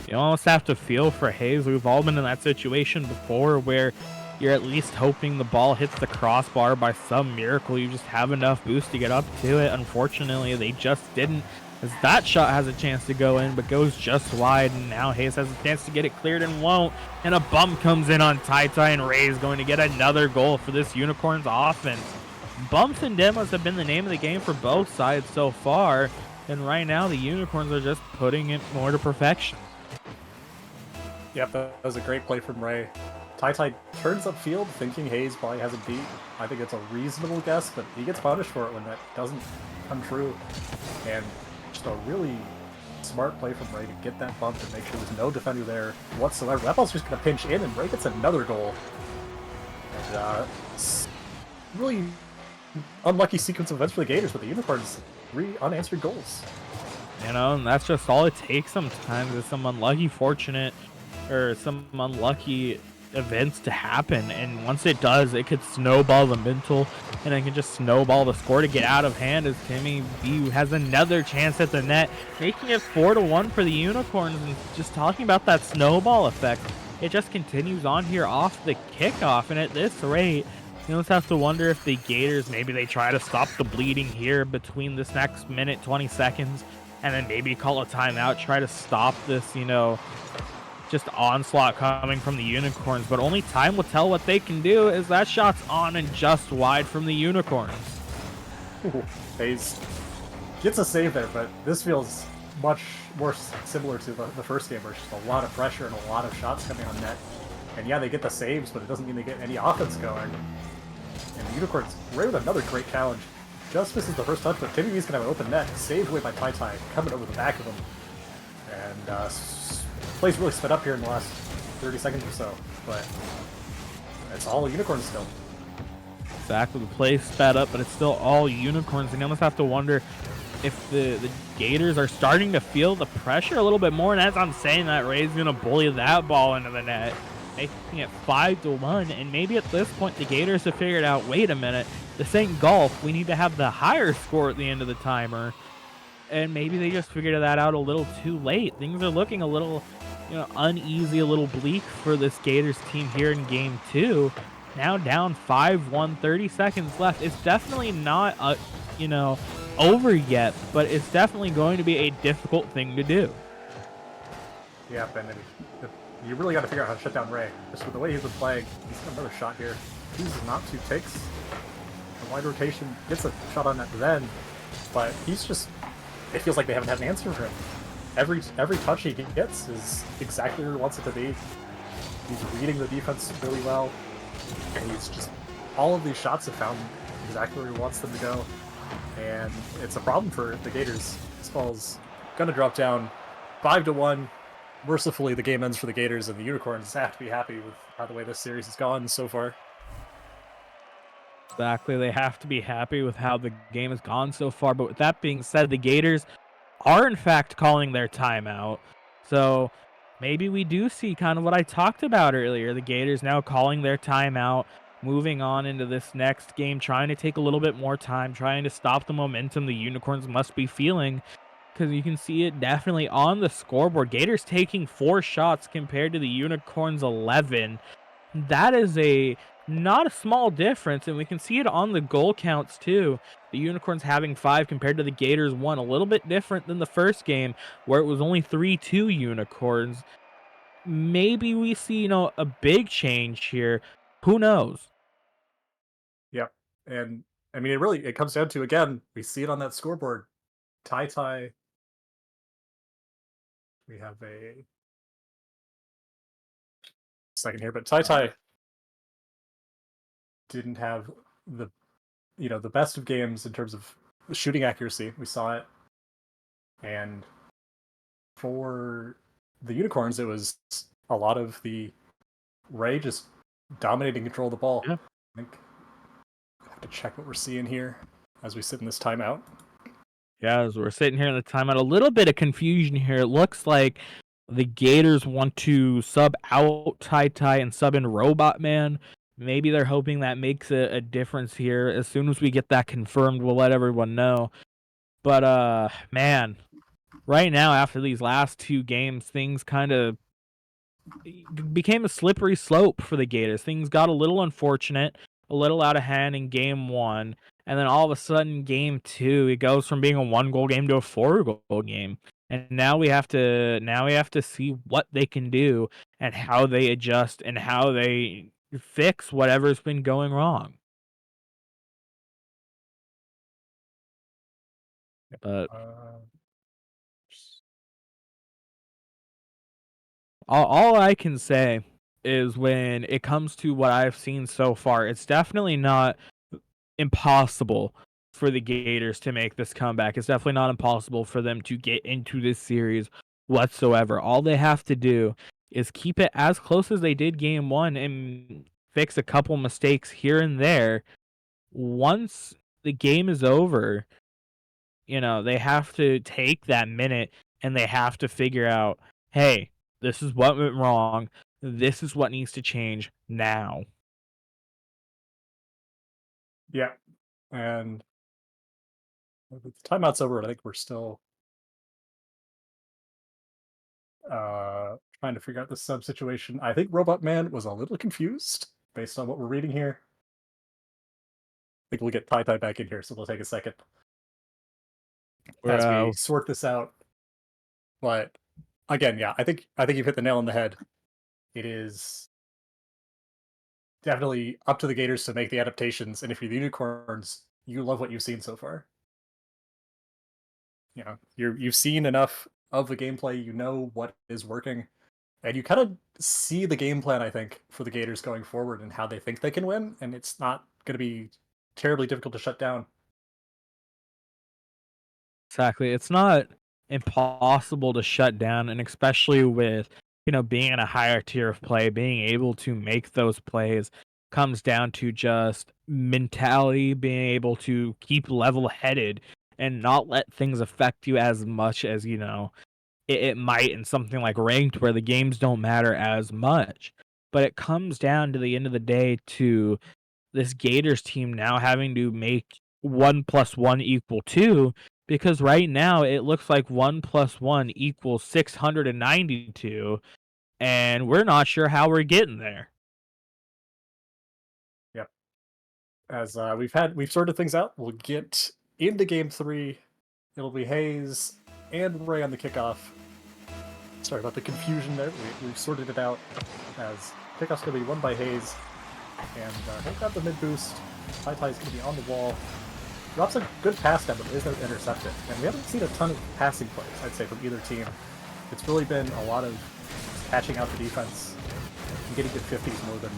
You almost have to feel for Hayes. We've all been in that situation before where you're at least hoping the ball hits the crossbar by some miracle. You just have enough boost to get up to it. Unfortunately, they just didn't. As that shot has a chance to go in, but goes just wide, and now Hayes has a chance to get it cleared and won't. And a bump comes in on Tai, and Ray is going to get another goal for this Unicorns offense. Bumps and demos have been the name of the game for both sides so far, and right now the Unicorns are just putting it more to perfection. Yep, that was a great play from Ray. Tai turns upfield thinking Hayes probably has a beat. I think it's a reasonable guess, but he gets punished for it when that doesn't come true. And just a really smart play from Ray to get that bump and make sure there's no defender there whatsoever. That ball's just going to pinch in, and Ray gets another goal. And really unlucky sequence of events for the Gators, but the Unicorns, 3 unanswered goals. And that's just all it takes sometimes is some unlucky fortunate or some unlucky events to happen, and once it does, it could snowball the mental, and it can just snowball the score to get out of hand as Timmy B has another chance at the net, making it 4-1 for the Unicorns. And just talking about that snowball effect, it just continues on here off the kickoff, and at this rate, you almost have to wonder if the Gators, maybe they try to stop the bleeding here between this next minute 20 seconds and then maybe call a timeout, try to stop this, just onslaught coming from the unicorns. But only time will tell what they can do, as that shot's on and just wide from the unicorns. FaZe gets a save there, but this feels much more similar to the first game, where it's just a lot of pressure and a lot of shots coming on net. And yeah, they get the saves, but it doesn't mean they get any offense going. And the Unicorns, Ray with another great challenge. Just misses the first touch, but Timmy V's gonna have an open net, saved away by Tai, coming over the back of him. And play's really sped up here in the last 30 seconds or so, but it's all Unicorns still. Exactly, the play sped up, but it's still all unicorns. And you almost have to wonder if the Gators are starting to feel the pressure a little bit more. And as I'm saying that, Ray's gonna bully that ball into the net, making it 5-1. And maybe at this point the Gators have figured out, wait a minute, this ain't golf. We need to have the higher score at the end of the timer. And maybe they just figured that out a little too late. Things are looking a little, uneasy, a little bleak for this Gators team here in game 2. Now down 5-1, 30 seconds left. It's definitely not, over yet, but it's definitely going to be a difficult thing to do. Yeah, Ben, you really got to figure out how to shut down Ray. Just with the way he's been playing, he's got another shot here. Chooses not to, takes a wide rotation, gets a shot on that then, but he's just, it feels like they haven't had an answer for him. Every touch he gets is exactly where he wants it to be. He's reading the defense really well. And he's just, all of these shots have found exactly where he wants them to go. And it's a problem for the Gators. This ball's gonna drop down 5-1. Mercifully, the game ends for the Gators, and the Unicorns have to be happy with how the way this series has gone so far. Exactly, they have to be happy with how the game has gone so far. But with that being said, the Gators are in fact calling their timeout. So maybe we do see kind of what I talked about earlier. The Gators now calling their timeout, moving on into this next game, trying to take a little bit more time, trying to stop the momentum the Unicorns must be feeling. Because you can see it definitely on the scoreboard. Gators taking 4 shots compared to the Unicorns 11. That is not a small difference, and we can see it on the goal counts too. The Unicorns having 5 compared to the Gators 1, a little bit different than the first game where it was only 3-2 Unicorns. Maybe we see, a big change here. Who knows? Yep. And I mean, it comes down to, again, we see it on that scoreboard. Tai, we have a second here, but Tai didn't have the best of games in terms of shooting accuracy. We saw it. And for the Unicorns, it was a lot of the Ray just dominating control of the ball. Yeah. I think I have to check what we're seeing here as we sit in this timeout. Yeah, as we're sitting here in the timeout, a little bit of confusion here. It looks like the Gators want to sub out Tai and sub in Robot Man. Maybe they're hoping that makes a difference here. As soon as we get that confirmed, we'll let everyone know. But man, right now after these last 2 games, things kind of became a slippery slope for the Gators. Things got a little unfortunate, a little out of hand in game 1, and then all of a sudden game 2, it goes from being a 1-goal game to a 4-goal game. And now we have to see what they can do and how they adjust and how they fix whatever's been going wrong. But all I can say is when it comes to what I've seen so far, it's definitely not impossible for the Gators to make this comeback. It's definitely not impossible for them to get into this series whatsoever. All they have to do is keep it as close as they did game 1 and fix a couple mistakes here and there. Once the game is over, they have to take that minute and they have to figure out, hey, this is what went wrong. This is what needs to change now. Yeah. And the timeout's over, I think we're still trying to figure out the sub situation. I think Robot Man was a little confused based on what we're reading here. I think we'll get Tai back in here, so it'll take a second. as We're, we sort this out. But again, yeah, I think you've hit the nail on the head. It is definitely up to the Gators to make the adaptations, and if you're the Unicorns, you love what you've seen so far. You know, you've seen enough of the gameplay, you know what is working, and you kind of see the game plan, I think, for the Gators going forward and how they think they can win, and it's not going to be terribly difficult to shut down. Exactly. It's not impossible to shut down, and especially with, being in a higher tier of play, being able to make those plays comes down to just mentality, being able to keep level headed and not let things affect you as much as, it might in something like ranked where the games don't matter as much. But it comes down to the end of the day to this Gators team now having to make 1 + 1 = 2, because right now it looks like 1 + 1 = 692, and we're not sure how we're getting there. Yep. As we've sorted things out, we'll get into game 3. It'll be Hayes and Ray on the kickoff. Sorry about the confusion there. We've sorted it out as kickoff's going to be won by Hayes. And he'll grab the mid boost. Tai Tai is going to be on the wall. Drops a good pass down, but is there to intercept it. And we haven't seen a ton of passing plays, I'd say, from either team. It's really been a lot of catching out the defense and getting good 50s more than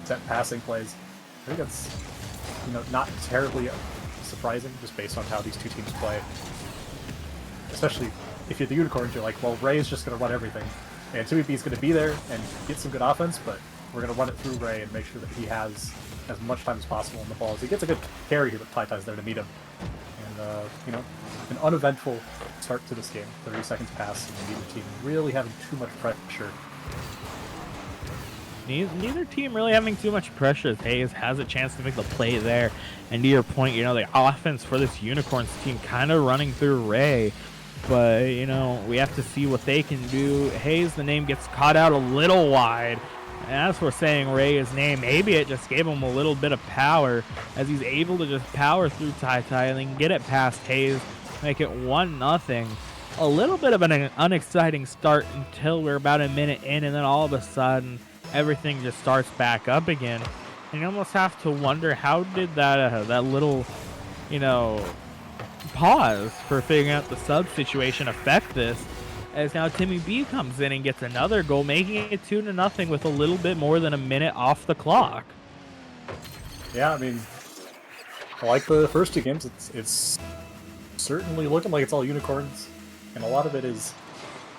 set passing plays. I think that's not terribly surprising, just based on how these two teams play. Especially if you're the Unicorns, you're like, well, Ray is just going to run everything. And 2BP is going to be there and get some good offense, but we're going to run it through Ray and make sure that he has as much time as possible on the ball. As he gets a good carry here, but Tai Tai's there to meet him. And, an uneventful start to this game. 30 seconds pass, and neither team really having too much pressure. Neither team really having too much pressure. Hayes has a chance to make the play there. And to your point, the offense for this Unicorns team kind of running through Ray. But, we have to see what they can do. Hayes, the name gets caught out a little wide. And as we're saying Ray's name, maybe it just gave him a little bit of power as he's able to just power through Tai Tai and then get it past Hayes, make it 1-0. A little bit of an unexciting start until we're about a minute in, and then all of a sudden everything just starts back up again. And you almost have to wonder, how did that little, pause for figuring out the sub situation affect this? As now Timmy B comes in and gets another goal, making it 2-0 with a little bit more than a minute off the clock. Yeah, I mean, like the first two games, it's certainly looking like it's all Unicorns, and a lot of it is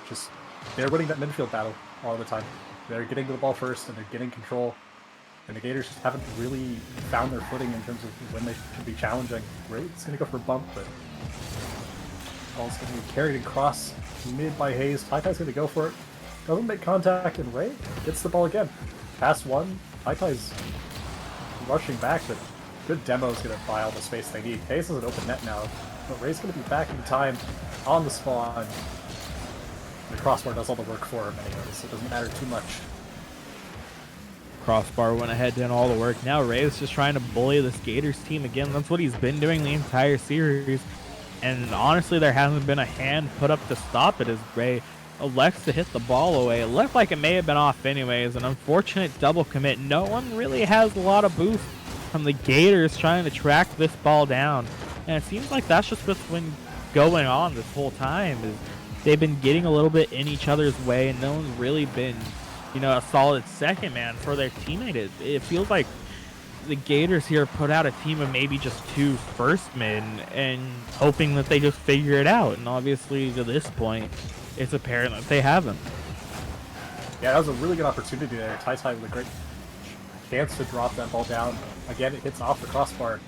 just they're winning that midfield battle all the time. They're getting to the ball first, and they're getting control, and the Gators just haven't really found their footing in terms of when they should be challenging. Ray's going to go for a bump, but ball's going to be carried across mid by Hayes. Tai Tai's going to go for it. Doesn't make contact, and Ray gets the ball again. Pass one. Tai Tai's rushing back, but good demo is going to buy all the space they need. Hayes has an open net now, but Ray's going to be back in time on the spawn. The crossbar does all the work for him anyways, so it doesn't matter too much. Crossbar went ahead, did all the work. Now Ray's just trying to bully this Gators team again. That's what he's been doing the entire series. And honestly, there hasn't been a hand put up to stop it as Ray elects to hit the ball away. It looked like it may have been off anyways. An unfortunate double commit. No one really has a lot of boost from the Gators trying to track this ball down. And it seems like that's just what's been going on this whole time. Is they've been getting a little bit in each other's way, and no one's really been, a solid second man for their teammate. It feels like the Gators here put out a team of maybe just 2 first men and hoping that they just figure it out. And obviously, to this point, it's apparent that they haven't. Yeah, that was a really good opportunity there. Tai Tai with a great chance to drop that ball down. Again, it hits off the crossbar.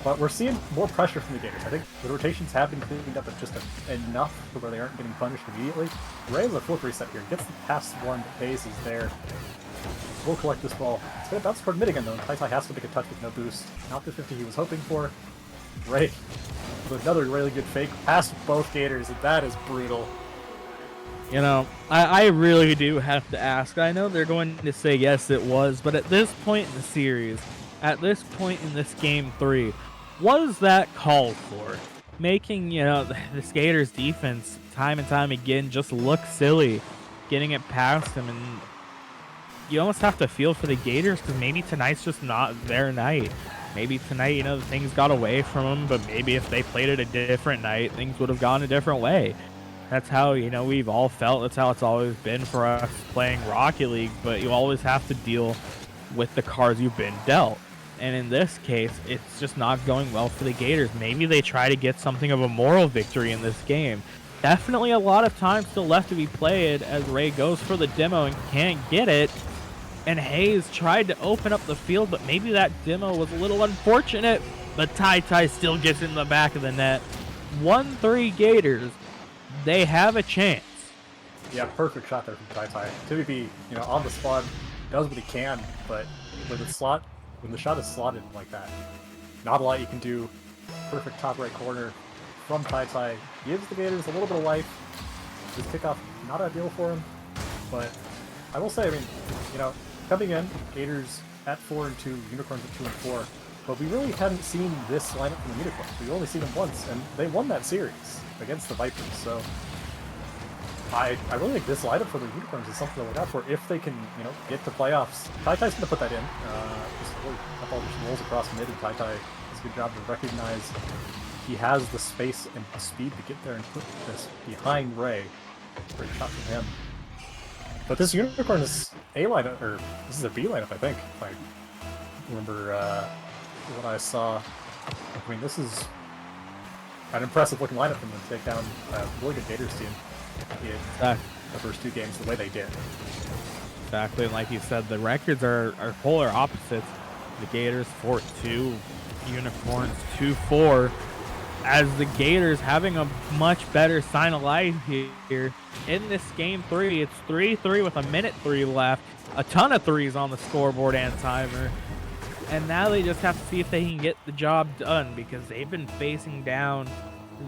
But we're seeing more pressure from the Gators. I think the rotations have been cleaned up, but just enough to where they aren't getting punished immediately. Ray has a 4th reset here. Gets the past one. Hayes is there. We'll collect this ball. It's going to bounce toward mid again, though. Tai Tai has to make a touch with no boost. Not the 50 he was hoping for. Ray with another really good fake past both Gators, and that is brutal. I really do have to ask. I know they're going to say yes, it was, but at this point in the series, at this point in this game 3, was that called for? making, the Gators defense time and time again just look silly, getting it past them. And you almost have to feel for the Gators because maybe tonight's just not their night. Maybe tonight, things got away from them, but maybe if they played it a different night, things would have gone a different way. That's how, we've all felt. That's how it's always been for us playing Rocket League, but you always have to deal with the cards you've been dealt. And in this case, it's just not going well for the Gators. Maybe they try to get something of a moral victory in this game. Definitely a lot of time still left to be played as Ray goes for the demo and can't get it. And Hayes tried to open up the field, but maybe that demo was a little unfortunate. But Tai still gets in the back of the net. 1-3 Gators. They have a chance. Yeah, perfect shot there from Tai. TVB, on the spot, does what he can, but when the shot is slotted like that, not a lot you can do. Perfect top right corner from Tai. Gives the Gators a little bit of life. His kickoff, not ideal for him, but I will say, coming in, Gators at 4-2, Unicorns at 2-4, but we really hadn't seen this lineup from the Unicorns. We've only seen them once, and they won that series against the Vipers, so I really think this lineup for the Unicorns is something to look out for if they can, get to playoffs. Tai's going to put that in. Just really, up all just rolls across mid, and Tai does a good job to recognize he has the space and the speed to get there and put this behind Ray. Great shot from him. But this Unicorn is A lineup, or this is a B lineup, I think. If I remember what I saw. This is an impressive looking lineup from them to take down a really good Gators team in the first two games the way they did. Exactly, and like you said, the records are polar opposites. The Gators 4-2, Unicorns 2-4. As the Gators having a much better sign of life here in this game 3. It's 3-3 with 1:03 left. A ton of threes on the scoreboard and timer. And now they just have to see if they can get the job done because they've been facing down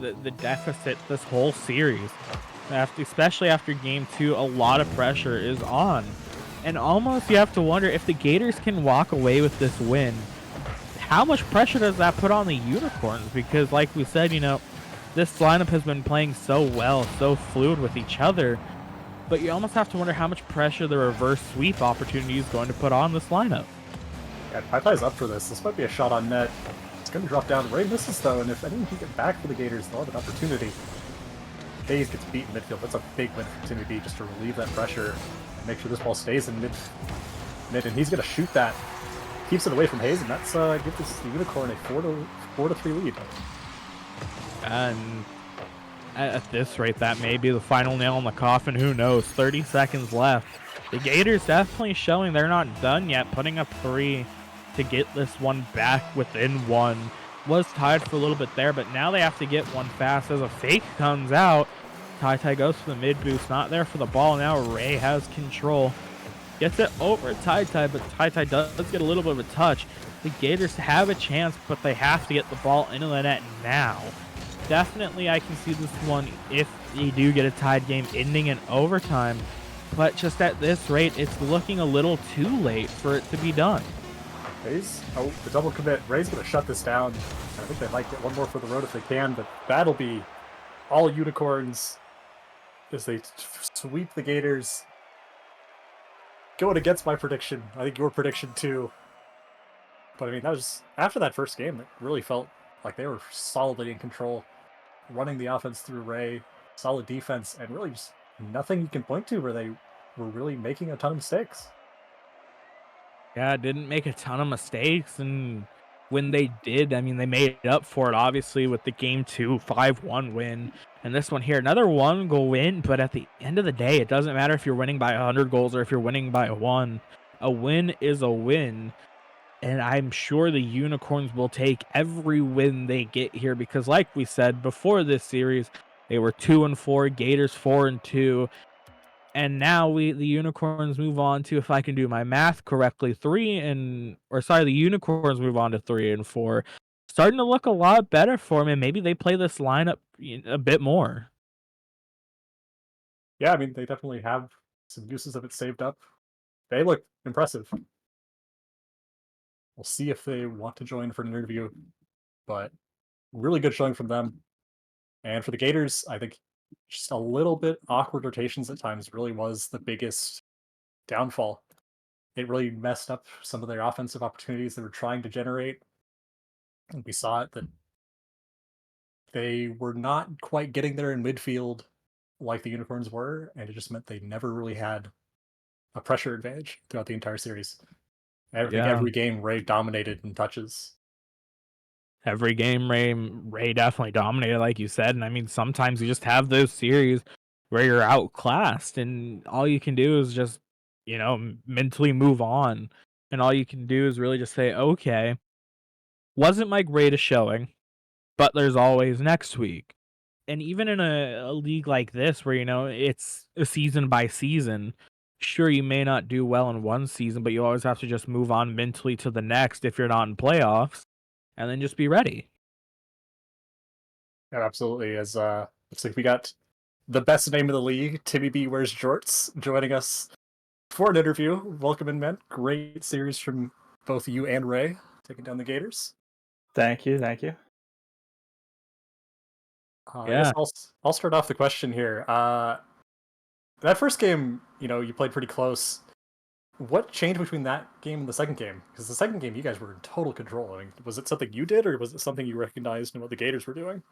the deficit this whole series. Especially after game 2, a lot of pressure is on. And almost you have to wonder if the Gators can walk away with this win. How much pressure does that put on the Unicorns? Because like we said, this lineup has been playing so well, so fluid with each other. But you almost have to wonder how much pressure the reverse sweep opportunity is going to put on this lineup. Yeah, Tai's up for this. This might be a shot on net. It's going to drop down. Ray misses, though, and if anyone can get back for the Gators, they'll have an opportunity. Hayes gets beat in midfield. That's a big win for TVB just to relieve that pressure and make sure this ball stays in mid, and he's going to shoot that. Keeps it away from Hayes, and that's gives the Unicorn a 4-3 lead. And at this rate, that may be the final nail in the coffin. Who knows? 30 seconds left. The Gators definitely showing they're not done yet, putting up 3 to get this one back within 1. Was tied for a little bit there, but now they have to get one fast as a fake comes out. Tai goes for the mid boost, not there for the ball. Now Ray has control. Gets it over Tai, but Tai does get a little bit of a touch. The Gators have a chance, but they have to get the ball into the net now. Definitely, I can see this one, if they do get a tied game, ending in overtime. But just at this rate, it's looking a little too late for it to be done. Hayes, the double commit. Ray's going to shut this down. I think they might get one more for the road if they can, but that'll be all Unicorns as they sweep the Gators. Going against my prediction. I think your prediction too. But that was after that first game. It really felt like they were solidly in control, running the offense through Ray, solid defense, and really just nothing you can point to where they were really making a ton of mistakes. Yeah, didn't make a ton of mistakes, and when they did, they made up for it, obviously, with the Game 2 5-1 win. And this one here, another 1-goal win, but at the end of the day, it doesn't matter if you're winning by 100 goals or if you're winning by 1. A win is a win, and I'm sure the Unicorns will take every win they get here because, like we said, before this series, they were 2-4, Gators 4-2. And now the Unicorns move on to, if I can do my math correctly, the Unicorns move on to 3-4. Starting to look a lot better for them, and maybe they play this lineup a bit more. Yeah, they definitely have some uses of it saved up. They look impressive. We'll see if they want to join for an interview, but really good showing from them. And for the Gators, I think just a little bit awkward rotations at times really was the biggest downfall. It really messed up some of their offensive opportunities they were trying to generate. And we saw it that they were not quite getting there in midfield like the Unicorns were, and it just meant they never really had a pressure advantage throughout the entire series. I think Yeah. every game Ray dominated in touches. Every game, Ray definitely dominated, like you said. And I mean, sometimes you just have those series where you're outclassed, and all you can do is just, mentally move on. And all you can do is really just say, okay, wasn't my greatest showing, but there's always next week. And even in a league like this, where, it's a season by season, sure, you may not do well in one season, but you always have to just move on mentally to the next if you're not in playoffs, and then just be ready. Yeah, absolutely. As looks like we got the best name of the league, Timmy B Wears Jorts, joining us for an interview. Welcome in, man. Great series from both you and Ray, taking down the Gators. Thank you, thank you. I guess Yeah. I'll start off the question here. That first game, you played pretty close. What changed between that game and the second game? Because the second game, you guys were in total control. I mean, was it something you did, or was it something you recognized in what the Gators were doing?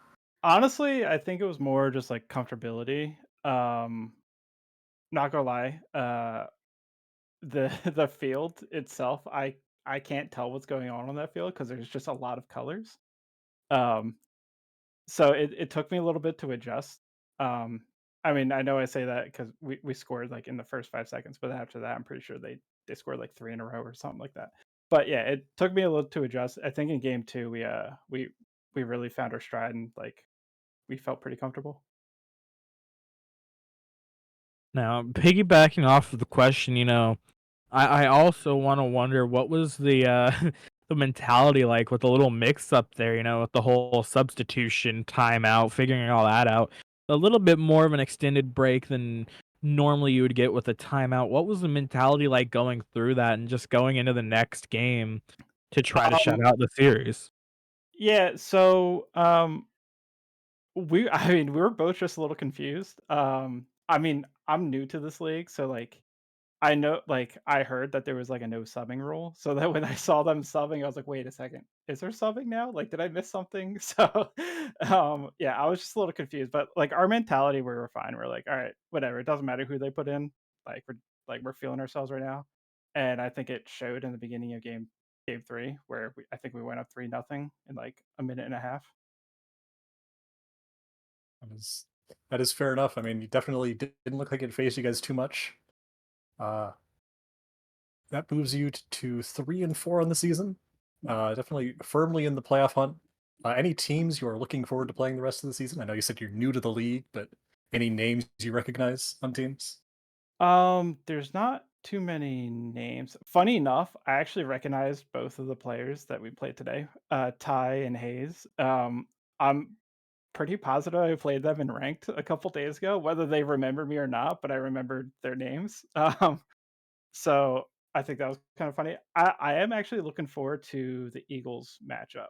Honestly, I think it was more just like comfortability. Not gonna lie, the the field itself, I can't tell what's going on that field because there's just a lot of colors. Um, so it took me a little bit to adjust. Um, I mean, I know I say that because we scored like in the first 5 seconds, but after that, I'm pretty sure they scored like three in a row or something like that. But yeah, it took me a little to adjust. I think in game two, we really found our stride and like we felt pretty comfortable. Now, piggybacking off of the question, I also want to wonder what was the the mentality like with the little mix up there, with the whole substitution timeout, figuring all that out. A little bit more of an extended break than normally you would get with a timeout. What was the mentality like going through that and just going into the next game to try to shut Um, out the series? yeah, so I mean, we were both just a little confused. I mean, I'm new to this league, so like I know like I heard that there was like a no subbing rule. So that when I saw them subbing, I was like, wait a second, is there subbing now? Like, did I miss something? So yeah, I was just a little confused. But like our mentality, we were fine. We're like, all right, whatever. It doesn't matter who they put in. We're feeling ourselves right now. And I think it showed in the beginning of game three, where I think we went up 3-0 in like a minute and a half. That is fair enough. I mean, you definitely didn't look like it phased you guys too much. Uh, that moves you to 3-4 on the season. Definitely firmly in the playoff hunt. Any teams you are looking forward to playing the rest of the season? I know you said you're new to the league, but any names you recognize on teams? There's not too many names. Funny enough, I actually recognized both of the players that we played today, Ty and Hayes. I'm pretty positive I played them in ranked a couple days ago, whether they remember me or not, but I remembered their names. So I think that was kind of funny. I am actually looking forward to the Eagles matchup.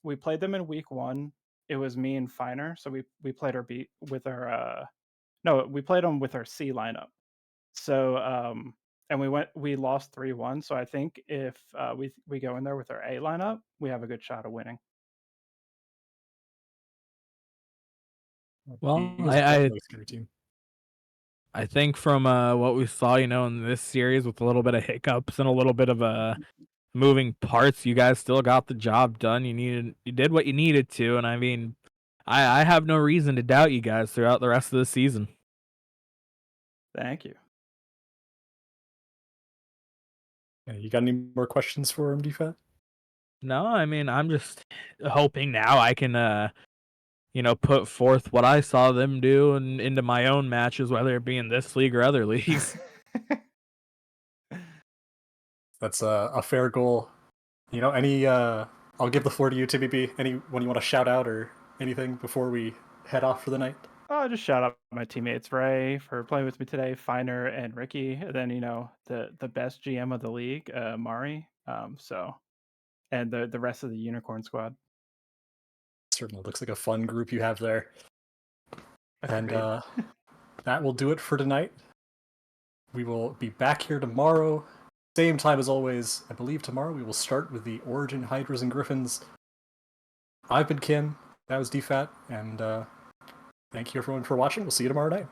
We played them in week one. It was me and Finer, so we played our beat with our no, we played them with our C lineup. So, and we lost 3-1. So I think if we go in there with our A lineup, we have a good shot of winning. The Well, Eagles are I definitely a scary team. I think from what we saw, in this series with a little bit of hiccups and a little bit of moving parts, you guys still got the job done. You did what you needed to, and I mean, I have no reason to doubt you guys throughout the rest of the season. Thank you. Yeah, you got any more questions for him, DFAT? No, I mean, I'm just hoping now I can put forth what I saw them do and into my own matches, whether it be in this league or other leagues. That's a fair goal. I'll give the floor to you, TBB. Anyone you want to shout out or anything before we head off for the night? I'll just shout out my teammates Ray for playing with me today, Finer and Ricky, and then the best GM of the league, Mari. And the rest of the Unicorn squad. certainly looks like a fun group you have there. And Agreed. that will do it for tonight. We will be back here tomorrow, same time as always. I believe tomorrow we will start with the Origin Hydras and Griffins. I've been Kim, that was DFAT, and thank you everyone for watching. We'll see you tomorrow night.